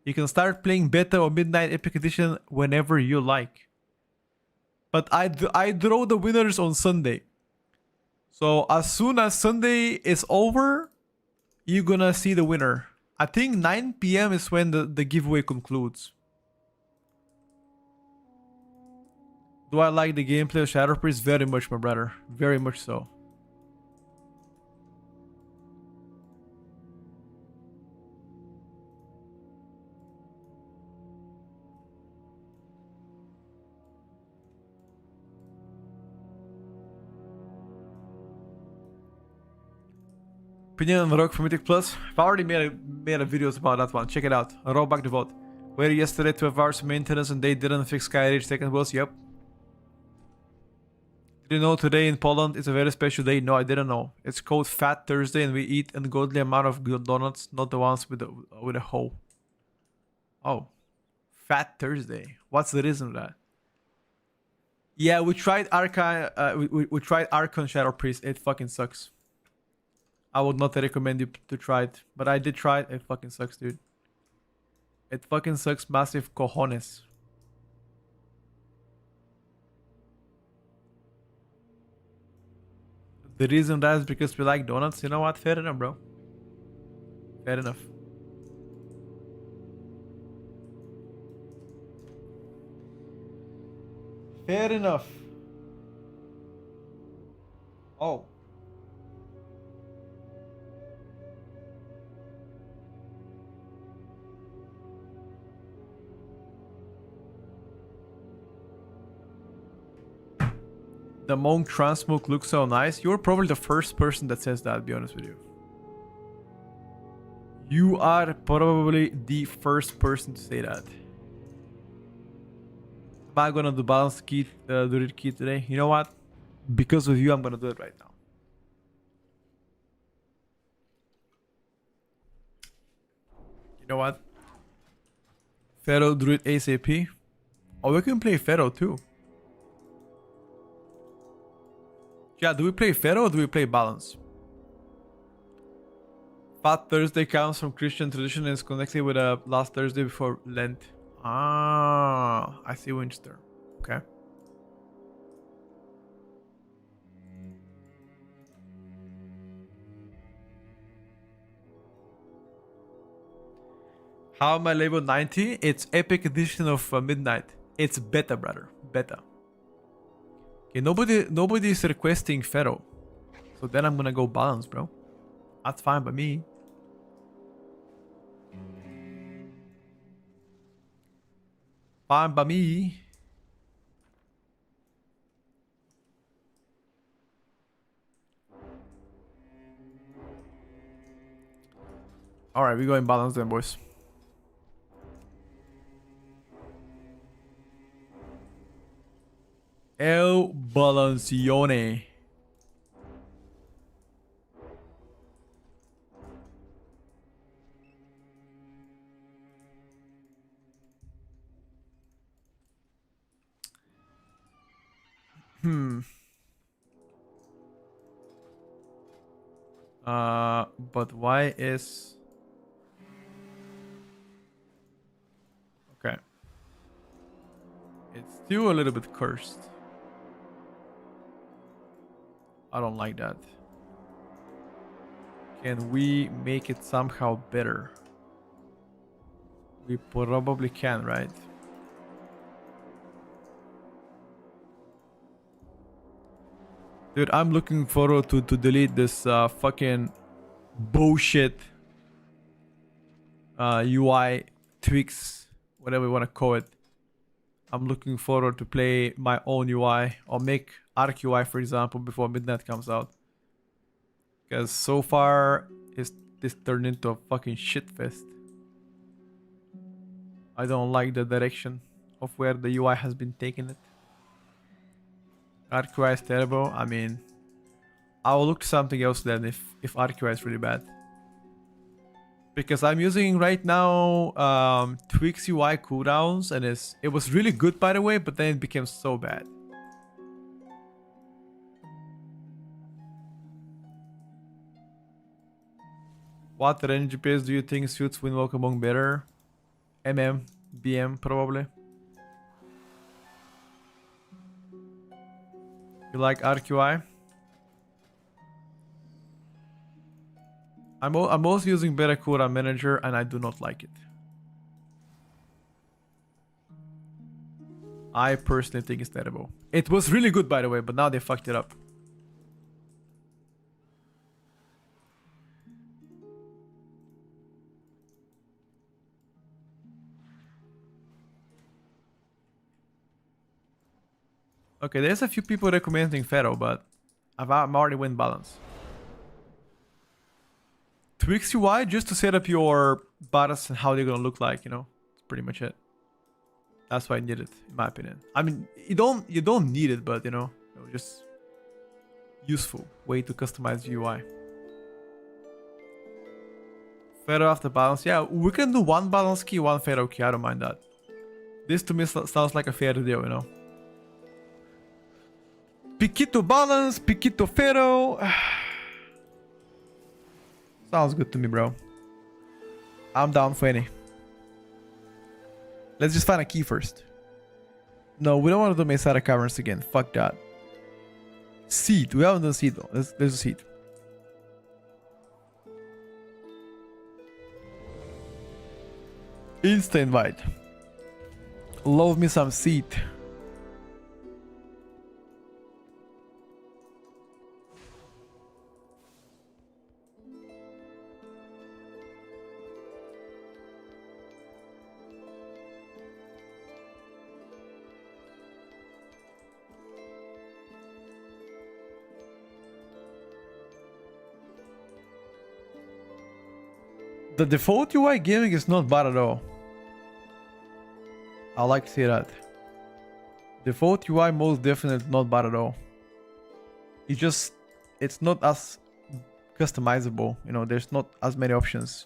You can start playing beta or midnight epic edition whenever you like. But I draw the winners on Sunday. So as soon as Sunday is over, you're gonna see the winner. I think 9 PM is when the giveaway concludes. Do I like the gameplay of Shadow Priest? Very much, my brother. Very much so. Opinion on Rogue for Mythic Plus. I've already made a videos about that one. Check it out. Roll back the vote. Waited yesterday 12 hours of maintenance and they didn't fix Skyreach second boss. Yep. Did you know today in Poland it's a very special day? No, I didn't know. It's called Fat Thursday and we eat an ungodly amount of good donuts, not the ones with a hole. Oh. Fat Thursday. What's the reason for that? Yeah, we tried Archon, we tried Archon Shadow Priest. It fucking sucks. I would not recommend you to try it, but I did try it. It fucking sucks, dude. It fucking sucks massive cojones. The reason that is because we like donuts. You know what? Fair enough, bro. Fair enough. Fair enough. Oh. The monk transmog looks so nice. You're probably the first person that says that, to be honest with you. You are probably the first person to say that. Am I gonna do balance key, do it key today? You know what? Because of you, I'm gonna do it right now. You know what? Pharaoh Druid ASAP. Oh, we can play Pharaoh too. Yeah, do we play Pharaoh or do we play balance? Fat Thursday comes from Christian tradition and is connected with last Thursday before Lent. Ah, I see Winchester. Okay. How am I level 90? It's epic edition of Midnight. It's beta, brother. Beta. Okay, nobody is requesting Pharaoh. So then I'm gonna go balance, bro. That's fine by me. Fine by me. Alright, we go in balance then, boys. El Balancione. But why is... Okay. It's still a little bit cursed. I don't like that. Can we make it somehow better? We probably can, right? Dude, I'm looking forward to delete this fucking bullshit UI tweaks, whatever you want to call it. I'm looking forward to play my own UI or make Arc UI, for example, before Midnight comes out. Because so far, this turned into a fucking shitfest. I don't like the direction of where the UI has been taking it. Arc UI is terrible. I mean, I will look to something else then if Arc UI is really bad. Because I'm using right now Tweaks UI cooldowns and it was really good, by the way, but then it became so bad. What range GPS do you think suits Windwalker Monk better? MM, BM probably. You like RQI? I'm also using Barracuda Manager and I do not like it. I personally think it's terrible. It was really good, by the way, but now they fucked it up. Okay, there's a few people recommending Pharaoh, but I'm already win balance. tweaks UI just to set up your buttons and how they're gonna look like, you know. That's pretty much it. That's why I need it, in my opinion. I mean, you don't need it, but you know just useful way to customize the UI. Feather after balance. Yeah, we can do one balance key, one feather key. I don't mind that. This to me sounds like a fair deal, you know. Piquito balance, Piquito feather. Sounds good to me, bro. I'm down for any. Let's just find a key first. No, we don't want to do Mesara Caverns again. Fuck that. Seed. We haven't done seed though. Let's do seed. Insta invite. Love me some seed. The default UI gaming is not bad at all. I like to see that. Default UI most definitely not bad at all. It's not as customizable, you know, there's not as many options.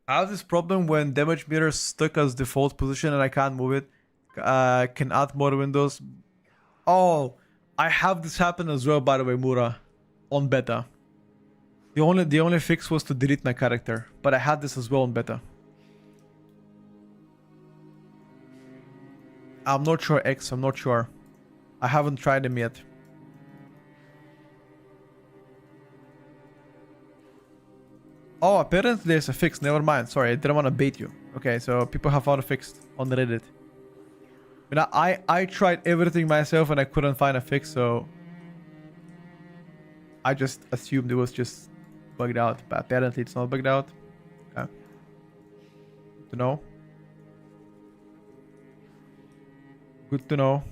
I have this problem when damage meter is stuck as default position and I can't move it. Can add more windows. Oh, I have this happen as well, by the way, Mura, on beta. The only fix was to delete my character, but I had this as well on beta. I'm not sure X, I'm not sure. I haven't tried them yet. Oh, apparently there's a fix, never mind. Sorry, I didn't want to bait you. Okay, so people have found a fix on Reddit. But I tried everything myself and I couldn't find a fix, so I just assumed it was just bugged out, but apparently it's not bugged out. Okay. Good to know. Good to know.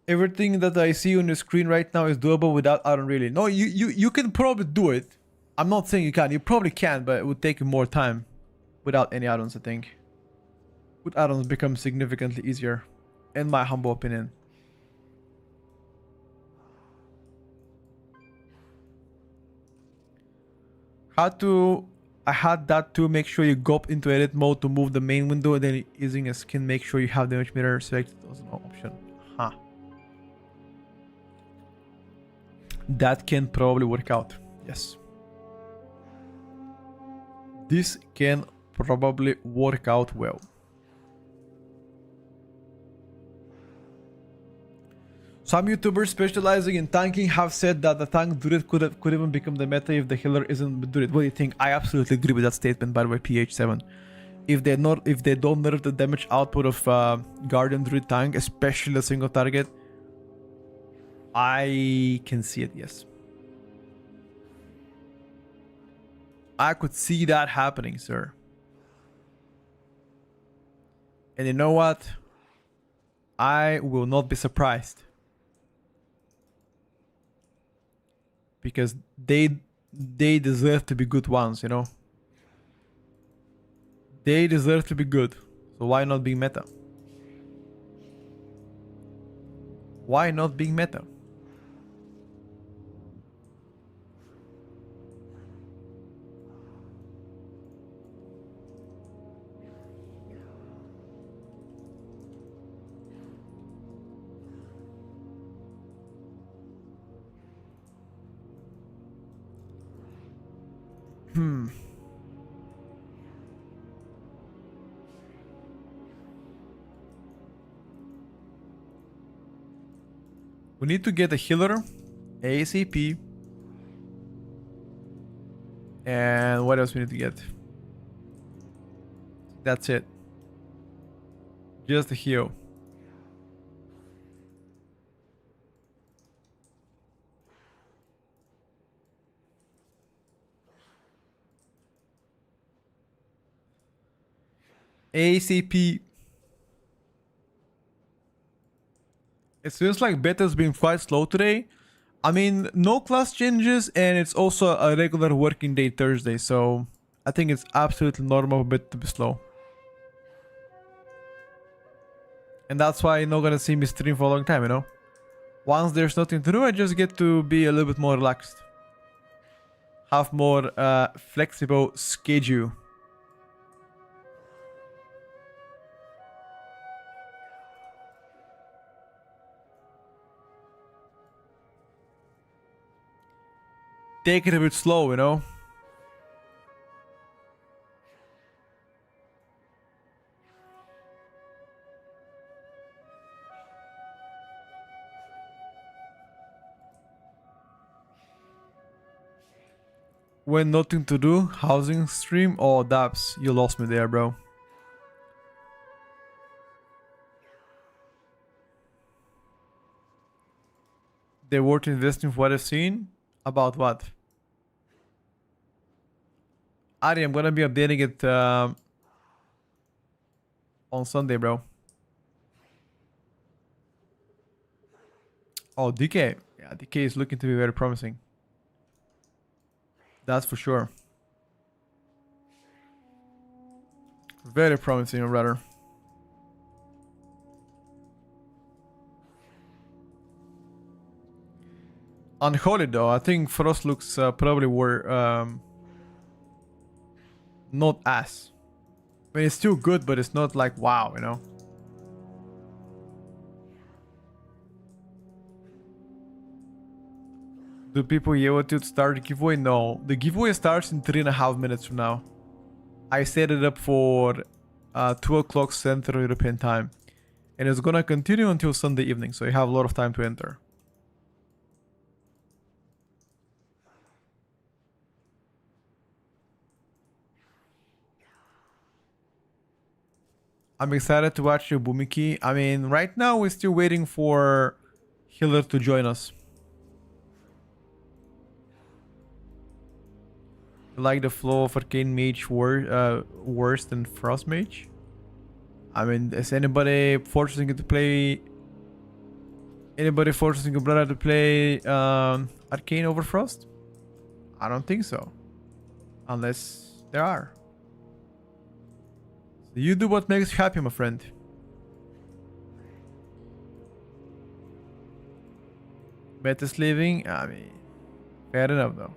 Everything that I see on the screen right now is doable without add-on, really. No, you can probably do it. I'm not saying you can't. You probably can, but it would take you more time without any add-ons, I think. With add-ons become significantly easier, in my humble opinion. I had that too. Make sure you go into edit mode to move the main window, and then using a skin, make sure you have the image mirror selected as an option. Huh. That can probably work out. Yes. This can probably work out well. Some YouTubers specializing in tanking have said that the tank druid could even become the meta if the healer isn't druid. What do you think? I absolutely agree with that statement, by the way, PH7. If they don't nerf the damage output of Guardian Druid tank, especially a single target, I can see it, yes. I could see that happening, sir. And you know what? I will not be surprised. Because they deserve to be good ones, you know? They deserve to be good. So why not being meta? Why not being meta? We need to get a healer ASAP. And what else we need to get? That's it. Just the heal. ACP. It seems like beta's been quite slow today. I mean, no class changes, and it's also a regular working day Thursday, so I think it's absolutely normal beta to be slow. And that's why you're not gonna see me stream for a long time, you know? Once there's nothing to do, I just get to be a little bit more relaxed. Have more flexible schedule. Take it a bit slow, you know? When nothing to do, housing stream. Oh, Dabs, you lost me there, bro. They weren't investing for what I've seen. About what? Ari, I'm gonna be updating it on Sunday, bro. Oh, DK. Yeah, DK is looking to be very promising. That's for sure. Very promising, rather. Unholy, though. I think Frost looks probably were not as. I mean, it's still good, but it's not like wow, you know? Do people yell to start the giveaway? No. The giveaway starts in 3.5 minutes from now. I set it up for 2 o'clock Central European time. And it's gonna continue until Sunday evening, so you have a lot of time to enter. I'm excited to watch you, Bumiki. I mean, right now we're still waiting for Healer to join us. Like the flow of Arcane Mage worse than Frost Mage? I mean, is anybody forcing you to play... Anybody forcing your brother to play Arcane over Frost? I don't think so. Unless there are. So you do what makes you happy, my friend. Meta's leaving? I mean, fair enough though.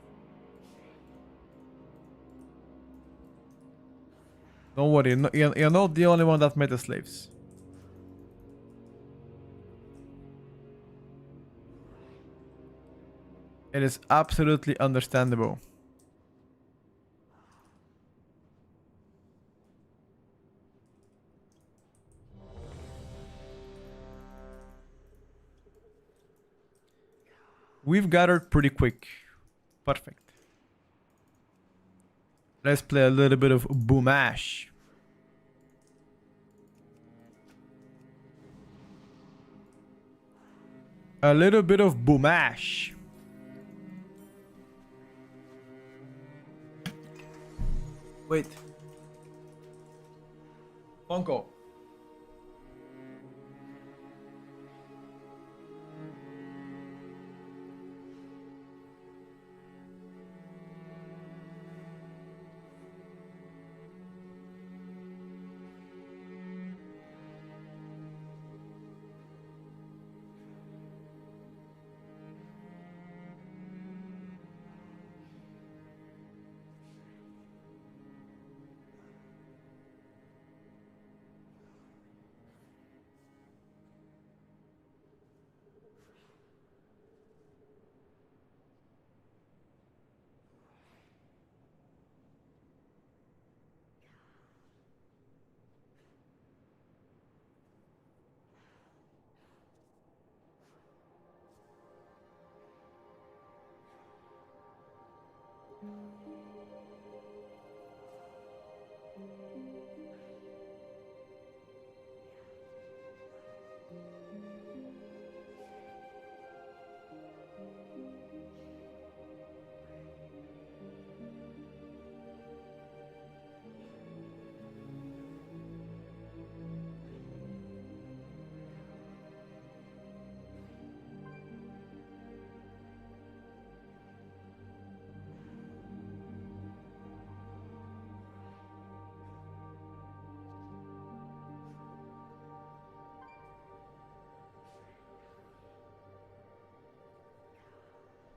Don't worry, you're not the only one that meta slaves. It is absolutely understandable. We've gathered pretty quick. Perfect. Let's play a little bit of Boomash. A little bit of Boomash. Wait. Funko.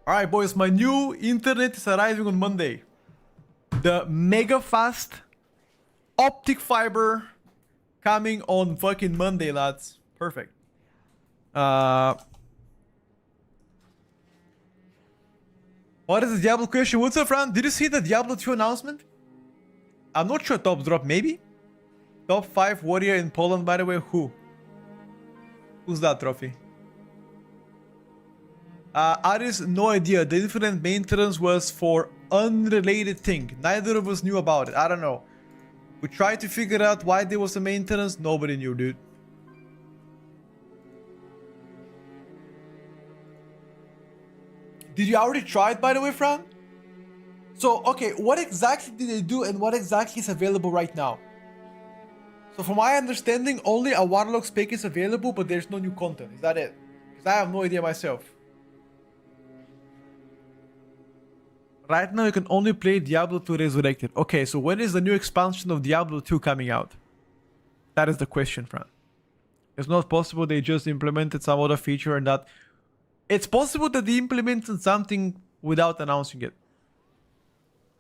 Alright, boys, my new internet is arriving on Monday. The mega fast optic fiber coming on fucking Monday, lads. Perfect. What is the Diablo question? What's up, Fran? Did you see the Diablo 2 announcement? I'm not sure. Top drop, maybe? Top 5 warrior in Poland, by the way. Who? Who's that trophy? Aris, no idea. The infinite maintenance was for unrelated thing. Neither of us knew about it. I don't know. We tried to figure out why there was a maintenance. Nobody knew, dude. Did you already try it, by the way, Fran? So, okay, what exactly did they do and what exactly is available right now? So from my understanding, only a Warlock's pick is available, but there's no new content. Is that it? Because I have no idea myself. Right now, you can only play Diablo 2 Resurrected. Okay, so when is the new expansion of Diablo 2 coming out? That is the question, Fran. It's not possible they just implemented some other feature and that... It's possible that they implemented something without announcing it.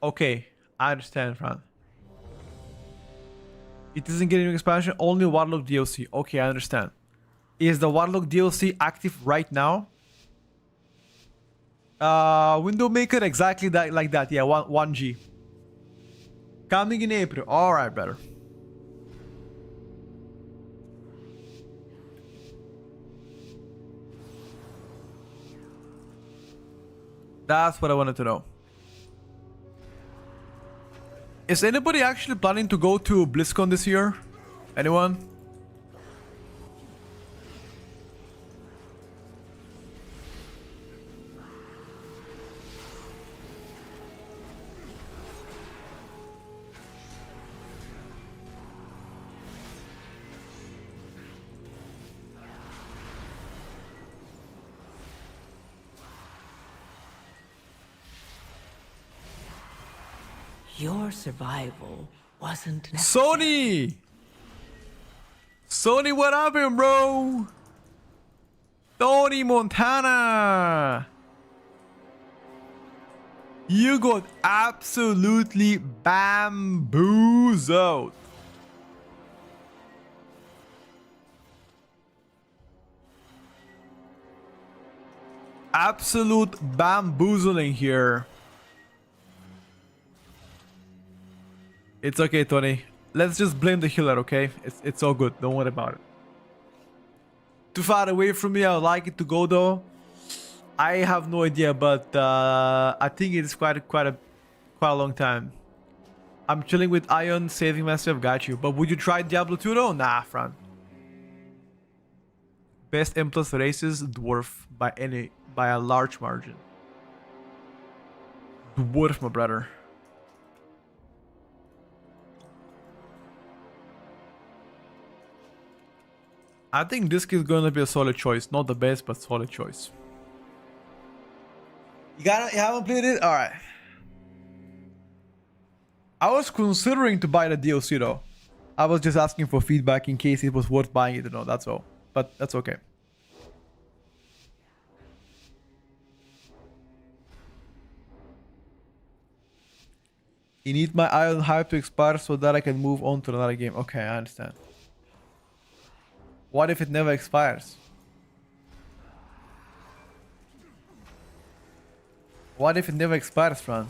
Okay, I understand, Fran. It isn't getting an expansion, only Warlock DLC. Okay, I understand. Is the Warlock DLC active right now? Window Maker, exactly that, like that. Yeah, 1G. Coming in April. Alright, brother. That's what I wanted to know. Is anybody actually planning to go to BlizzCon this year? Anyone? Your survival wasn't necessary. Sony, what happened, bro? Tony Montana. You got absolutely bamboozled. Absolute bamboozling here. It's okay, Tony. Let's just blame the healer, okay? It's all good. Don't worry about it. Too far away from me. I would like it to go though. I have no idea, but I think it's quite a long time. I'm chilling with Ion, saving myself. Got you. But would you try Diablo 2 though? Nah, Fran. Best M+ races, dwarf by a large margin. Dwarf, my brother. I think this is gonna be a solid choice. Not the best, but solid choice. You haven't played it? Alright. I was considering to buy the DLC though. I was just asking for feedback in case it was worth buying it or not, that's all. But that's okay. You need my Iron Hype to expire so that I can move on to another game. Okay, I understand. What if it never expires? What if it never expires, Fran?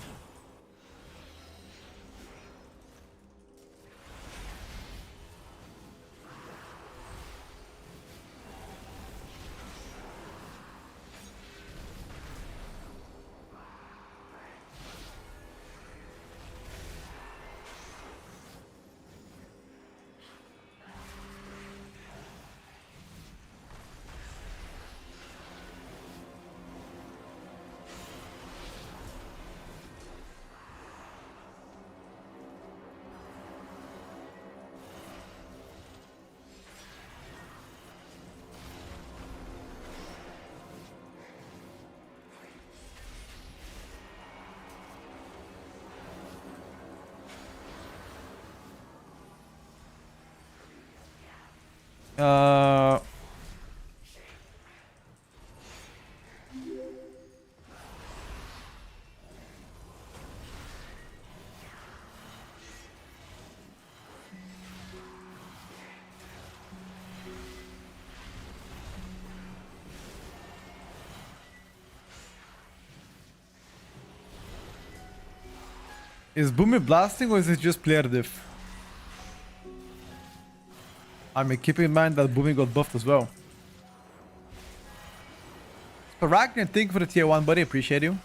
Is Boomy blasting or is it just player diff? I mean, keep in mind that Boomy got buffed as well. Arachnian, thank you for the tier 1, buddy. Appreciate you.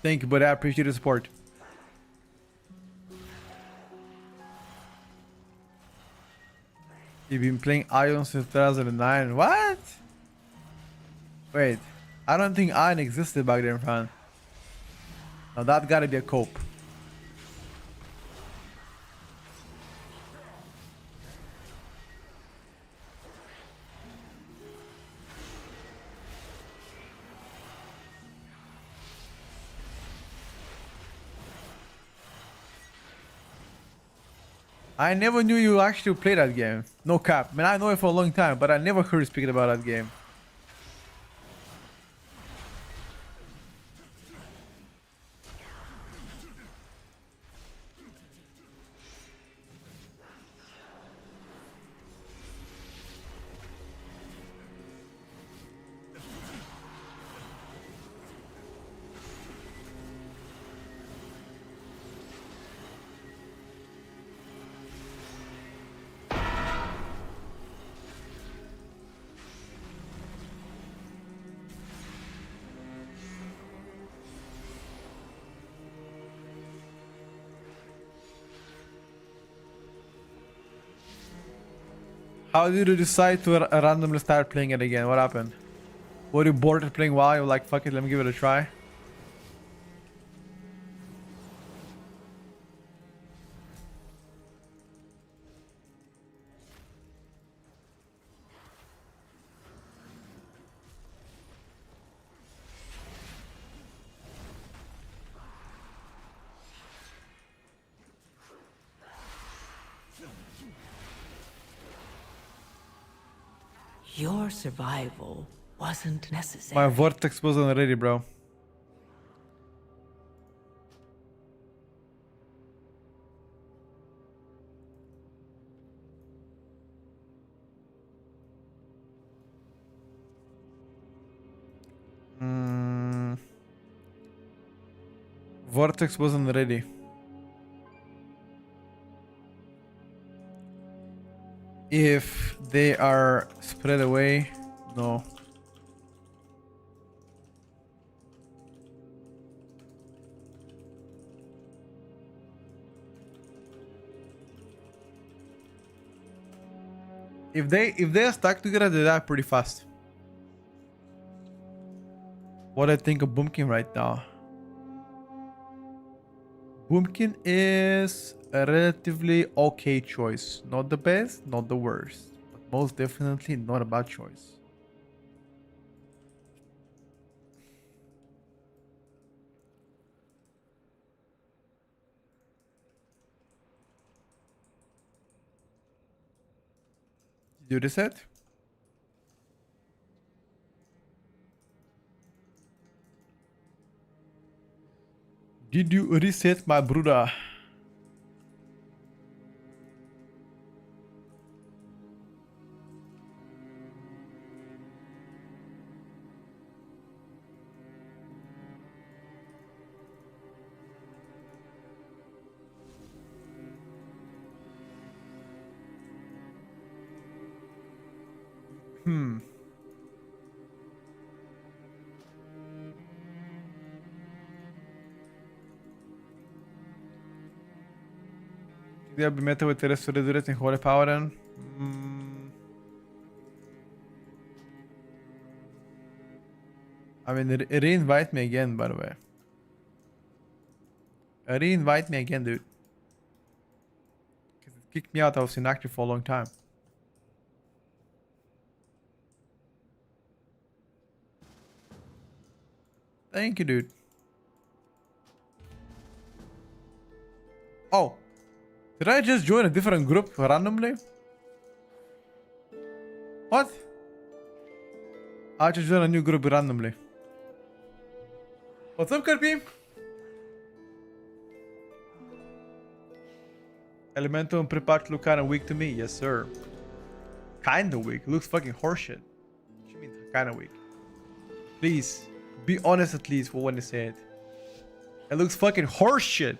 Thank you, buddy. I appreciate the support. You've been playing Ion since 2009. What? Wait. I don't think Ion existed back then, fam. Now that gotta be a cope. I never knew you actually played that game. No cap. I mean, I know it for a long time, but I never heard you speaking about that game. How did you decide to randomly start playing it again? What happened? Were you bored of playing WoW? You were like, fuck it, let me give it a try? Your survival wasn't necessary. My vortex wasn't ready, bro. Vortex wasn't ready. If they are spread away, no. If they are stuck together, they die pretty fast. What I think of Boomkin right now. Boomkin is a relatively okay choice. Not the best, not the worst. But most definitely not a bad choice. Did you reset? Did you reset, my brother? Diablo meta with the rest of the duration holy power then. I mean, re-invite me again, by the way. Re-invite me again, dude. Because it kicked me out. I was inactive for a long time. Thank you, dude. Oh. Did I just join a different group randomly? What? I just joined a new group randomly. What's up, Karpi? Elemental and pre-patch look kinda weak to me. Yes, sir. Kinda weak. Looks fucking horseshit. What do you mean kinda weak? Please, be honest at least for when you say it. It looks fucking horseshit.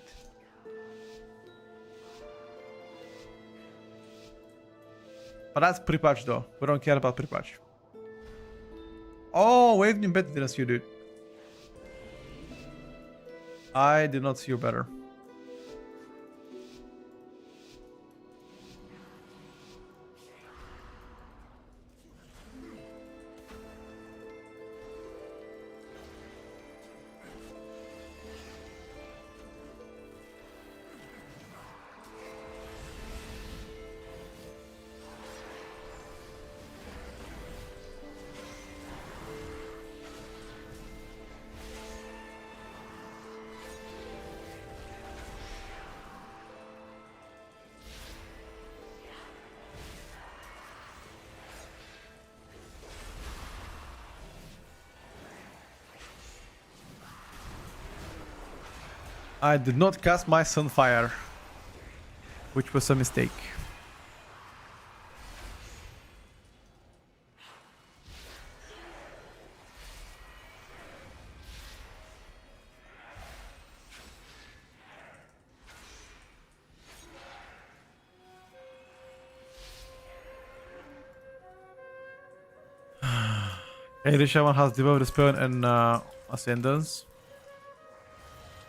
But that's pre-patch though. We don't care about pre-patch. Oh, wait, you better than us, you dude. I did not see you better. I did not cast my Sunfire, which was a mistake. Shaman has developed a spell and ascendance.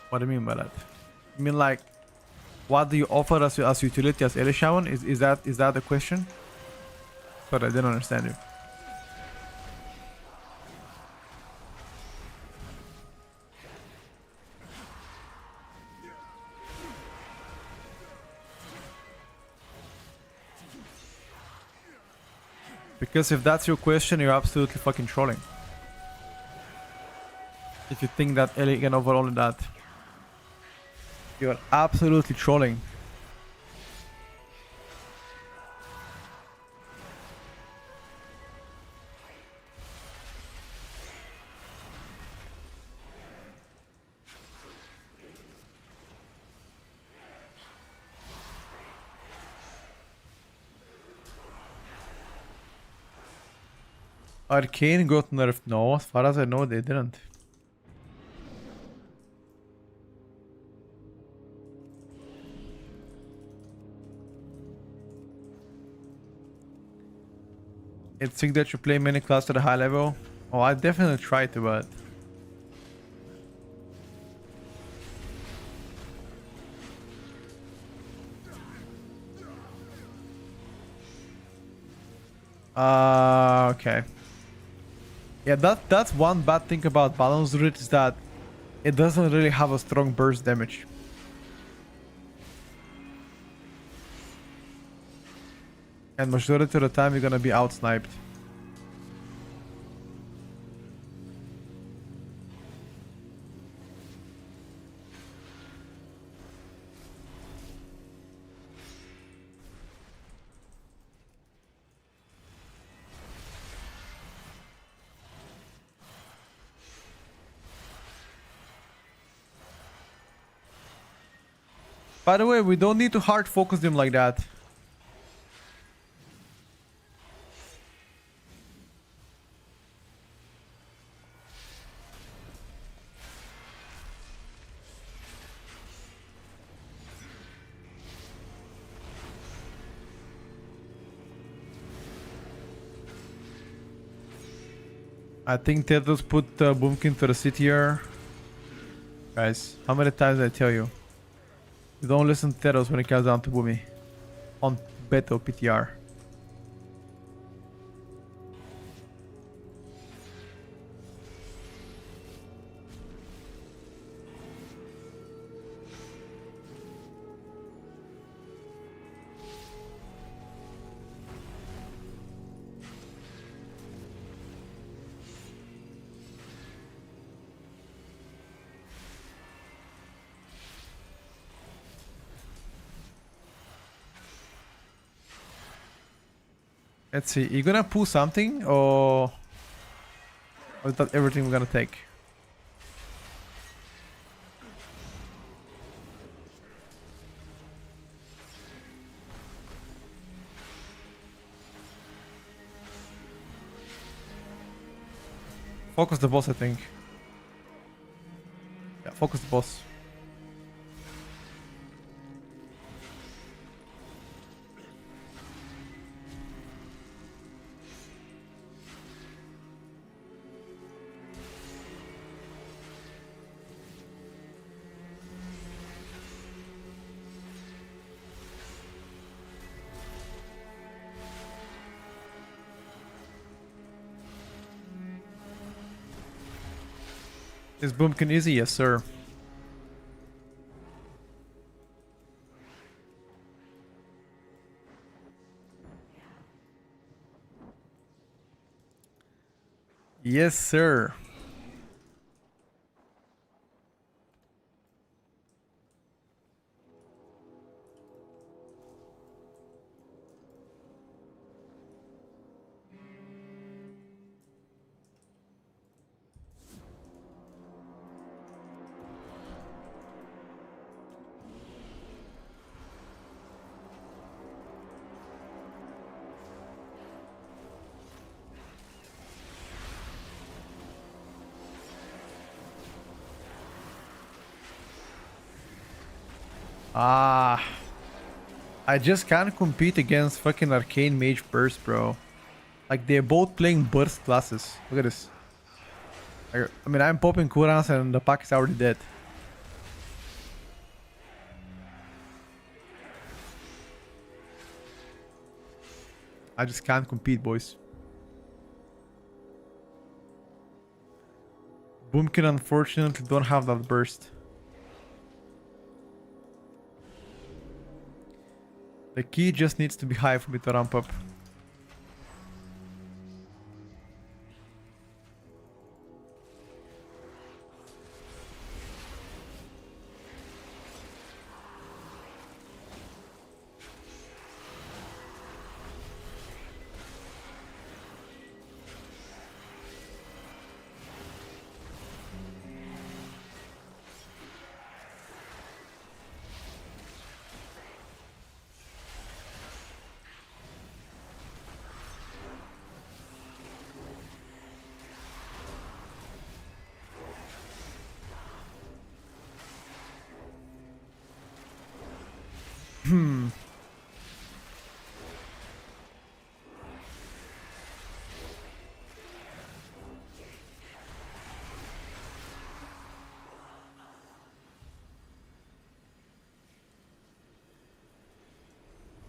What do you mean by that? You mean like, what do you offer as utility as Shaman? Is that the question? But I didn't understand you. Because if that's your question, you're absolutely fucking trolling. If you think that Ellie can offer only that, you're absolutely trolling. Arcane got nerfed. No, as far as I know, they didn't. It's sick that you play many classes at a high level. Oh, I definitely try to, but... okay. Yeah, that's one bad thing about Balance Root is that it doesn't really have a strong burst damage. And majority of the time you're gonna be out-sniped. By the way, we don't need to hard focus them like that. I think Tierlist put Boomkin to the city here. Guys, how many times did I tell you? You don't listen to Tierlist when it comes down to Boomy. On Beto PTR. Let's see, you gonna pull something or is that everything we're gonna take? Focus the boss, I think. Yeah, focus the boss. Is Boomkin easy? Yes, sir. Yes, sir. Ah, I just can't compete against fucking Arcane Mage Burst, bro. Like, they're both playing burst classes. Look at this. I mean, I'm popping cooldowns and the pack is already dead. I just can't compete, boys. Boomkin unfortunately don't have that burst. The key just needs to be high for me to ramp up.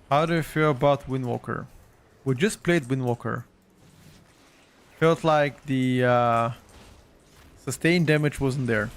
How do you feel about Windwalker? We just played Windwalker. Felt like the sustained damage wasn't there.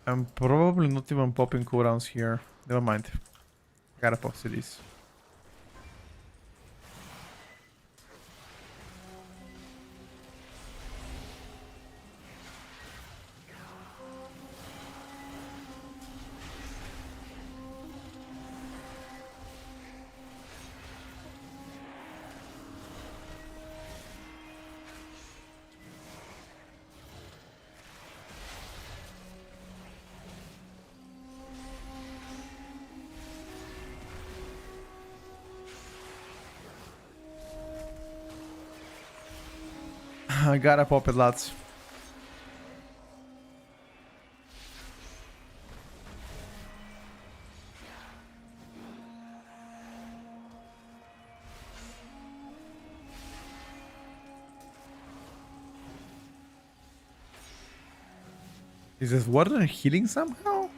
I'm probably not even popping cooldowns here. Never mind. I gotta pop cities. I gotta pop it, lads. Is this water healing somehow?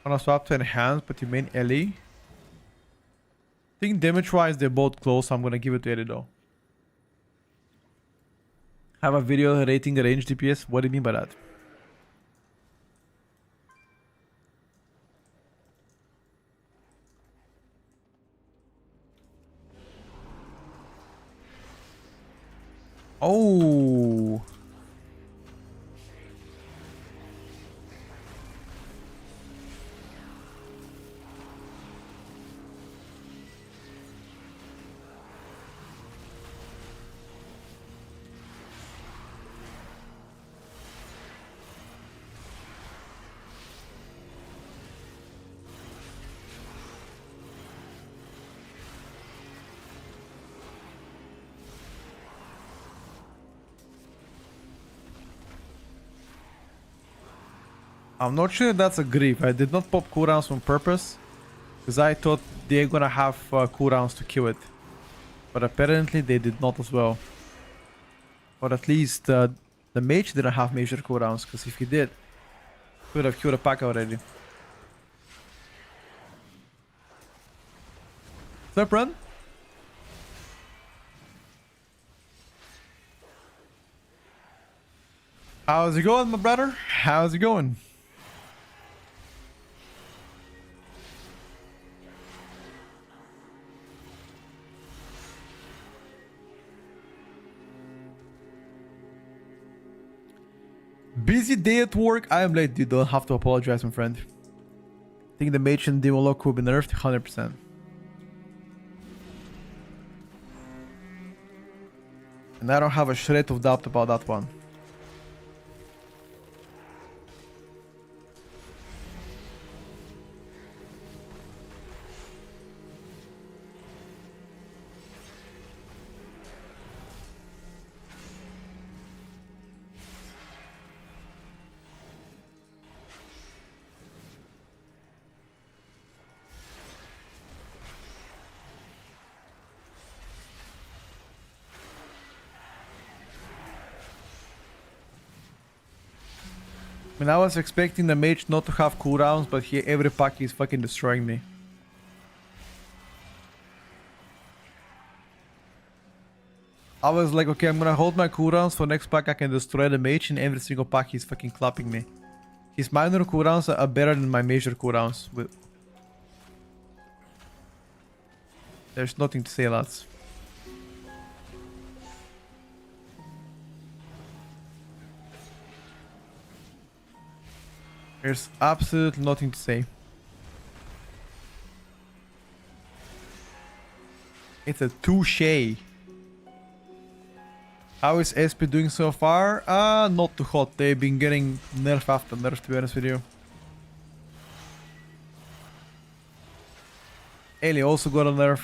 Wanna swap to enhance, but you main Ellie? I think damage wise they're both close, so I'm gonna give it to Ellie though. Have a video rating the range DPS? What do you mean by that? Oh. I'm not sure that's a grief. I did not pop cooldowns on purpose, because I thought they're gonna have cooldowns to kill it. But apparently they did not as well. Or at least the mage didn't have major cooldowns, because if he did, he would have killed a pack already. What's up, Run? How's it going, my brother? How's it going? Busy day at work. I am late. You don't have to apologize, my friend. I think the mage and demon lock will be nerfed 100%. And I don't have a shred of doubt about that one. I mean, I was expecting the mage not to have cooldowns, but here every pack is fucking destroying me. I was like, okay, I'm gonna hold my cooldowns for next pack I can destroy the mage, and every single pack he's fucking clapping me. His minor cooldowns are better than my major cooldowns. There's nothing to say, lads. There's absolutely nothing to say. It's a touche. How is SP doing so far? Not too hot. They've been getting nerf after nerf, to be honest with you. Ellie also got a nerf.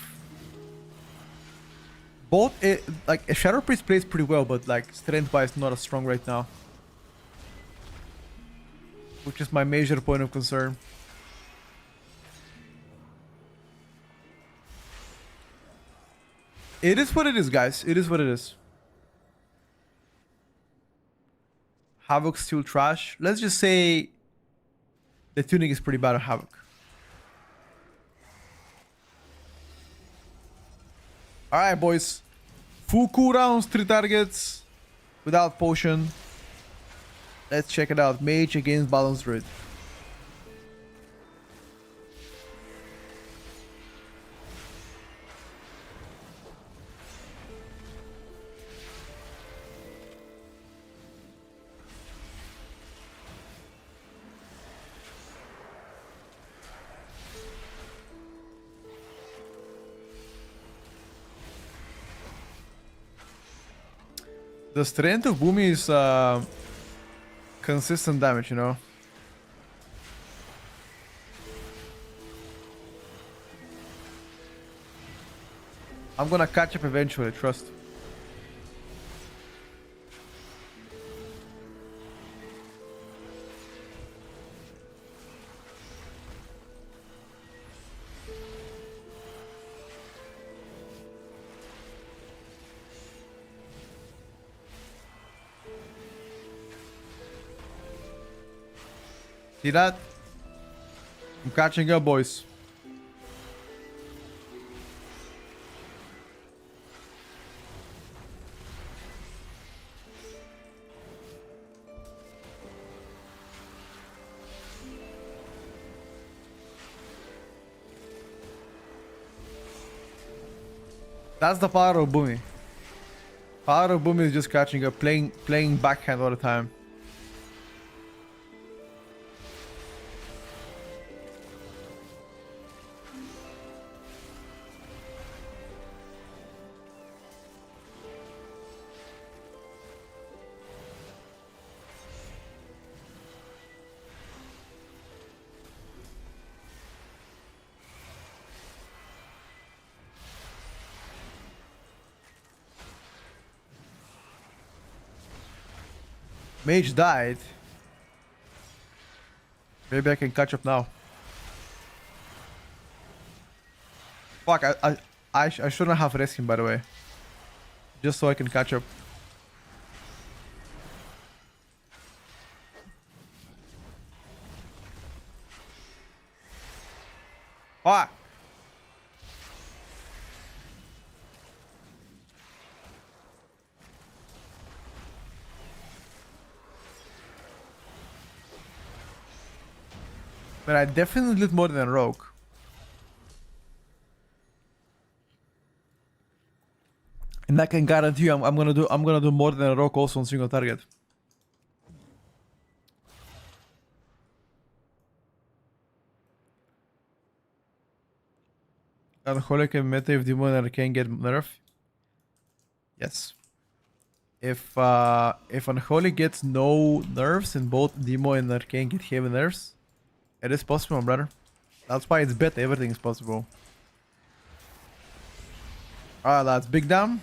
Both, like, Shadow Priest plays pretty well, but like strength-wise not as strong right now. Which is my major point of concern. It is what it is, guys. It is what it is. Havoc's still trash. Let's just say the tuning is pretty bad on Havoc. Alright, boys. Full cooldowns, 3 targets. Without potion. Let's check it out. Mage against Balanced Druid. The strength of Boomy is consistent damage, you know. I'm gonna catch up eventually, trust. See that? I'm catching up, boys. That's the power of Boomy. Power of Boomy is just catching up, playing backhand all the time. Mage died. Maybe I can catch up now. Fuck, I shouldn't have risked him, by the way. Just so I can catch up. Fuck! But I definitely did more than a rogue. And I can guarantee you I'm gonna do more than a rogue also on single target. Alcoholic and meta if demon and arcane get nerf. Yes. If Unholy gets no nerfs and both Demo and Arcane get heavy nerfs, it is possible, my brother. That's why it's beta, everything is possible. Alright lads, big dam.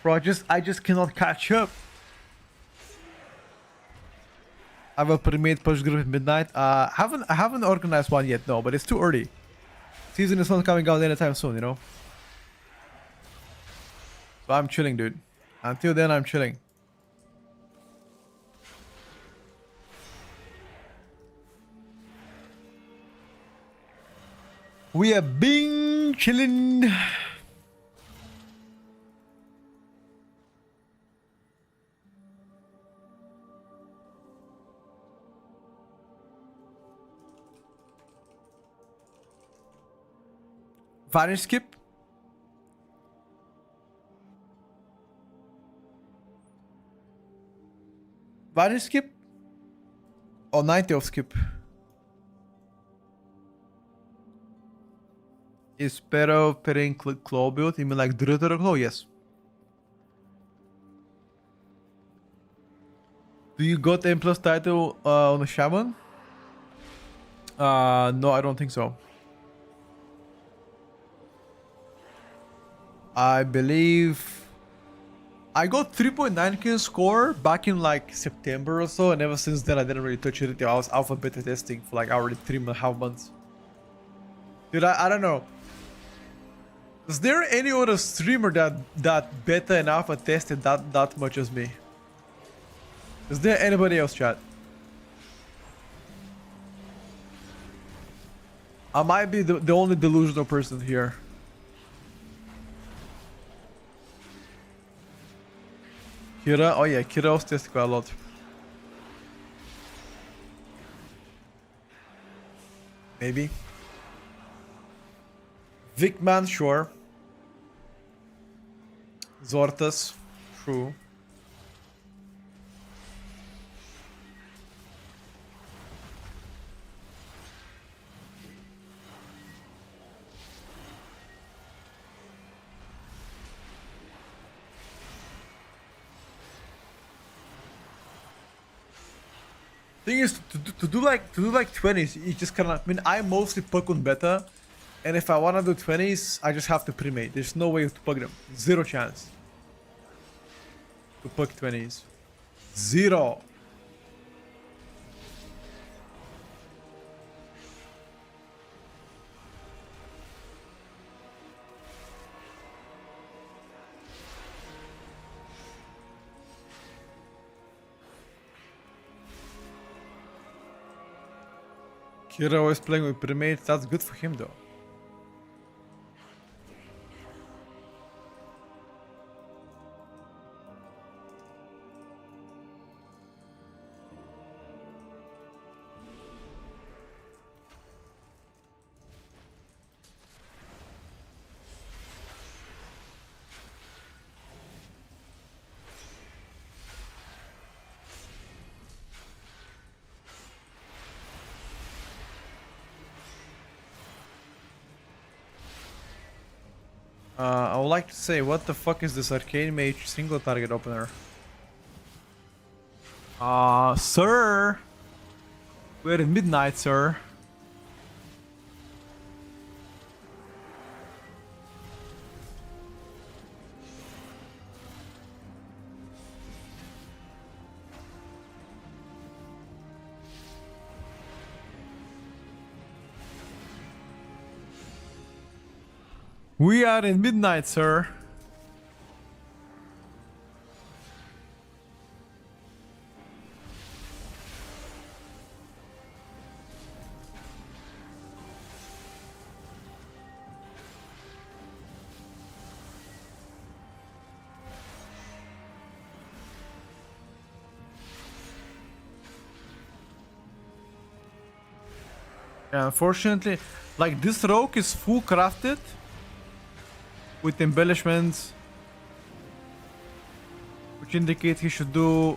Bro, I just cannot catch up. I have a pre-made push group at midnight. I haven't organized one yet, no, but it's too early. Season is not coming out anytime soon, you know. So I'm chilling, dude. Until then, I'm chilling. We are being chilling. Vanish skip. Vanish skip. Or 90 of skip. Is better pairing claw build? You mean like Druid or claw? Yes. Do you got M plus title on a shaman? No, I don't think so. I believe I got 3.9k score back in like September or so, and ever since then I didn't really touch it. I was alpha beta testing for like already 3.5 months. Dude, I don't know. Is there any other streamer that beta and alpha tested that much as me? Is there anybody else, chat? I might be the only delusional person here. Kira? Oh yeah, Kira was tested quite a lot. Maybe. Vicman, sure. Zortas, true. Thing is, to do like 20s, you just cannot. I mean, I mostly puck on beta, and if I wanna do 20s, I just have to pre-mate. There's no way to puck them. Zero chance to puck 20s. Zero. Hero is playing with primates, that's good for him though. I would like to say, what the fuck is this Arcane Mage single target opener? Sir! We're at midnight, sir. We are in midnight, sir. Yeah, unfortunately, like this rogue is full crafted with embellishments, which indicate he should do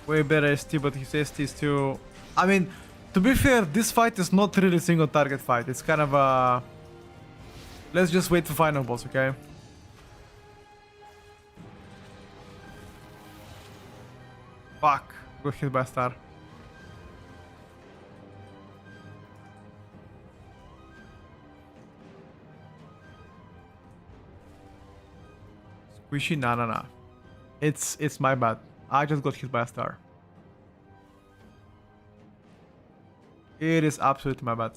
way better ST, but his ST is still... I mean, to be fair, this fight is not really a single target fight. It's kind of a... Let's just wait for final boss, okay? Fuck. Got hit by a star. Squishy? Nah. It's my bad. I just got hit by a star. It is absolutely my bad.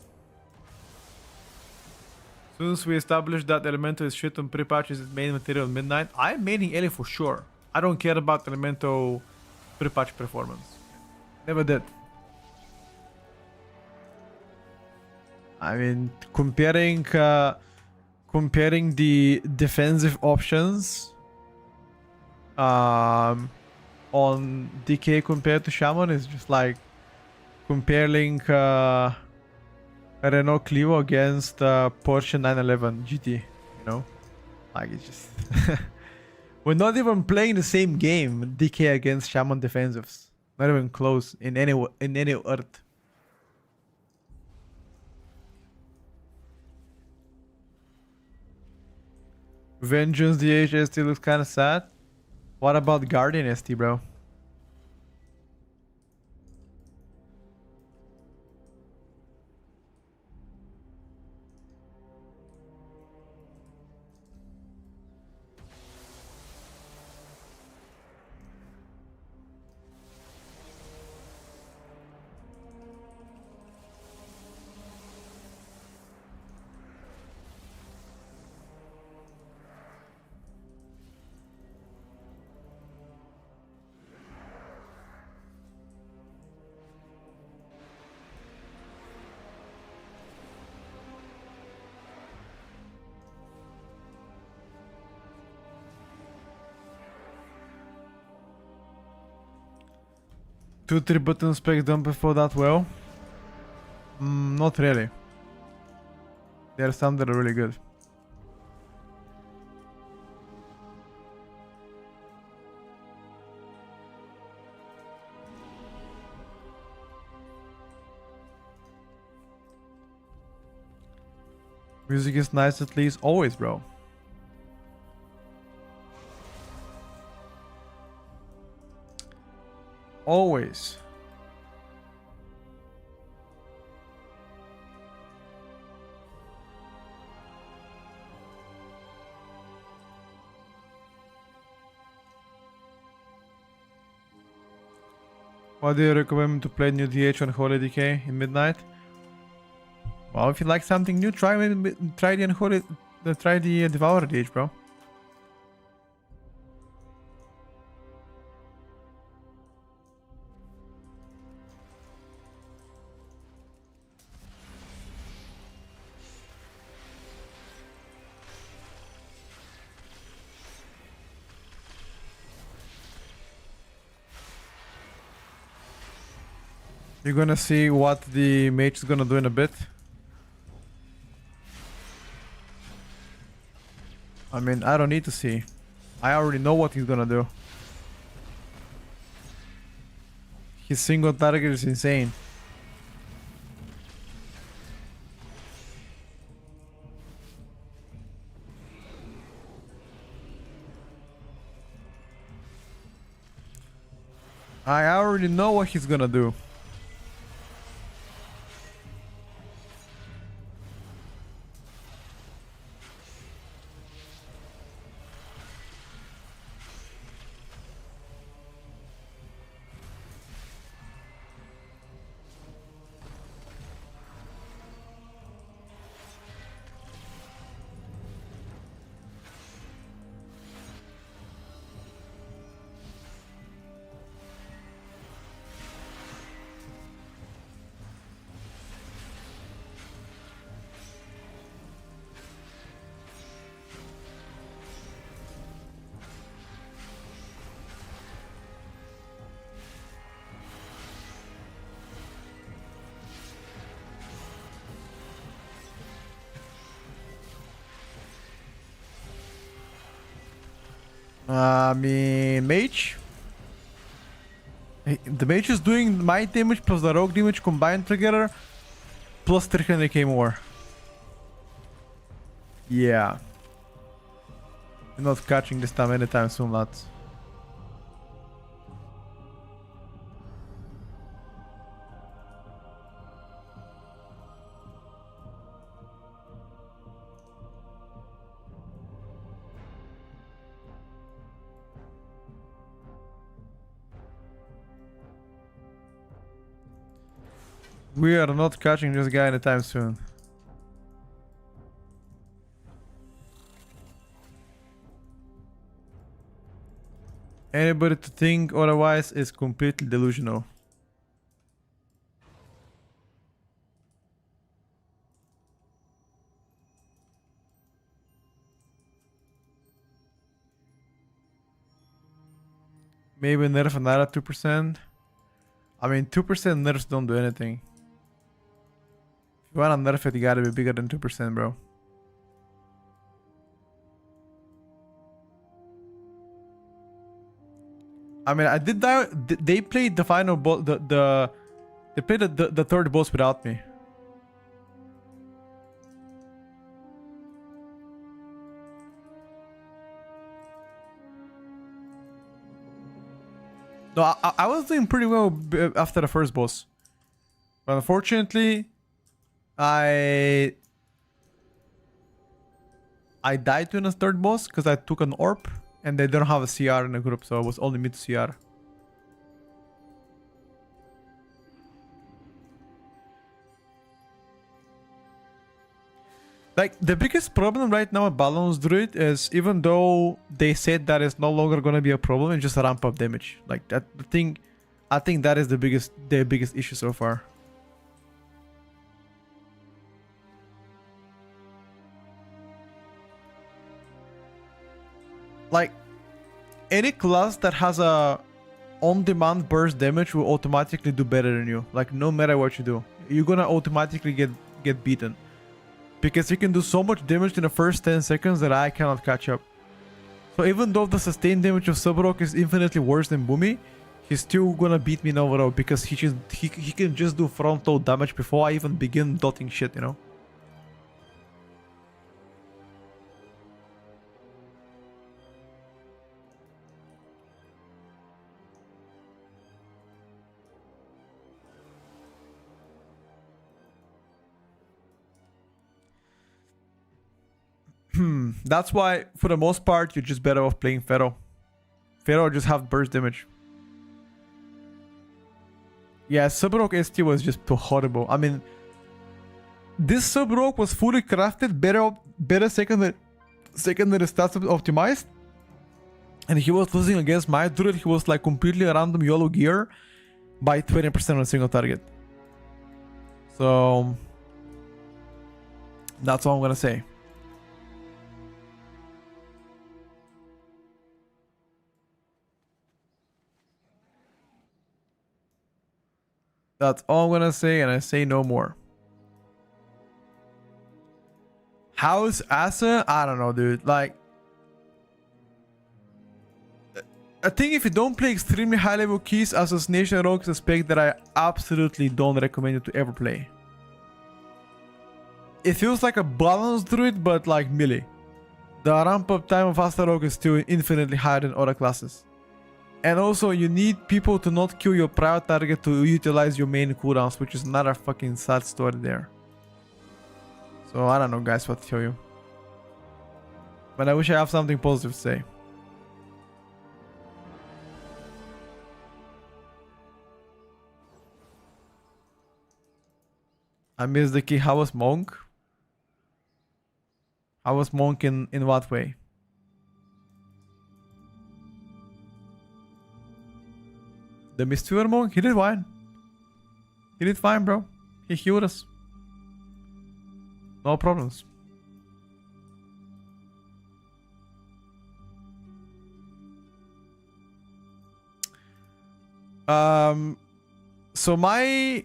Soon as we establish that Elemental is shit on pre-patch is its main material midnight, I'm maining Ellie for sure. I don't care about Elemental pre-patch performance. Never did. I mean, comparing the defensive options on DK compared to Shaman is just like comparing Renault Clio against Porsche 911 GT, you know? Like, it's just... We're not even playing the same game, DK against Shaman defensives. Not even close in any earth. Vengeance DH ST looks kind of sad. What about Guardian ST, bro? Two 3-button specs don't perform that well? Not really. There are some that are really good. Music is nice at least, always, bro. Always. Why do you recommend me to play new DH on Holy Decay in midnight? Well, if you like something new, try the Unholy, try the Devourer DH, bro. You're gonna see what the mage is gonna do in a bit. I mean, I don't need to see. I already know what he's gonna do. His single target is insane. I already know what he's gonna do. I mean, mage. The mage is doing my damage plus the rogue damage combined together, plus 300k more. Yeah. You're not catching this time anytime soon, lads. We are not catching this guy anytime soon. Anybody to think otherwise is completely delusional. Maybe nerf another 2%. I mean, 2% nerfs don't do anything. If you wanna nerf it, you gotta be bigger than 2%, bro. I mean, I did die. They played the final boss. They played the third boss without me. No, I was doing pretty well after the first boss, but unfortunately, I died to the third boss because I took an orb, and they don't have a CR in the group, so it was only me to CR. Like, the biggest problem right now with Balance Druid is, even though they said that it's no longer gonna be a problem, it's just a ramp up damage. Like, that the thing, I think that is the biggest issue so far. Like, any class that has a on-demand burst damage will automatically do better than you. Like, no matter what you do, you're gonna automatically get beaten. Because you can do so much damage in the first 10 seconds that I cannot catch up. So even though the sustained damage of Subrok is infinitely worse than Boomy, he's still gonna beat me in overall because he can just do frontal damage before I even begin dotting shit, you know? That's why, for the most part, you're just better off playing Pharaoh. Pharaoh just have burst damage. Yeah, Subrok ST was just too horrible. I mean, this Subrok was fully crafted, better secondary stats optimized, and he was losing against my druid. He was like completely random YOLO gear by 20% on a single target. So that's all I'm gonna say. That's all I'm gonna say, and I say no more. House Asa? I don't know, dude. Like, I think if you don't play extremely high level keys, Assassination Rogue is a spec that I absolutely don't recommend you to ever play. It feels like a balanced druid, but like melee. The ramp up time of Asta Rogue is still infinitely higher than other classes. And also, you need people to not kill your prior target to utilize your main cooldowns, which is another fucking sad story there. So I don't know, guys, what to tell you. But I wish I have something positive to say. I missed the key. How was Monk? How was Monk in what way? The Mistweaver Monk? He did fine. He did fine, bro. He healed us. No problems. So my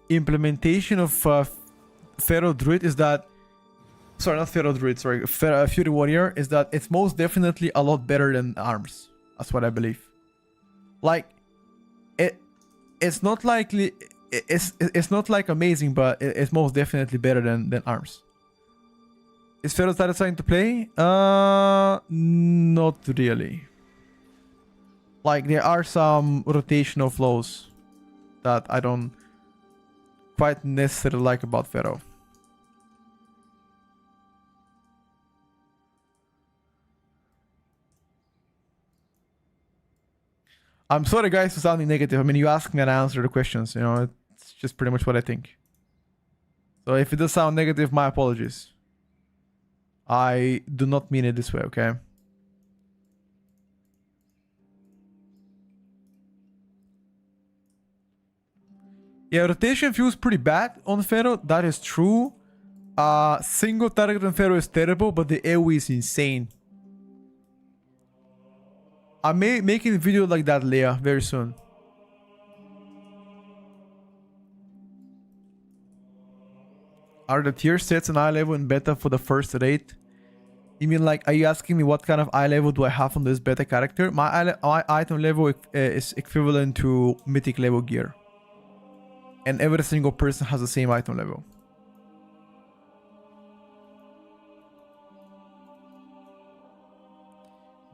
implementation of Pharaoh Druid is that, sorry, not Pharaoh Druid, sorry, Fury Warrior, is that it's most definitely a lot better than Arms. That's what I believe. Like, it's not likely, it's not like amazing, but it's most definitely better than Arms. Is Pharaoh satisfying to play? Not really. Like, there are some rotational flows that I don't quite necessarily like about Pharaoh. I'm sorry, guys, for sounding negative. I mean, you asked me and I answered the questions. You know, it's just pretty much what I think. So if it does sound negative, my apologies. I do not mean it this way, okay? Yeah, rotation feels pretty bad on Pharaoh. That is true. Single target on Pharaoh is terrible, but the AoE is insane. I'm making a video like that, Leah, very soon. Are the tier sets in eye level in beta for the first rate? You mean, like, are you asking me what kind of eye level do I have on this beta character? My item level is equivalent to mythic level gear. And every single person has the same item level.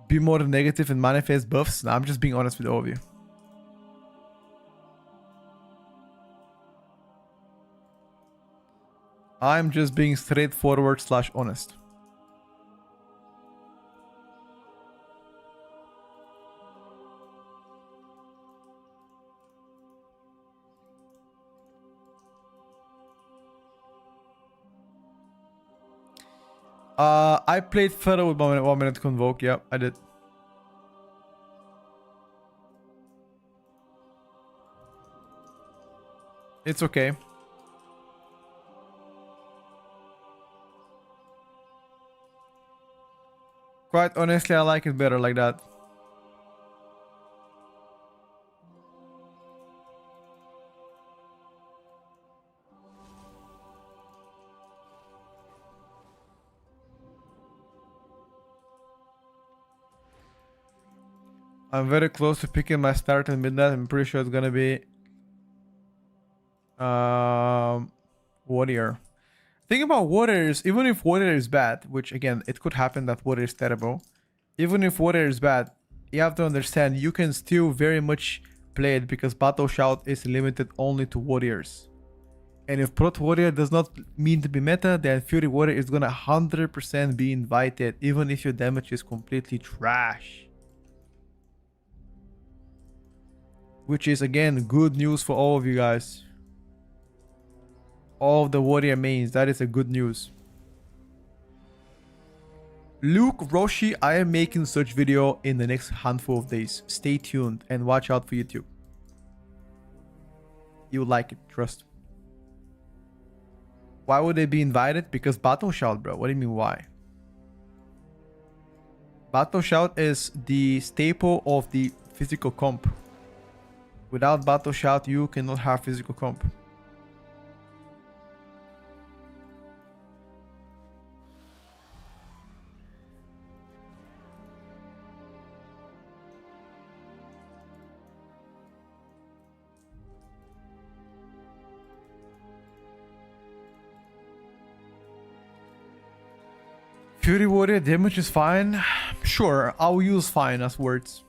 Be more negative and manifest buffs? Nah, I'm just being honest with all of you. I'm just being straightforward / honest. I played Pharaoh with 1 minute convoke. Yeah, I did. It's okay. Quite honestly, I like it better like that. I'm very close to picking my start at midnight. I'm pretty sure it's gonna be Warrior. Think about Warriors. Even if Warrior is bad, which again, it could happen that Warrior is terrible. Even if Warrior is bad, you have to understand you can still very much play it because Battle Shout is limited only to Warriors. And if Prot Warrior does not mean to be meta, then Fury Warrior is gonna 100% be invited, even if your damage is completely trash. Which is, again, good news for all of you guys. All of the Warrior mains, that is a good news. Luke Roshi, I am making such video in the next handful of days. Stay tuned and watch out for YouTube. You'll like it, trust. Why would they be invited? Because Battle Shout, bro. What do you mean why? Battle Shout is the staple of the physical comp. Without battle shout, you cannot have physical comp. Fury Warrior damage is fine. Sure, I'll use fine as words.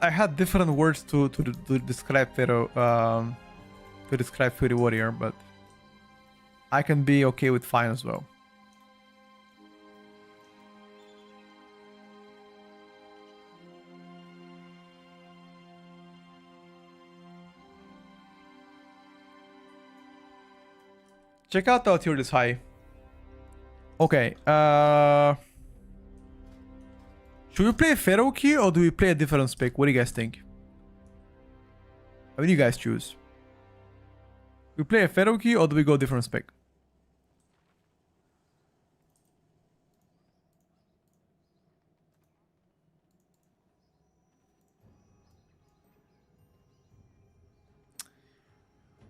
I had different words to describe Pharaoh, to describe Fury Warrior, but I can be okay with fine as well. Check out the Tierlist high. Okay, should we play Pharaoh Key or do we play a different spec? What do you guys think? What do you guys choose? We play a Pharaoh Key or do we go different spec?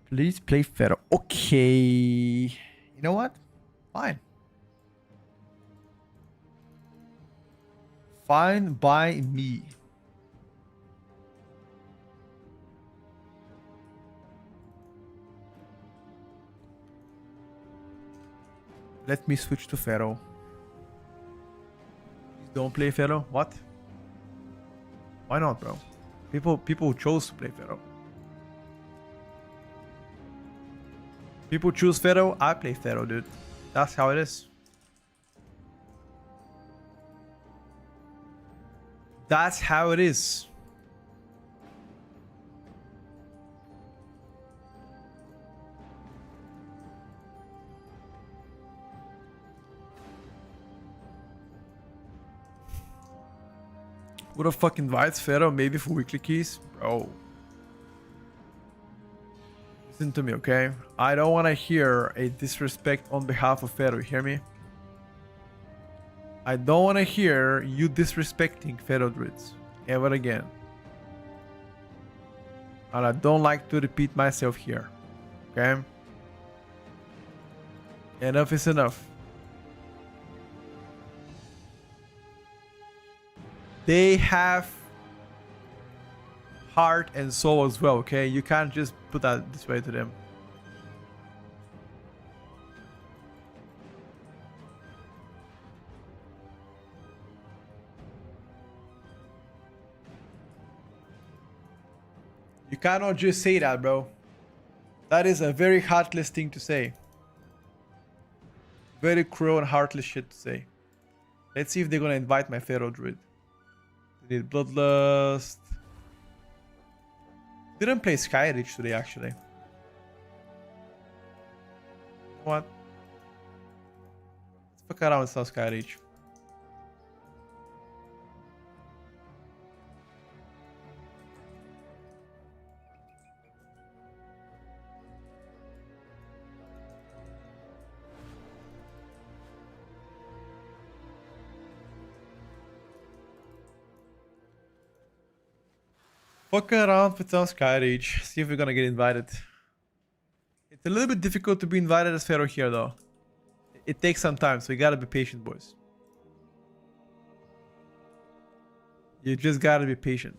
Please play Pharaoh. Okay. You know what? Fine. Fine by me. Let me switch to Pharaoh. Please don't play Pharaoh. What? Why not, bro? People chose to play Pharaoh. People choose Pharaoh, I play Pharaoh, dude. That's how it is. That's how it is. Who the fuck invites Pharaoh? Maybe for weekly keys? Bro. Listen to me, okay? I don't want to hear a disrespect on behalf of Pharaoh, you hear me? I don't want to hear you disrespecting Pharaoh Druids ever again. And I don't like to repeat myself here, okay? Enough is enough. They have heart and soul as well, okay? You can't just put that this way to them. You cannot just say that, bro. That is a very heartless thing to say. Very cruel and heartless shit to say. Let's see if they're gonna invite my Pharaoh Druid. They need Bloodlust. Didn't play Skyreach today, actually. What? Let's fuck around with some Skyreach. Fuck around with some Skyreach. See if we're gonna get invited. It's a little bit difficult to be invited as Pharaoh here, though. It takes some time, so you gotta be patient, boys. You just gotta be patient.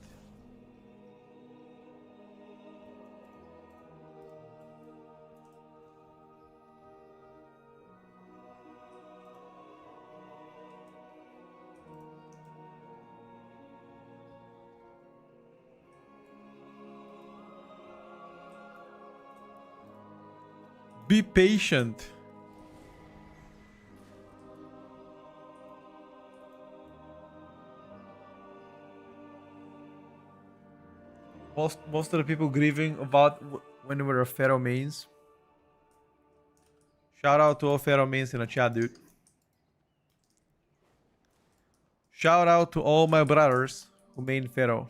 Be patient. Most of the people grieving about when we were Pharaoh mains. Shout out to all Pharaoh mains in the chat, dude. Shout out to all my brothers who main Pharaoh.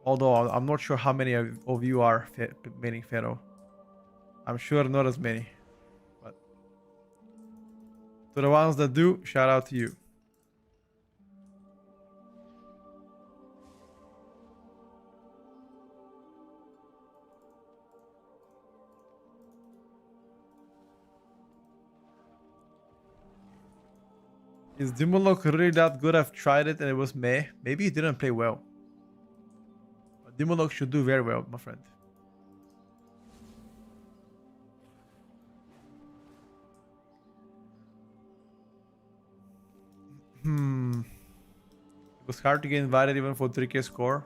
Although I'm not sure how many of you are maining Pharaoh. I'm sure not as many. But to the ones that do, shout out to you. Is Demon Lock really that good? I've tried it and it was meh. Maybe it didn't play well. But Demon Lock should do very well, my friend. It was hard to get invited even for 3k score.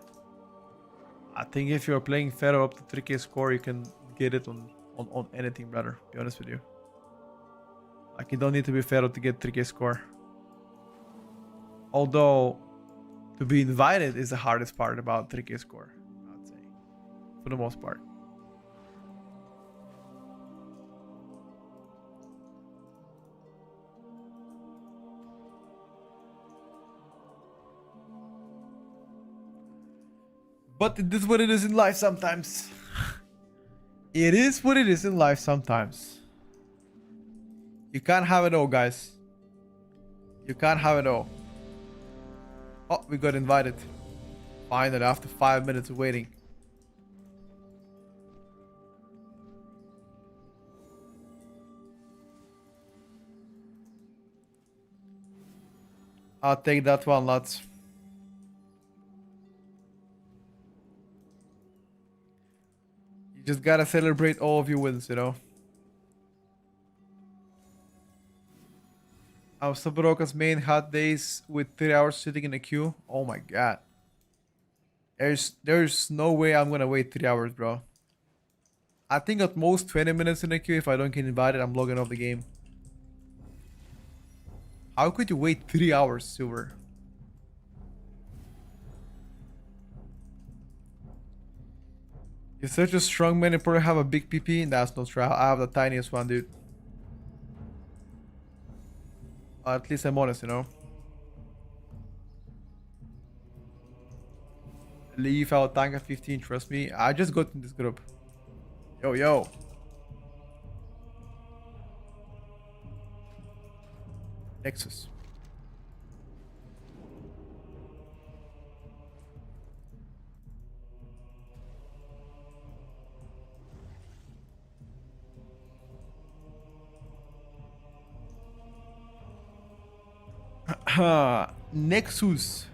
I think if you're playing Pharaoh up to 3k score, you can get it on anything, brother. Be honest with you. Like, you don't need to be Pharaoh to get 3k score. Although, to be invited is the hardest part about 3k score, I'd say. For the most part. But it is what it is in life sometimes. It is what it is in life sometimes. You can't have it all, guys. You can't have it all. Oh, we got invited. Finally, after 5 minutes of waiting. I'll take that one, lads. You just gotta celebrate all of your wins, you know. I was Sabaroka's main hot days with 3 hours sitting in a queue. Oh my god. There's no way I'm gonna wait 3 hours, bro. I think at most 20 minutes in a queue. If I don't get invited, I'm logging off the game. How could you wait 3 hours, Silver? You're such a strong man, you probably have a big PP. That's not true. I have the tiniest one, dude. At least I'm honest, you know. Leave out tank at 15, trust me. I just got in this group. Yo, yo. Nexus. Nexus.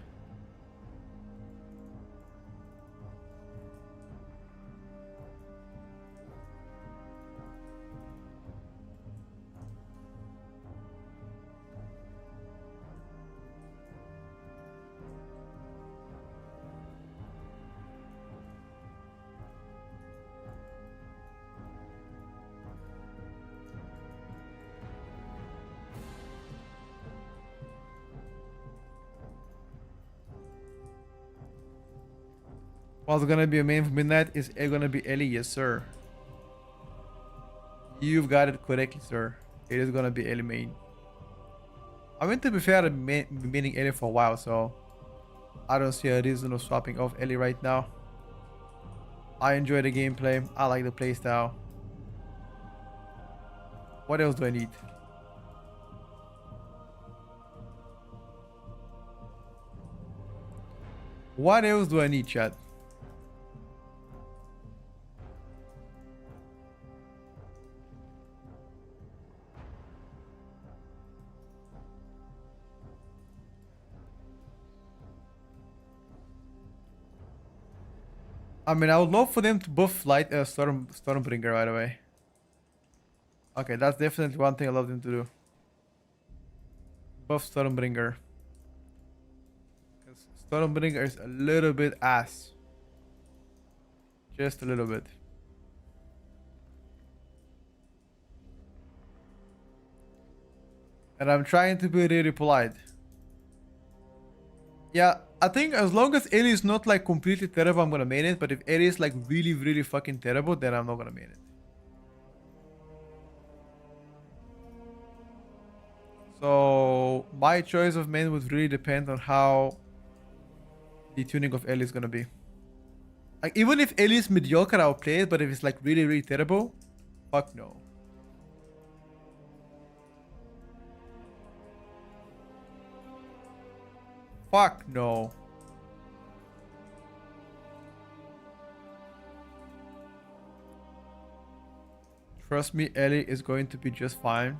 What's gonna be a main for midnight? Is it gonna be Ellie? Yes, sir. You've got it correctly, sir. It is gonna be Ellie main. I mean, to be fair, I've been maining Ellie for a while, so I don't see a reason of swapping off Ellie right now. I enjoy the gameplay. I like the playstyle. What else do I need? What else do I need, chat? I mean, I would love for them to buff Stormbringer right away. Okay, that's definitely one thing I love them to do. Buff Stormbringer. Because Stormbringer is a little bit ass. Just a little bit. And I'm trying to be really polite. Yeah, I think as long as Ellie is not like completely terrible, I'm gonna main it. But if Ellie is like really, really fucking terrible, then I'm not gonna main it. So my choice of main would really depend on how the tuning of Ellie is gonna be. Like, even if Ellie is mediocre, I'll play it. But if it's like really, really terrible, fuck no. Fuck no. Trust me, Ellie is going to be just fine.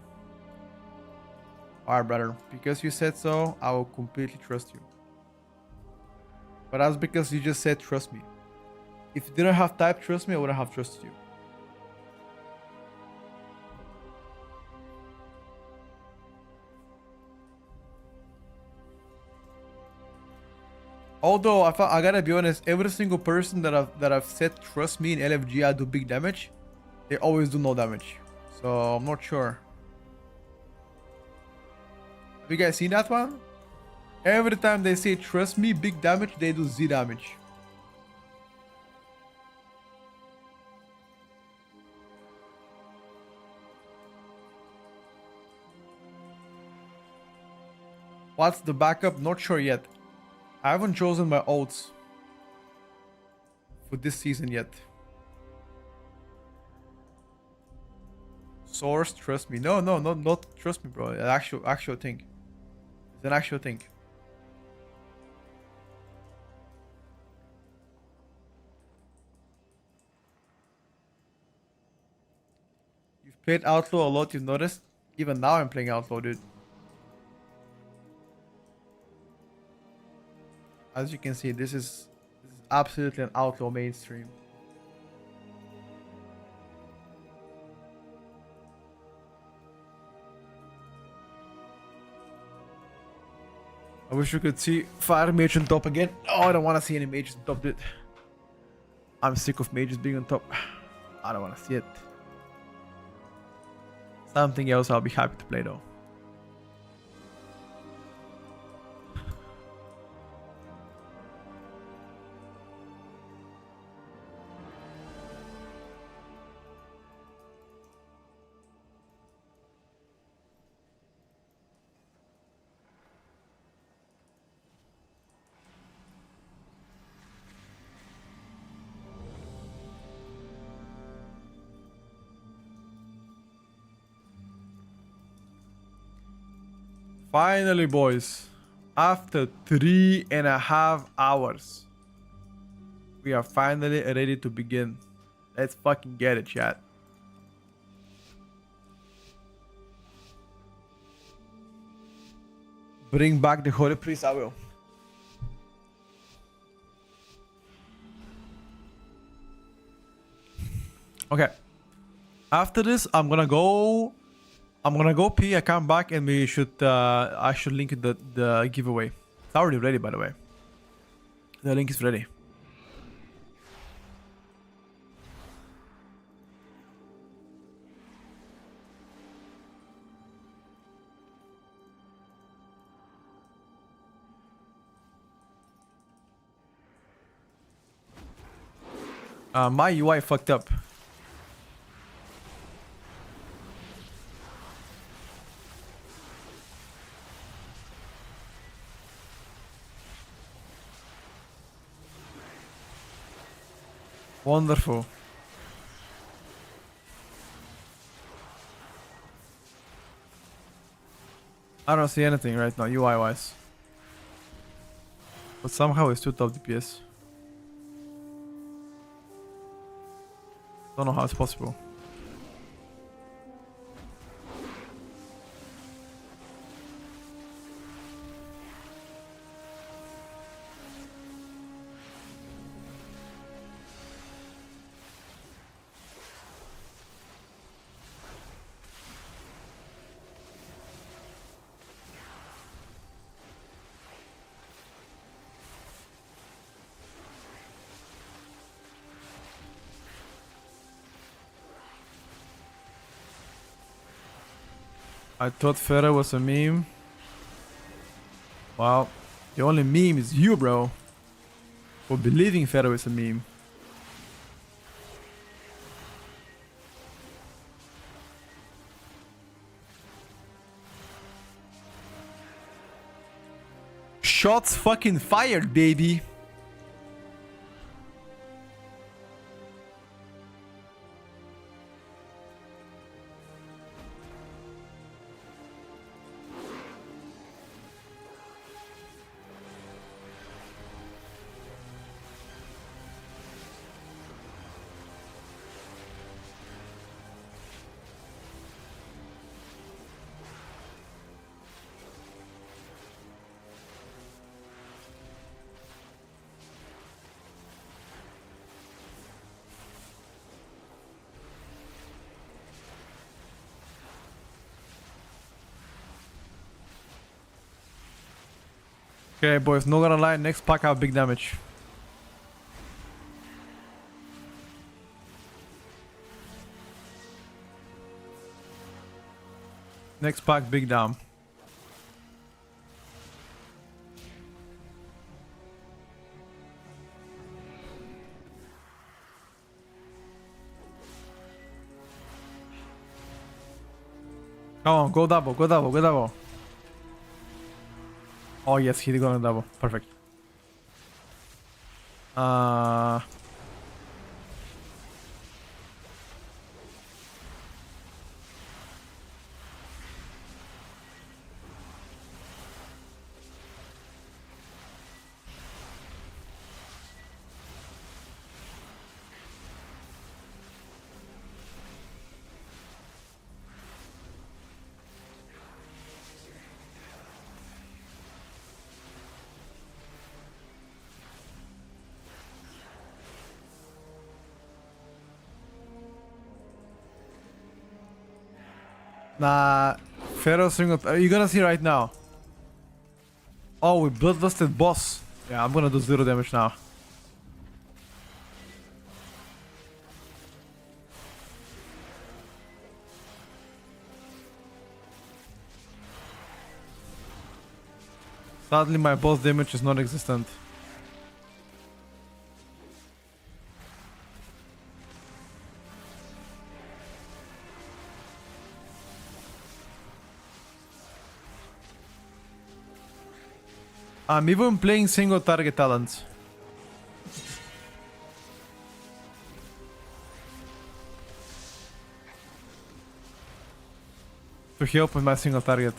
Alright, brother. Because you said so, I will completely trust you. But that's because you just said trust me. If you didn't have type trust me, I wouldn't have trusted you. Although I gotta be honest, every single person that I've said trust me in LFG, I do big damage. They always do no damage. So I'm not sure. Have you guys seen that one? Every time they say trust me, big damage, they do Z damage. What's the backup? Not sure yet. I haven't chosen my ults for this season yet. Source, trust me. No, not trust me, bro. An actual thing. It's an actual thing. You've played Outlaw a lot, you've noticed? Even now I'm playing Outlaw, dude. As you can see, this is absolutely an Outlaw mainstream. I wish we could see Fire Mage on top again. Oh, I don't want to see any mages on top, dude. I'm sick of mages being on top. I don't want to see it. Something else I'll be happy to play though. Finally, boys, after 3.5 hours, we are finally ready to begin. Let's fucking get it, chat. Bring back the Holy Priest, I will. Okay. After this, I'm gonna go pee. I come back and we should I should link the giveaway. It's already ready, by the way. The link is ready. My UI fucked up. Wonderful. I don't see anything right now, UI wise. But somehow it's too top DPS. Don't know how it's possible. I thought Fera was a meme. Wow. The only meme is you, bro. For believing Fera is a meme. Shots fucking fired, baby. Okay, boys, not gonna lie, next pack have big damage. Next pack, big dam. Come on, go double, go double, go double. Oh yes, he's gonna double. Perfect. Nah, Pharaoh single. You're gonna see right now. Oh, we bloodlusted boss. Yeah, I'm gonna do 0 damage now. Sadly, my boss damage is non-existent. I'm even playing single target talents. To help with my single target.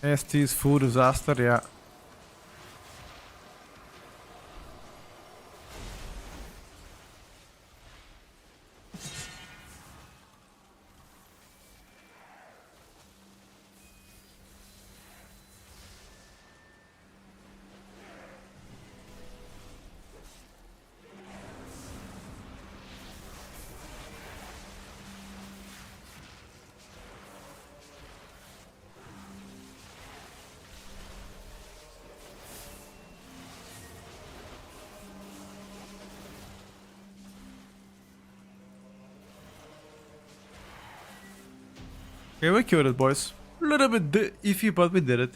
ST's food disaster, yeah. Okay, we killed it, boys. A little bit iffy, but we did it.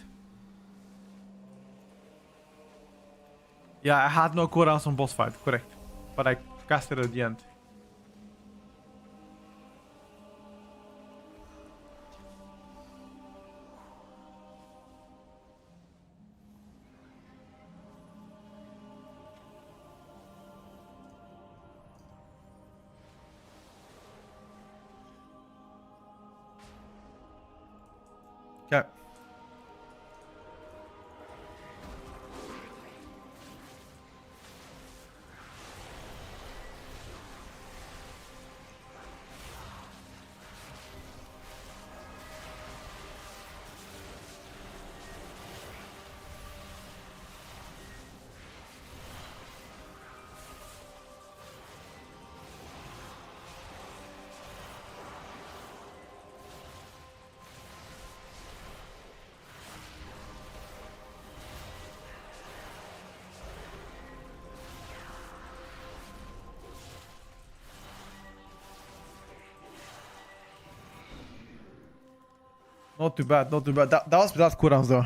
Yeah, I had no cooldowns on boss fight, correct. But I casted it at the end. Okay. Not too bad, not too bad. That was without cooldowns though.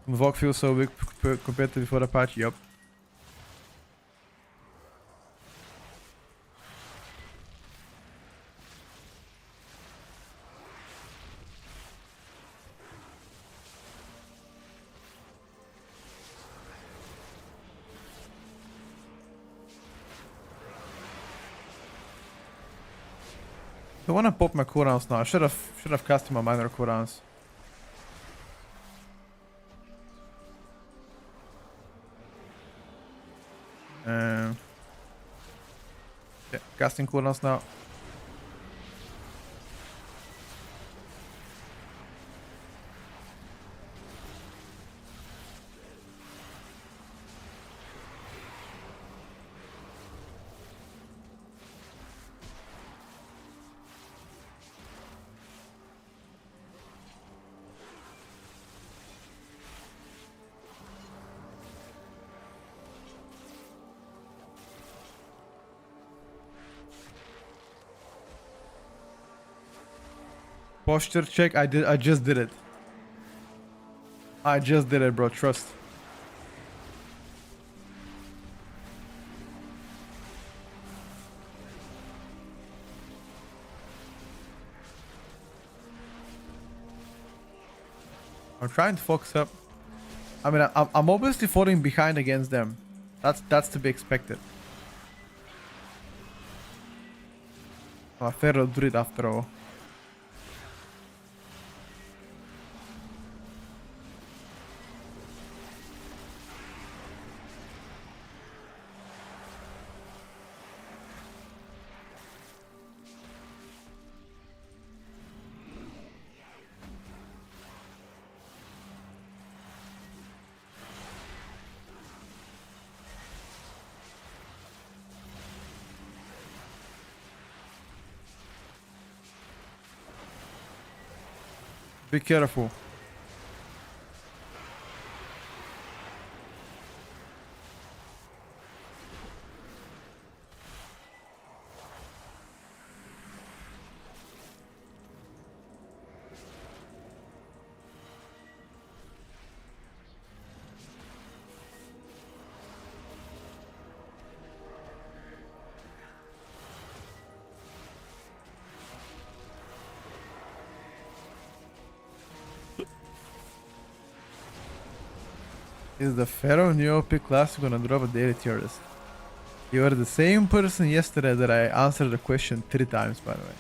Vok feels so weak compared to before the patch, yup. I wanna pop my cooldowns now. I should have casted my minor cooldowns. Yeah, casting cooldowns now. Posture check. I just did it. I just did it, bro. Trust. I'm trying to focus up. I mean, I'm obviously falling behind against them. That's to be expected. I'm a feral druid after all. Be careful. Is the Pharaoh new OP class gonna drop a daily tier list? You are the same person yesterday that I answered the question 3 times, by the way.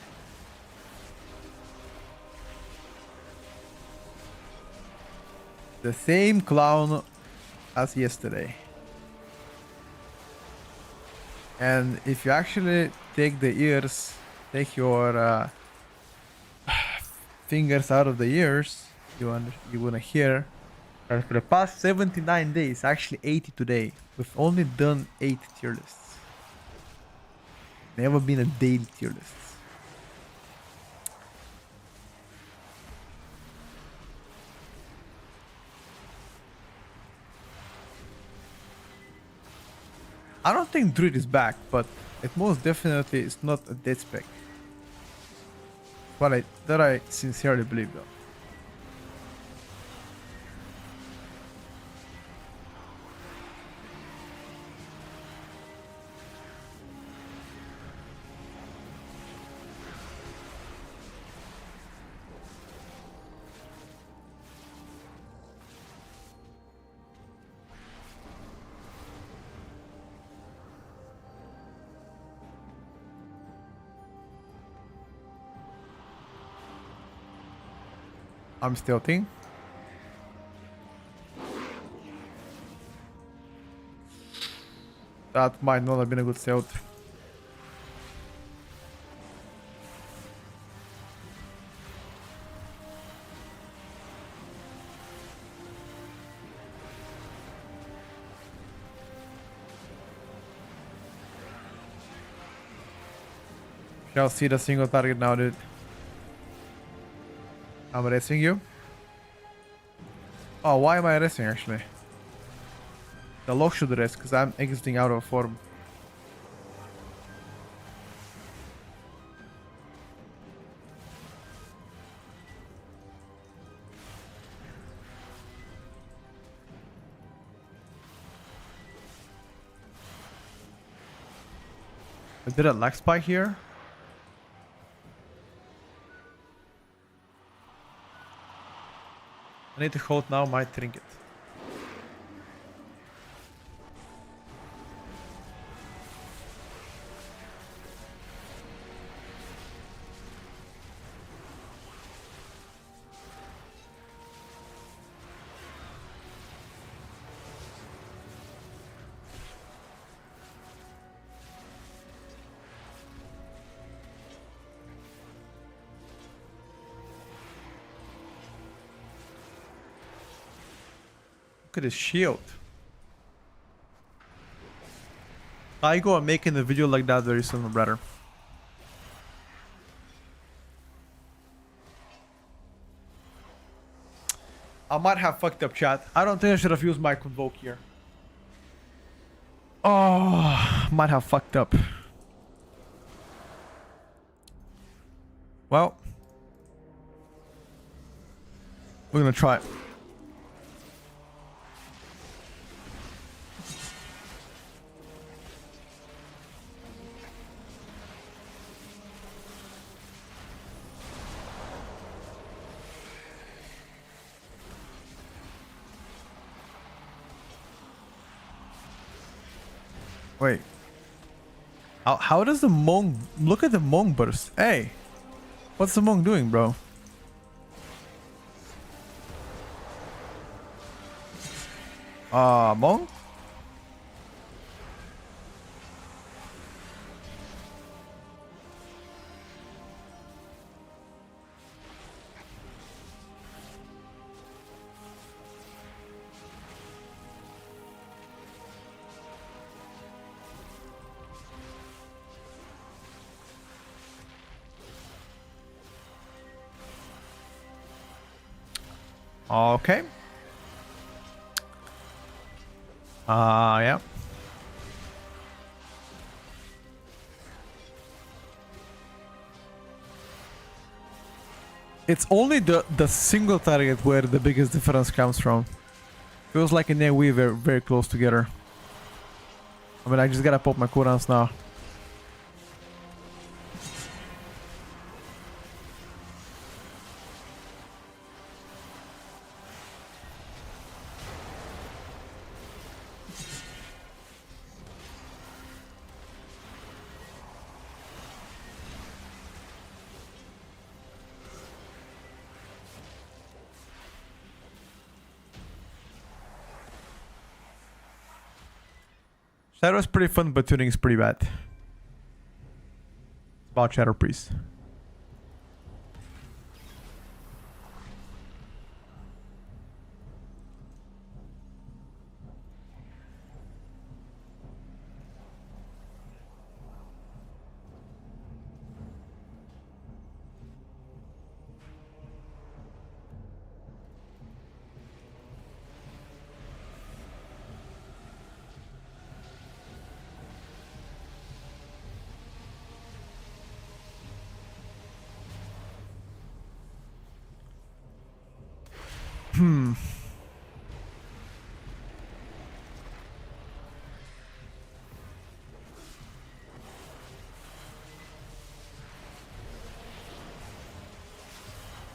The same clown as yesterday. And if you actually take the ears, take your fingers out of the ears, you wanna hear that for the past 79 days, actually 80 today, we've only done 8 tier lists. Never been a daily tier list. I don't think Druid is back, but it most definitely is not a dead spec. That I sincerely believe though. I'm stealthing. That might not have been a good stealth. Shall see the single target now, dude. I'm racing you. Oh, why am I racing actually? The lock should rest because I'm exiting out of form. I did a lag spike here. I need to hold now my trinket. at his shield. Tygo, I'm making a video like that very soon, my brother. I might have fucked up, chat. I don't think I should have used my convoke here. Oh, might have fucked up. Well, we're gonna try it. Wait. How does the monk... Look at the monk burst. Hey. What's the monk doing, bro? Monk? Okay. Yeah. It's only the single target where the biggest difference comes from. Feels like in AoE we're very close together. I mean, I just gotta pop my cooldowns now. Shadow's pretty fun, but tuning is pretty bad. It's about Shadow Priest.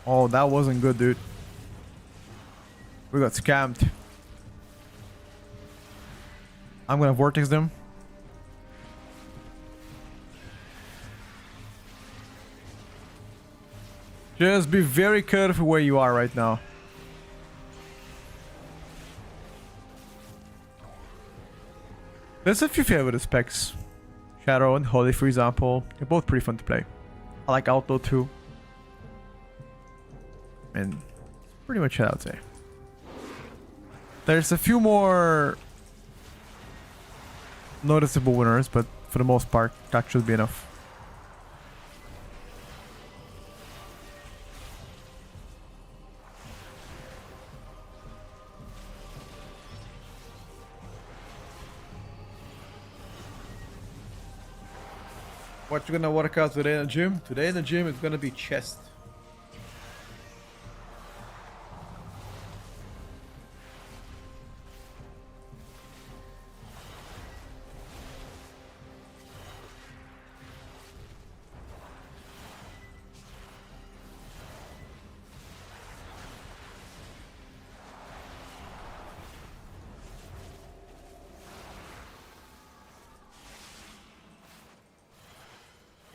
Oh, that wasn't good, dude. We got scammed. I'm gonna vortex them. Just be very careful where you are right now. There's a few favorite specs. Shadow and Holy, for example. They're both pretty fun to play. I like Outlaw too. And pretty much it, I'd say. There's a few more noticeable winners, but for the most part, that should be enough. What you gonna work out today in the gym? Today in the gym it's gonna be chest.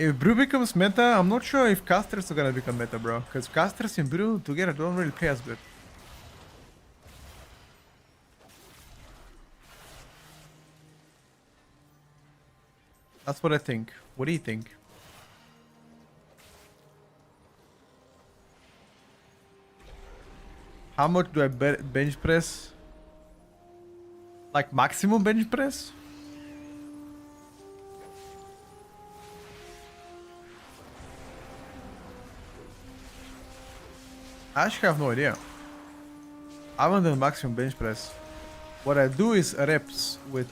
If Brew becomes meta, I'm not sure if casters are gonna become meta, bro. Because casters and Brew together don't really play as good. That's what I think. What do you think? How much do I bench press? Like maximum bench press? I actually have no idea. I haven't done maximum bench press. What I do is reps with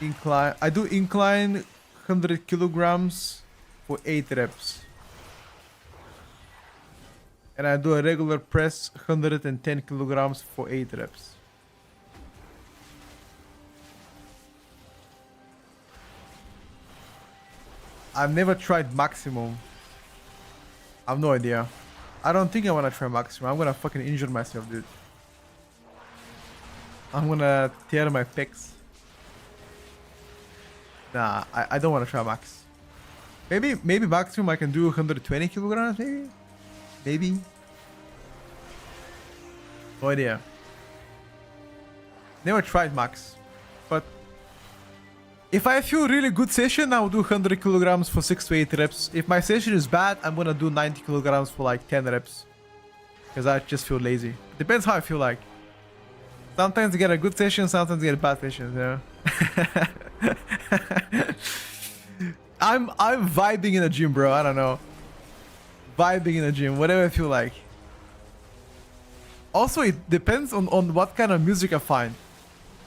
incline. I do incline 100 kilograms for 8 reps. And I do a regular press 110 kilograms for 8 reps. I've never tried maximum. I have no idea. I don't think I want to try maximum. I'm gonna fucking injure myself, dude. I'm gonna tear my pecs. Nah, I don't want to try max. Maybe maximum I can do 120 kilograms, maybe. No idea. Never tried max, but if I feel really good session, I'll do 100 kilograms for 6 to 8 reps. If my session is bad, I'm gonna do 90 kilograms for like 10 reps. Because I just feel lazy. Depends how I feel like. Sometimes I get a good session, sometimes I get a bad session, you know? I'm vibing in the gym, bro. I don't know. Vibing in the gym, whatever I feel like. Also, it depends on what kind of music I find.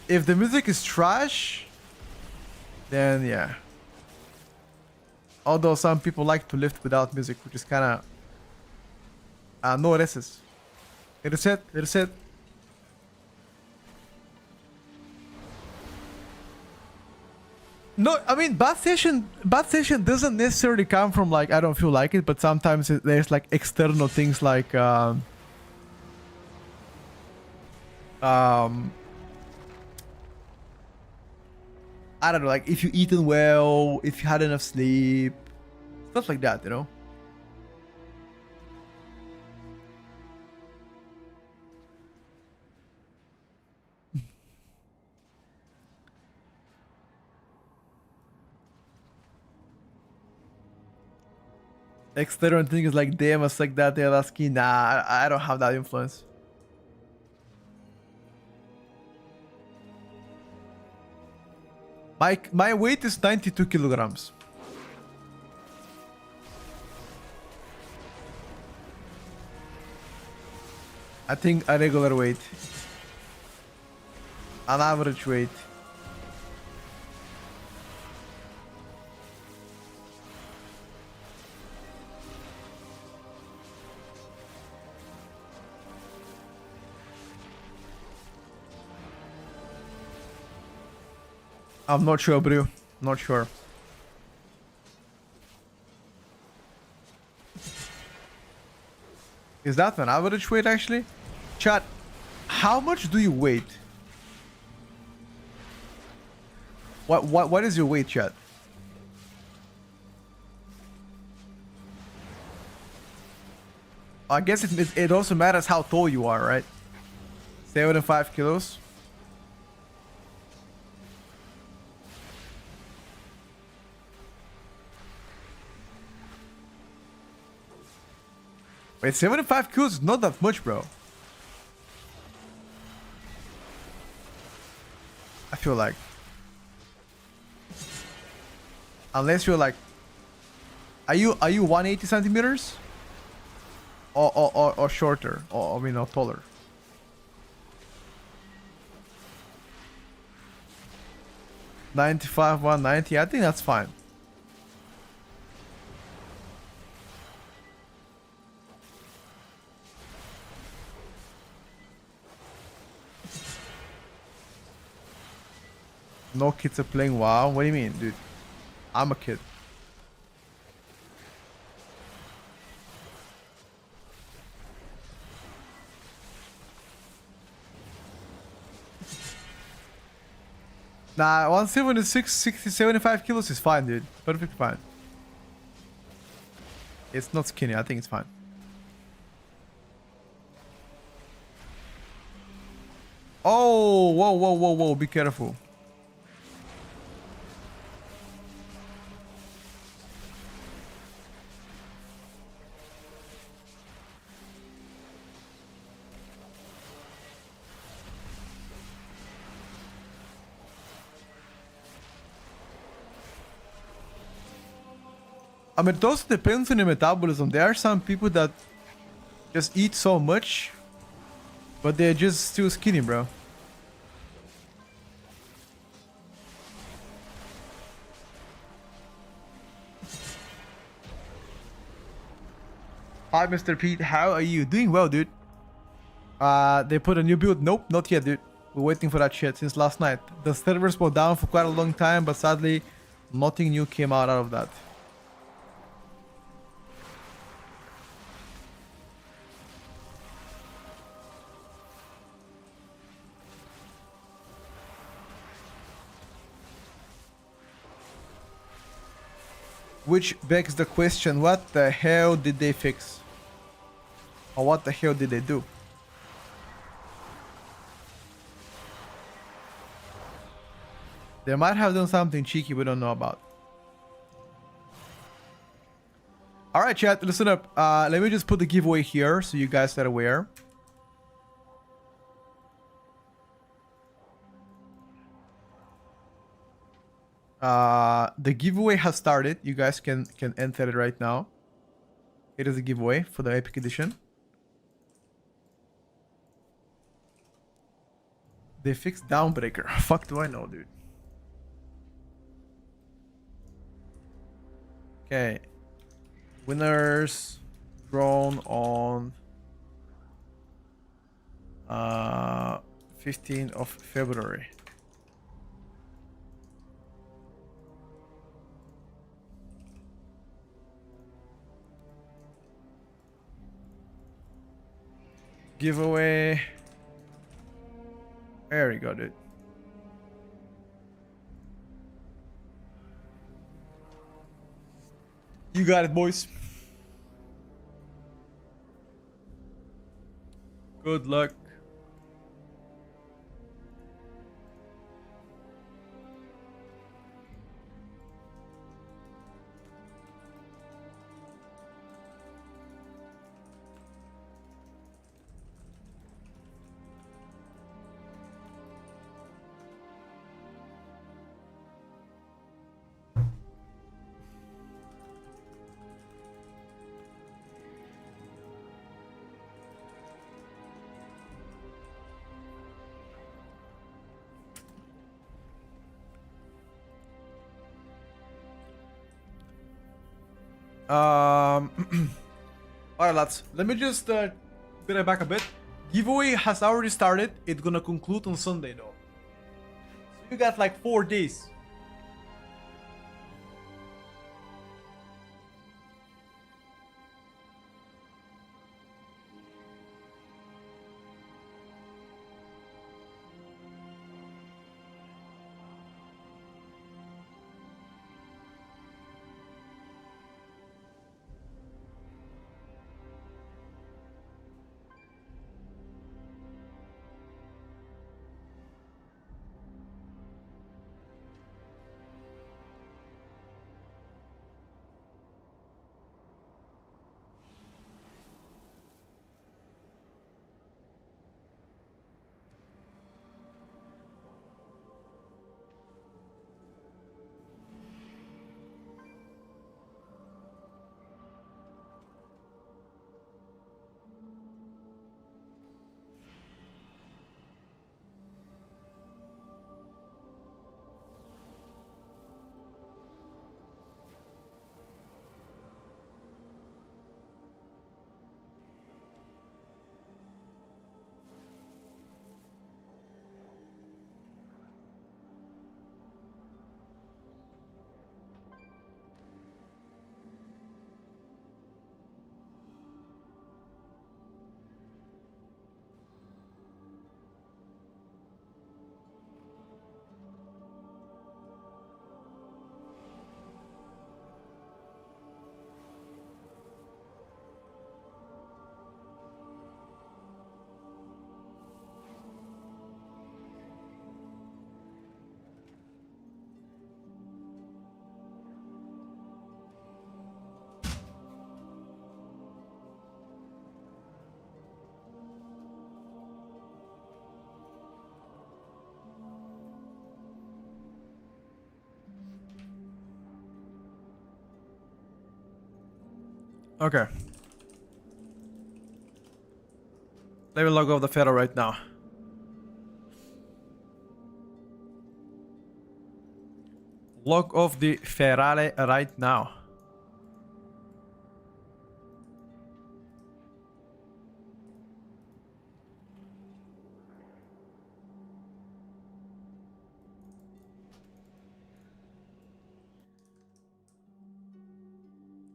If the music is trash, then yeah. Although some people like to lift without music, which is kind of no reses. Reset. No, I mean bad session doesn't necessarily come from like I don't feel like it, but sometimes there's like external things like I don't know, like if you eaten well, if you had enough sleep, stuff like that, you know. External thing is like, damn, I suck that day last key. Nah, I don't have that influence. My weight is 92 kilograms. I think a regular weight. An average weight. I'm not sure, bro. Not sure. Is that an average weight actually? Chat, how much do you weight? What is your weight, chat? I guess it also matters how tall you are, right? 75 kilos. Wait, 75 kilos is not that much, bro. I feel like. Unless you're like... Are you 180 centimeters? Or shorter? Or, I mean, or taller? $95, 190. I think that's fine. No kids are playing WoW? What do you mean, dude? I'm a kid. Nah, 176, 60, 75 kilos is fine, dude. Perfectly fine. It's not skinny. I think it's fine. Oh, whoa. Be careful. I mean, it also depends on your metabolism. There are some people that just eat so much, but they're just still skinny, bro. Hi, Mr. Pete. How are you? Doing well, dude. They put a new build. Nope, not yet, dude. We're waiting for that shit since last night. The servers were down for quite a long time, but sadly, nothing new came out of that. Which begs the question, what the hell did they fix? Or what the hell did they do? They might have done something cheeky we don't know about. Alright, chat, listen up. Let me just put the giveaway here so you guys are aware. The giveaway has started. You guys can enter it right now. It is a giveaway for the Epic Edition. They fixed Downbreaker. Fuck do I know, dude. Okay. Winners drawn on 15th of February. Giveaway. There we go, dude. You got it, boys. Good luck. Alright, lads. Let me just get it back a bit. Giveaway has already started. It's gonna conclude on Sunday, though. So you got like 4 days. Okay. Let me log off the Pharaoh right now. Log off the Ferrari right now.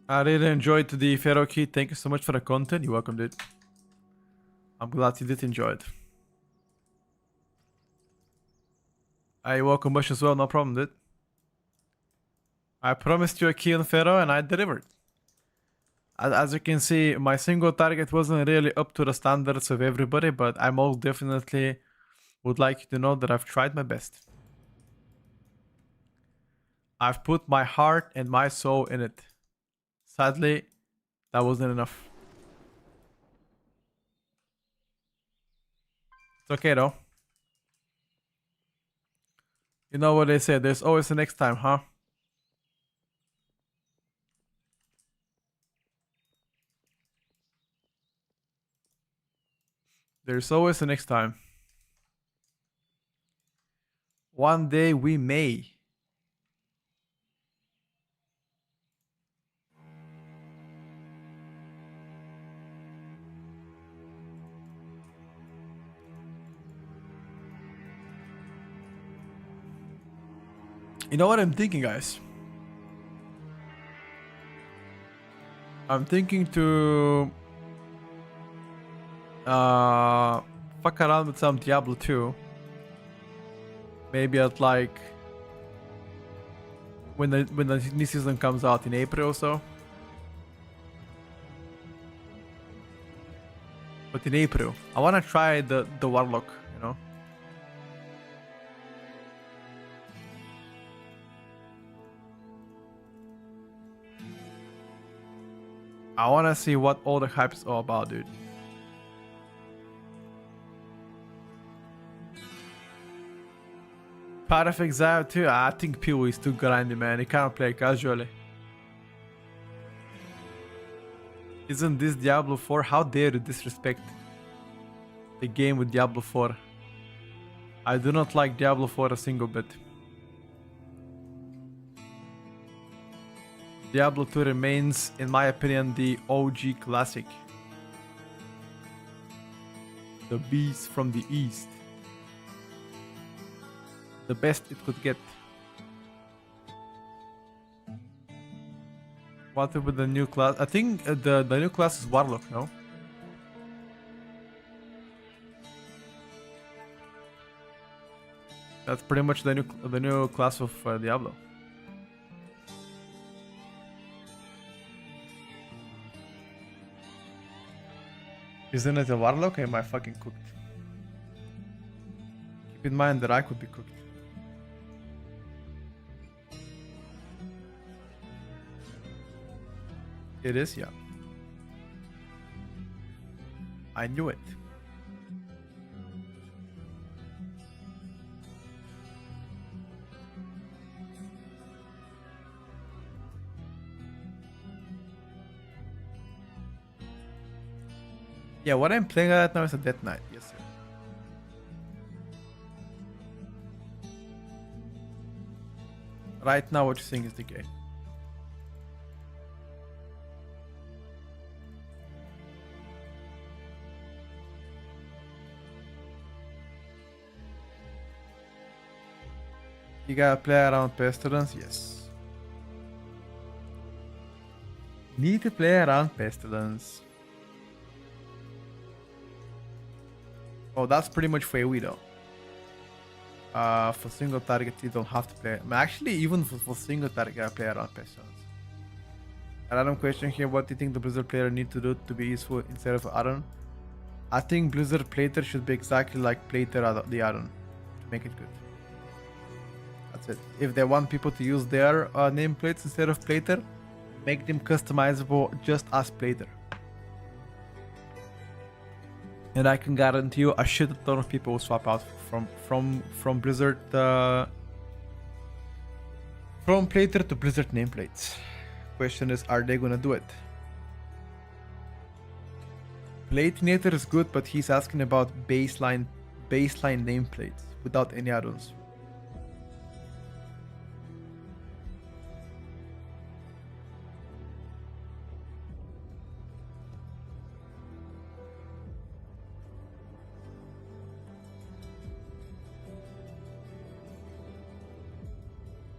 I really enjoyed the Pharaoh key. Thank you so much for the content. You're welcome, dude. I'm glad you did enjoy it. I welcome Bush as well, no problem, dude. I promised you a key on Pharaoh and I delivered. As you can see, my single target wasn't really up to the standards of everybody, but I most definitely would like you to know that I've tried my best. I've put my heart and my soul in it. Sadly, that wasn't enough. It's okay though. You know what they say, there's always a next time, huh? There's always a next time. One day we may. You know what I'm thinking, guys? I'm thinking to fuck around with some Diablo 2. Maybe at like when the new season comes out in April or so. But in April, I wanna try the Warlock, you know. I wanna see what all the hype is all about, dude. Part of Exile too. I think PoE is too grindy, man. You cannot play casually. Isn't this Diablo 4? How dare you disrespect the game with Diablo 4? I do not like Diablo 4 a single bit. Diablo 2 remains, in my opinion, the OG classic. The beast from the east. The best it could get. What with the new class? I think the new class is Warlock, no? That's pretty much the new class of Diablo. Isn't it a Warlock? Am I fucking cooked? Keep in mind that I could be cooked. It is, yeah. I knew it. Yeah, what I'm playing right now is a Death Knight, yes sir. Right now what you're seeing is Decay. You gotta play around Pestilence, yes. Need to play around Pestilence. Oh, that's pretty much for AoE though. For single target, you don't have to play. I mean, actually, even for single target, I play around Pestilence. A random question here: what do you think the Blizzard player need to do to be useful instead of Aron? I think Blizzard Plater should be exactly like Plater the Aron to make it good. That's it. If they want people to use their nameplates instead of Plater, make them customizable just as Plater. And I can guarantee you a shit ton of people will swap out from Blizzard from Plater to Blizzard nameplates. Question is, are they gonna do it? Platinator is good, but he's asking about baseline nameplates without any add-ons.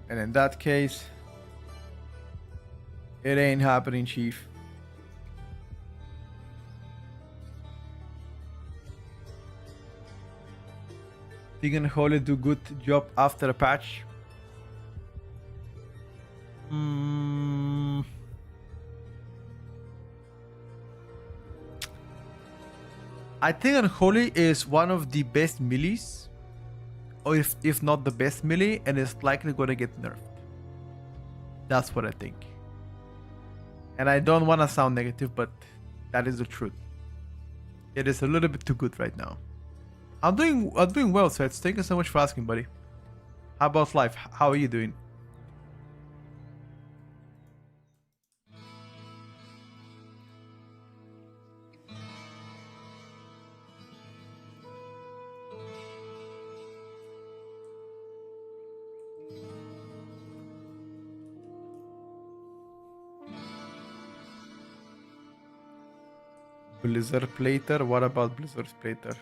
And in that case, it ain't happening, Chief. Think Holy do good job after a patch? I think Unholy is one of the best melees, or if not the best melee, and is likely gonna get nerfed. That's what I think. And I don't want to sound negative, but that is the truth. It is a little bit too good right now. I'm doing well, Seth. Thank you so much for asking, buddy. How about life? How are you doing? Blizzard Plater? What about Blizzard Plater?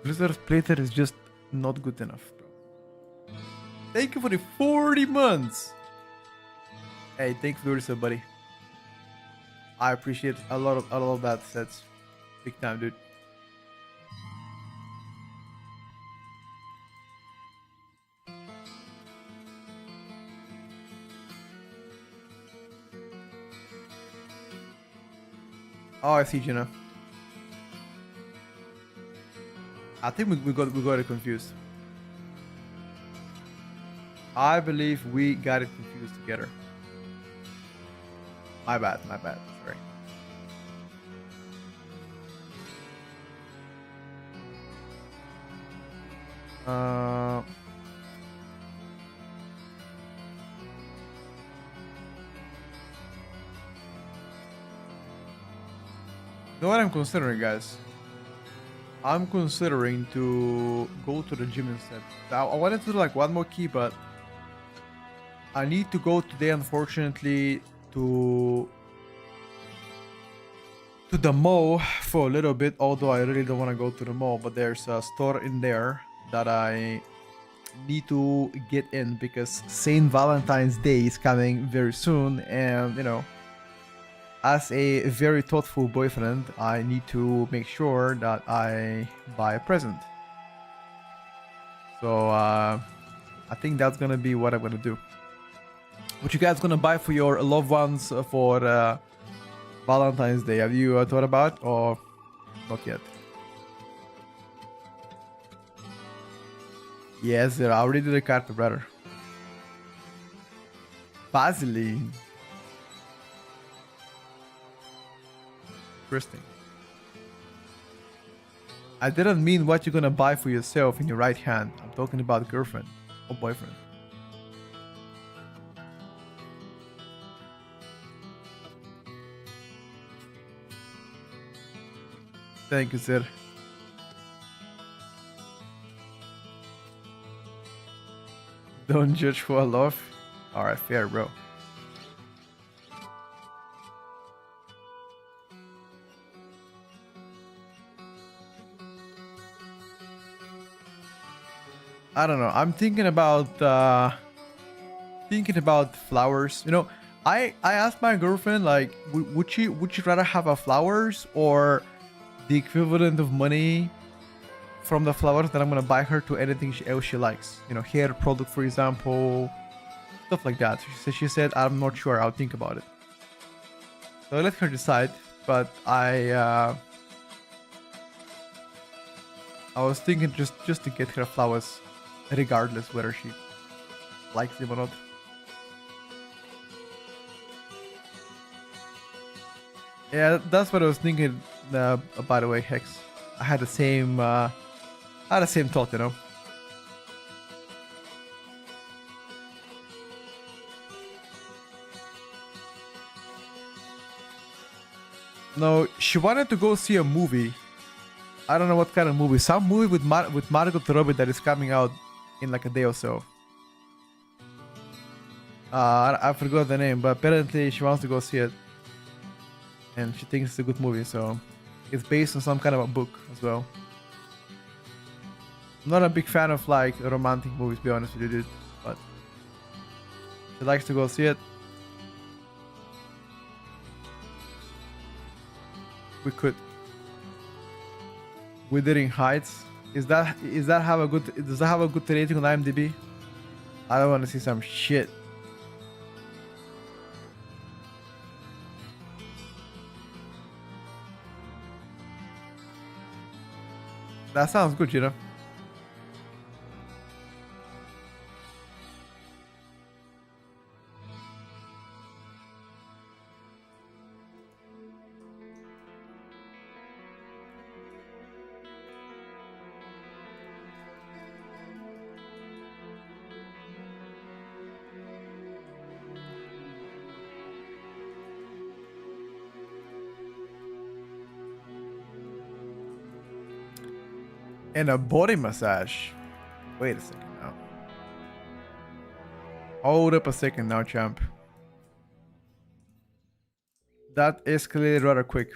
Blizzard Plater is just not good enough, bro. Thank you for the 40 months! Hey, thank you for the resub, buddy. I appreciate a lot of that sets. Big time, dude. Oh, I see, Jenna. I think we got it confused. I believe we got it confused together. My bad. Sorry. You know what I'm considering, guys? I'm considering to go to the gym instead. I wanted to do like one more key, but I need to go today, unfortunately, to the mall for a little bit, although I really don't want to go to the mall, but there's a store in there that I need to get in because Saint Valentine's Day is coming very soon, and you know, as a very thoughtful boyfriend, I need to make sure that I buy a present. So I think that's gonna be what I'm gonna do. What you guys gonna buy for your loved ones for Valentine's Day? Have you thought about, or not yet? Yes, I already did a card, brother. Vaseline. Interesting. I didn't mean what you're gonna buy for yourself in your right hand. I'm talking about girlfriend or boyfriend. Thank you, sir. Don't judge for love. Alright, fair, bro. I don't know. I'm thinking about flowers. You know, I asked my girlfriend, like, would she rather have a flowers or the equivalent of money from the flowers that I'm gonna buy her to anything else she likes. You know, hair product, for example, stuff like that. She said, I'm not sure. I'll think about it. So I let her decide. But I was thinking just to get her flowers, regardless whether she likes them or not. Yeah, that's what I was thinking. By the way, Hex, I had the same thought, you know. No, she wanted to go see a movie. I don't know what kind of movie. Some movie with Margot Robbie that is coming out in like a day or so. I forgot the name, but apparently she wants to go see it. And she thinks it's a good movie, so it's based on some kind of a book as well. I'm not a big fan of like romantic movies, to be honest with you, dude. But she likes to go see it. We could. Wuthering Heights. Does that have a good rating on IMDb? I don't want to see some shit. That sounds good, you know. And a body massage. Wait a second now. Hold up a second now, champ. That escalated rather quick.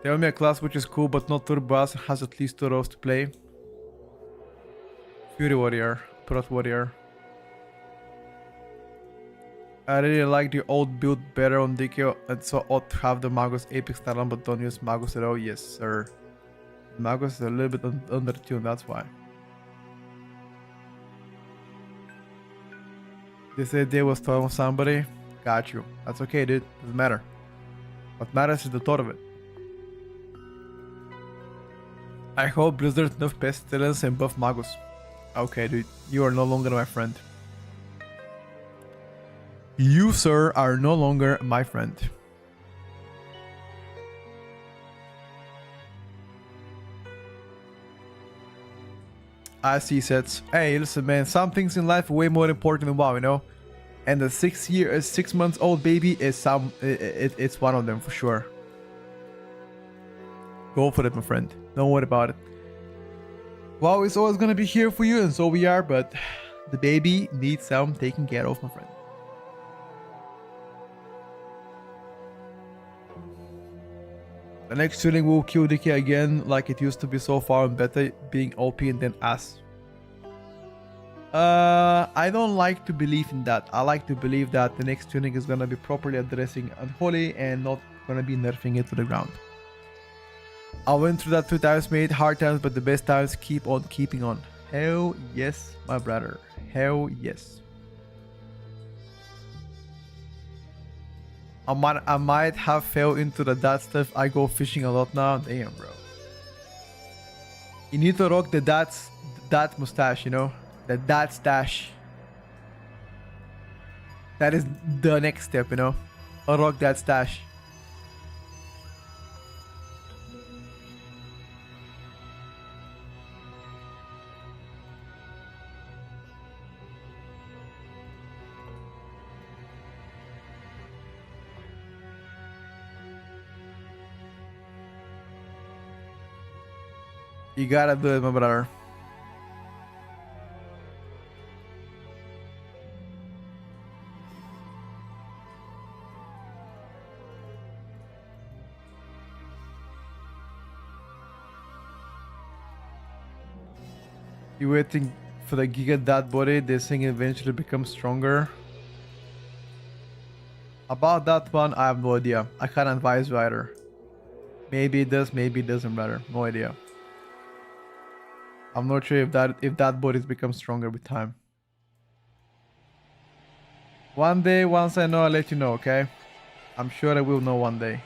Tell me a class which is cool but not turboas and has at least 2 rows to play. Fury Warrior, Prot Warrior. I really like the old build better on DK, and so ought to have the Magus Apex Talon, but don't use Magus at all. Yes, sir. Magus is a little bit undertuned, that's why. This idea was thought of somebody. Got you. That's okay, dude. Doesn't matter. What matters is the thought of it. I hope Blizzard nerf Pestilence and buff Magus. Okay, dude. You are no longer my friend. You, sir, are no longer my friend. I see sets. Hey, listen, man. Some things in life are way more important than WoW, you know. And the 6 months old baby is it's one of them for sure. Go for it, my friend. Don't worry about it. WoW is always gonna be here for you, and so we are. But the baby needs some taking care of, my friend. The next tuning will kill DK again like it used to be so far in beta, being OP and then ass. I don't like to believe in that. I like to believe that the next tuning is gonna be properly addressing Unholy and not gonna be nerfing it to the ground. I went through that 2 times, made hard times, but the best times keep on keeping on. Hell yes, my brother. Hell yes. I might have fell into that stuff. I go fishing a lot now. Damn, bro. You need to rock that mustache, you know? That stash. That is the next step, you know? I'll rock that stash. You gotta do it, my brother. You waiting for the Giga Dad body? This thing eventually becomes stronger. About that one, I have no idea. I can't advise you either. Maybe it does, maybe it doesn't matter. No idea. I'm not sure if that bodies become stronger with time. One day, once I know, I'll let you know, okay? I'm sure I will know one day.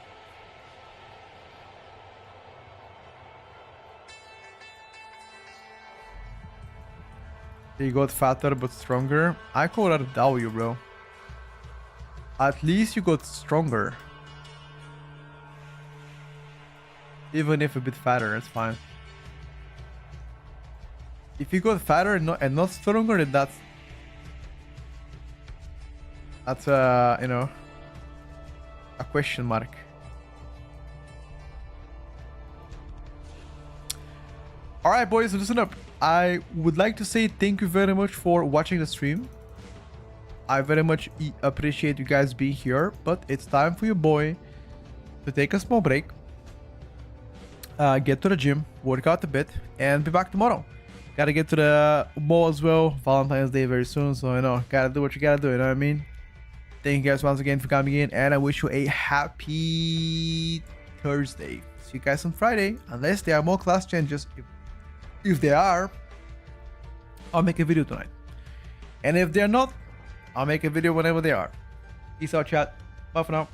You got fatter but stronger. I call that a W, bro. At least you got stronger. Even if a bit fatter, it's fine. If you got fatter and not stronger, then That's you know, a question mark. All right, boys, listen up. I would like to say thank you very much for watching the stream. I very much appreciate you guys being here, but it's time for your boy to take a small break, get to the gym, work out a bit, and be back tomorrow. Gotta get to the mall as well. Valentine's Day very soon, so you know, gotta do what you gotta do, you know what I mean? Thank you guys once again for coming in, and I wish you a happy Thursday. See you guys on Friday, unless there are more class changes. If there are, I'll make a video tonight. And if they're not, I'll make a video whenever they are. Peace out, chat. Bye for now.